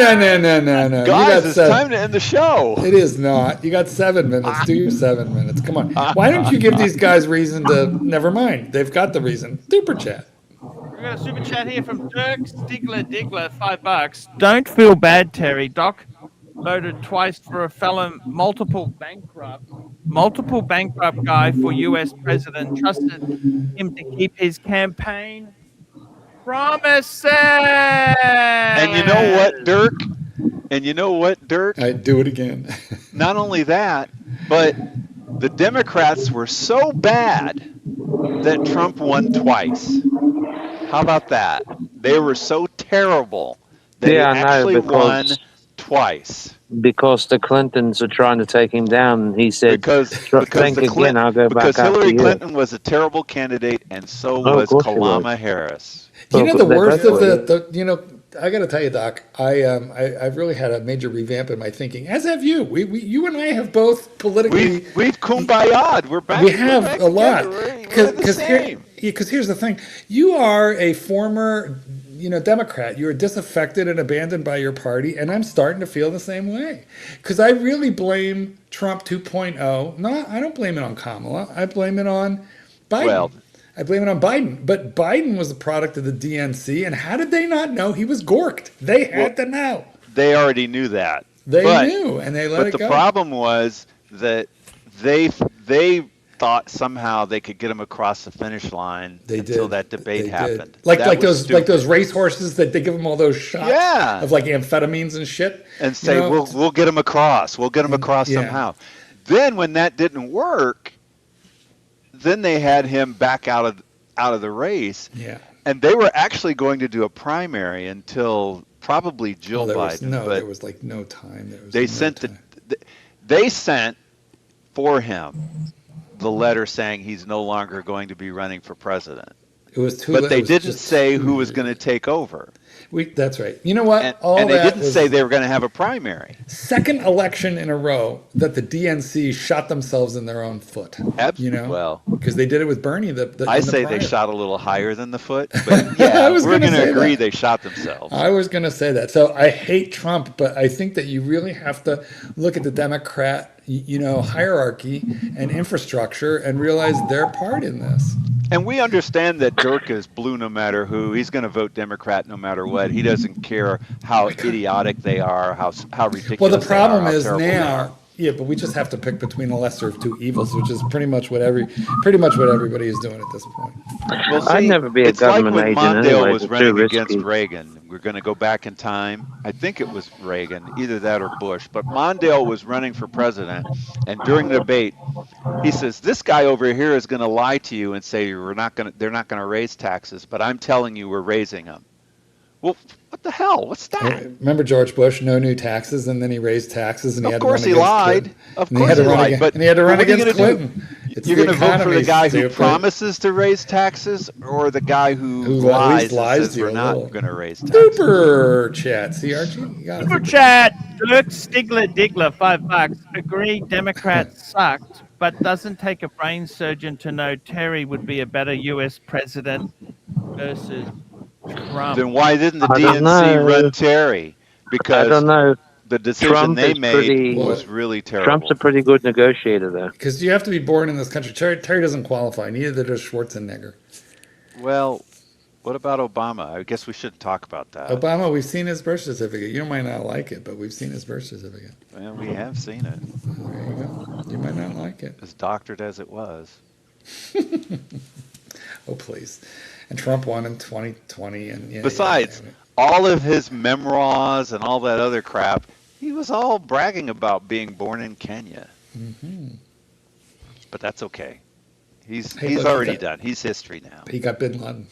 G: Guys,
D: got
G: it's
D: 7.
G: time to end the show.
D: It is not. You got 7 minutes. Do your 7 minutes. Come on. Why don't you give these guys reason to? Never mind. They've got the reason. Super chat.
A: we got a super chat here from Dirk Stigler Diggler, $5. Don't feel bad, Terry. Doc voted twice for a fellow multiple bankrupt guy for U.S. president. Trusted him to keep his campaign promises.
G: And you know what, Dirk?
D: I do it again.
G: Not only that, but the Democrats were so bad that Trump won twice. How about that? They were so terrible that
H: Yeah,
G: he
H: I know,
G: actually
H: because-
G: won twice.
H: Because the Clintons are trying to take him down, and he said,
G: Because
H: think again, I'll go
G: because
H: back after
G: Hillary
H: you.
G: Clinton was a terrible candidate, and so
H: Oh, of
G: was
H: course she was.
G: Kalama Harris.
D: You know the
H: Well,
D: worst
H: that's
D: of the I got to tell you, Doc. I've really had a major revamp in my thinking. As have you. You and I have both politically.
G: We've kumbaya'd. We're back.
D: We
G: we're
D: have
G: back
D: a lot.
G: together. We're the same.
D: Because here's the thing: you are a former, Democrat. You're disaffected and abandoned by your party, and I'm starting to feel the same way. Because I really blame Trump 2.0. No, I don't blame it on Kamala. I blame it on Biden.
G: Well,
D: I blame it on Biden. But Biden was the product of the DNC, and how did they not know he was gorked? They had to know.
G: They already knew that.
D: They knew, and they let it go.
G: But the problem was that they thought somehow they could get him across the finish line until that debate happened.
D: Like those race horses that they give them all those shots of like amphetamines and shit,
G: and say we'll get him across. We'll get him across somehow. Then when that didn't work, then they had him back out of the race.
D: Yeah.
G: And they were actually going to do a primary until probably Jill Biden.
D: There was like no time.
G: They sent for him the letter saying he's no longer going to be running for president.
D: It was too.
G: But they didn't say who was going to take over.
D: That's right. You know what?
G: And they didn't say they were going to have a primary.
D: Second election in a row that the DNC shot themselves in their own foot.
G: Absolutely. Well,
D: because they did it with Bernie.
G: I say they shot a little higher than the foot. But yeah, we're going to agree they shot themselves.
D: I was going to say that. So I hate Trump, but I think that you really have to look at the Democrat, hierarchy and infrastructure and realize their part in this.
G: And we understand that Dirk is blue no matter who. He's going to vote Democrat no matter what. He doesn't care how idiotic they are, how ridiculous.
D: Well, the problem is now, but we just have to pick between the lesser of two evils, which is pretty much what everybody is doing at this point.
G: Well, see,
H: I'd never be a government agent.
G: It's like when Mondale
H: anyway,
G: was running against Reagan. We're going to go back in time. I think it was Reagan, either that or Bush. But Mondale was running for president, and during the debate, he says, "This guy over here is going to lie to you and say they're not going to raise taxes, but I'm telling you we're raising them." Well, what the hell? What's that?
D: Remember George Bush, no new taxes, and then he raised taxes, and he had to run against
G: Clinton.
D: Of course he lied. But he had to run against Clinton.
G: You're going to vote for the guy who promises to raise taxes, or the guy who lies and says we're not going to raise taxes?
D: Super chat. See, Archie?
A: Super chat. Dirk Stigler Diggler, $5. Agree, Democrats sucked, but doesn't take a brain surgeon to know Terry would be a better U.S. president versus Trump.
G: Then why didn't the DNC run Terry? Because
H: I don't know.
G: The decision they made was really terrible.
H: Trump's a pretty good negotiator, though.
D: Because you have to be born in this country. Terry doesn't qualify. Neither does Schwarzenegger.
G: Well, what about Obama? I guess we shouldn't talk about that.
D: Obama, we've seen his birth certificate. You might not like it, but we've seen his birth certificate.
G: Well, we have seen it.
D: There you go. You might not like it.
G: As doctored as it was.
D: Oh, please. And Trump won in 2020. And
G: besides, all of his memoirs and all that other crap, he was all bragging about being born in Kenya.
D: Mm-hmm.
G: But that's okay. He's already done. He's history now.
D: He got Bin Laden.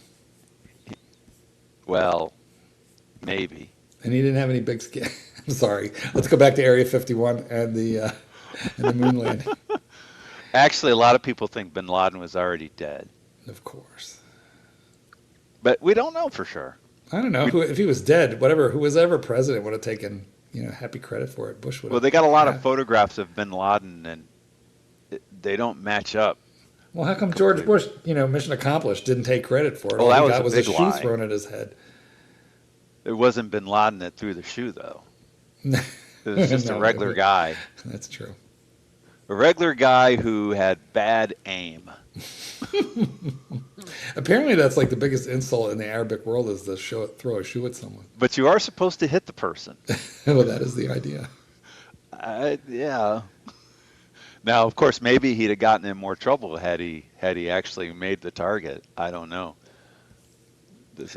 G: Well, maybe.
D: And he didn't have any big skin. I'm sorry. Let's go back to Area 51 and the moon landing.
G: Actually, a lot of people think Bin Laden was already dead.
D: Of course.
G: But we don't know for sure.
D: I don't know. If he was dead, who was ever president would have taken, happy credit for it. Bush would have.
G: Well, they got a lot of photographs of Bin Laden, and they don't match up.
D: Well, how come George Bush, mission accomplished, didn't take credit for it?
G: Well,
D: All
G: that
D: he got
G: was
D: a
G: big
D: shoe
G: lie.
D: thrown at his head.
G: It wasn't Bin Laden that threw the shoe, though. It was just a regular guy.
D: That's true.
G: A regular guy who had bad aim.
D: Apparently, that's like the biggest insult in the Arabic world is to throw a shoe at someone.
G: But you are supposed to hit the person.
D: Well, that is the idea.
G: Yeah. Now, of course, maybe he'd have gotten in more trouble had he actually made the target. I don't know.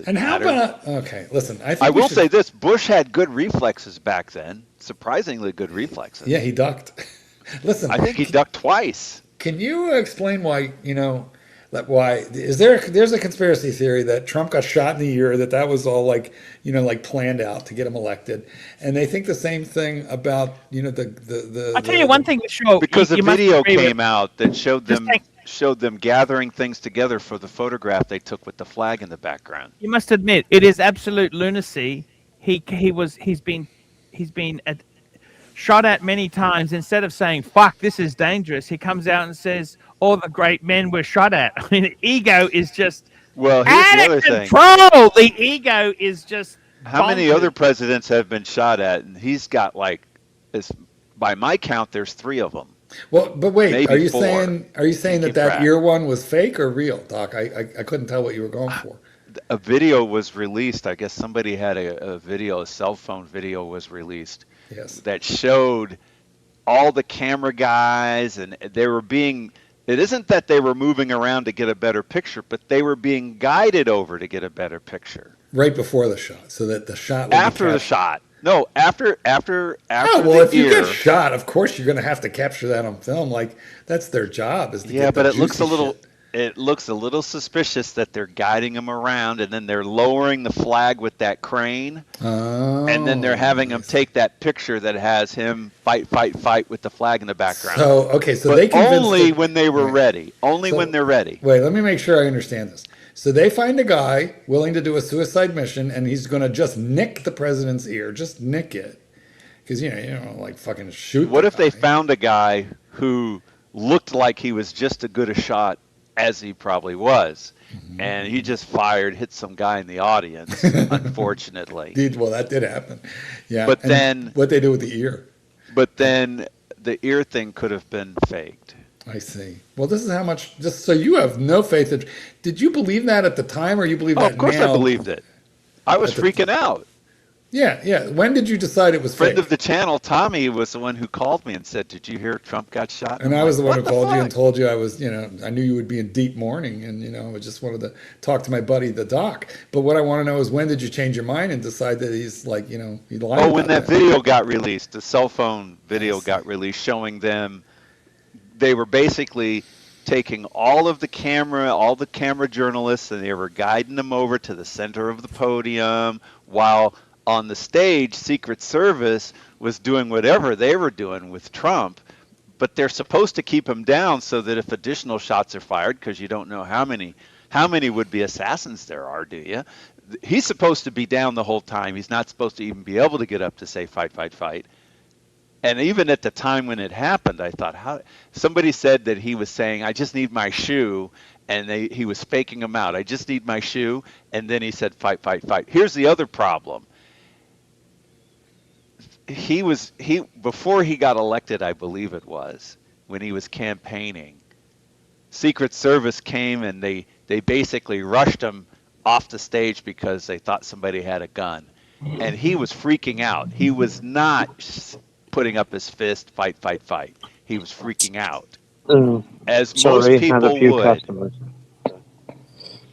D: And how about listen,
G: I will say this: Bush had good reflexes back then. Surprisingly good reflexes.
D: Yeah, he ducked. Listen,
G: I think he ducked twice.
D: Can you explain why? There's a conspiracy theory that Trump got shot in the ear, that was all like planned out to get him elected, and they think the same thing about the.
A: I'll tell you one thing for sure.
G: Because a video came out that showed them gathering things together for the photograph they took with the flag in the background.
A: You must admit it is absolute lunacy. He's been shot at many times. Instead of saying "fuck, this is dangerous," he comes out and says, "All the great men were shot at." I mean, ego is just out of control. The ego is just.
G: How many other presidents have been shot at? And he's got by my count, there's 3 of them.
D: Well, but wait,
G: maybe
D: are you
G: 4.
D: saying that ear one was fake or real, Doc? I couldn't tell what you were going for.
G: A video was released. I guess somebody had a cell phone video was released. that showed all the camera guys, and they were being. It isn't that they were moving around to get a better picture, but they were being guided over to get a better picture.
D: Right before the shot, so that the shot would
G: after the shot. No, after.
D: Oh well, if you get shot, of course you're going to have to capture that on film. Like that's their job. Is to get
G: but
D: the
G: it looks a
D: juicy
G: little.
D: shit.
G: It looks a little suspicious that they're guiding him around, and then they're lowering the flag with that crane, and then they're having him take that picture that has him fight with the flag in the background.
D: So
G: but
D: they
G: only when they were ready. Only when they're ready.
D: Wait, let me make sure I understand this. So they find a guy willing to do a suicide mission, and he's going to just nick the president's ear, just nick it, because you know, like fucking shoot.
G: What if they found a guy who looked like he was just as good a shot as he probably was, and he just hit some guy in the audience, unfortunately.
D: Well, that did happen. Yeah.
G: But then
D: what they do with the ear?
G: But then the ear thing could have been faked.
D: I see. Well, this is how much. Just so you have no faith. Did you believe that at the time, or you believe that now?
G: Of course, I believed it. I was freaking out.
D: Yeah. When did you decide it was
G: friend
D: fake?
G: of the channel, Tommy, was the one who called me and said, "Did you hear Trump got shot?"
D: And I was the one who called you and told you I was, I knew you would be in deep mourning, and I just wanted to talk to my buddy, the doc. But what I want to know is when did you change your mind and decide that he's like, he lied?
G: Oh, when that video got released, the cell phone video got released, showing them. They were basically taking all the camera journalists, and they were guiding them over to the center of the podium, while on the stage, Secret Service was doing whatever they were doing with Trump, but they're supposed to keep him down so that if additional shots are fired, because you don't know how many would-be assassins there are, do you? He's supposed to be down the whole time. He's not supposed to even be able to get up to say fight. And even at the time when it happened, I thought, somebody said that he was saying, "I just need my shoe," and he was faking him out. "I just need my shoe," and then he said, "Fight." Here's the other problem. Before he got elected, I believe it was, when he was campaigning, Secret Service came and they basically rushed him off the stage because they thought somebody had a gun, and he was freaking out. He was not putting up his fist, fight. He was freaking out, as most people would.
H: Customers.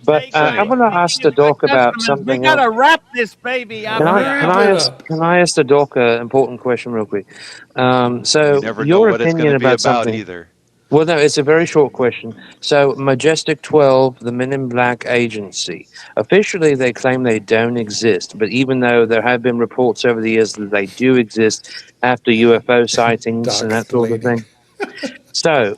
H: But I want to ask the doc about something.
A: We gotta wrap this baby up.
H: Can I ask the doc an important question real quick? So
G: you never
H: your
G: know what
H: opinion
G: it's about
H: something
G: either.
H: Well, no, it's a very short question. So, Majestic 12, the Men in Black agency, officially they claim they don't exist, but even though there have been reports over the years that they do exist after UFO sightings and that sort of thing. So,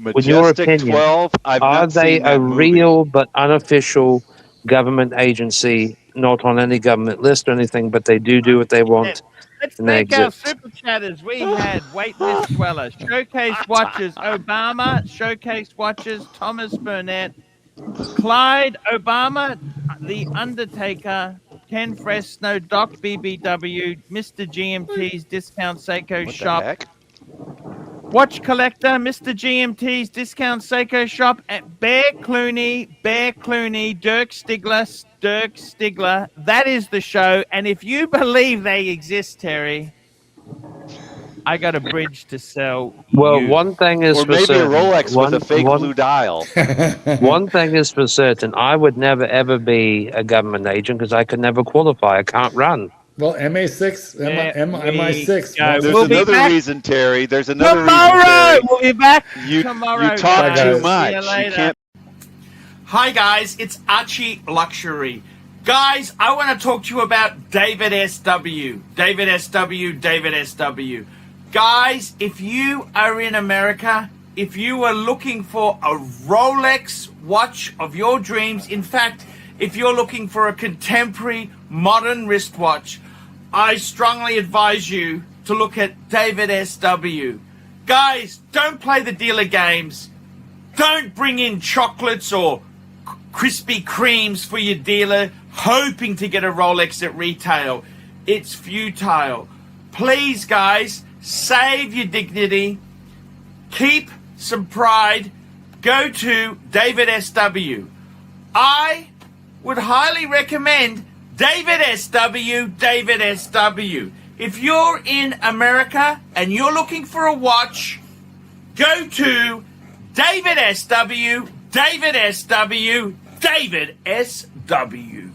H: with your opinion,
G: 12,
H: are they a real but unofficial government agency, not on any government list or anything, but they do what they want?
A: Let's thank our super chatters. We had Waitlist Dweller, Showcase Watchers Obama, Showcase Watchers Thomas Burnett, Clyde Obama, The Undertaker, Ken Fresno, Doc BBW, Mr. GMT's Discount Seiko Shop, Watch Collector, Mr. GMT's Discount Seiko Shop, at Bear Clooney, Dirk Stigler. That is the show. And if you believe they exist, Terry, I got a bridge to sell.
H: Well, one thing is for certain.
G: Or maybe a Rolex with a fake blue dial.
H: One thing is for certain. I would never, ever be a government agent because I could never qualify. I can't run.
D: Well, MA6, MI6.
G: There's another reason, Terry. There's another reason,
A: Terry. We'll be back tomorrow.
G: You talk too much.
A: See you later. Hi, guys. It's ArchieLuxury. Guys, I want to talk to you about David SW. David SW. Guys, if you are in America, if you are looking for a Rolex watch of your dreams, in fact, if you're looking for a contemporary modern wristwatch, I strongly advise you to look at David SW. Guys, don't play the dealer games. Don't bring in chocolates or Krispy Kremes for your dealer hoping to get a Rolex at retail. It's futile. Please, guys, save your dignity. Keep some pride. Go to David SW. I would highly recommend David SW. If you're in America and you're looking for a watch, go to David SW, David SW, David SW.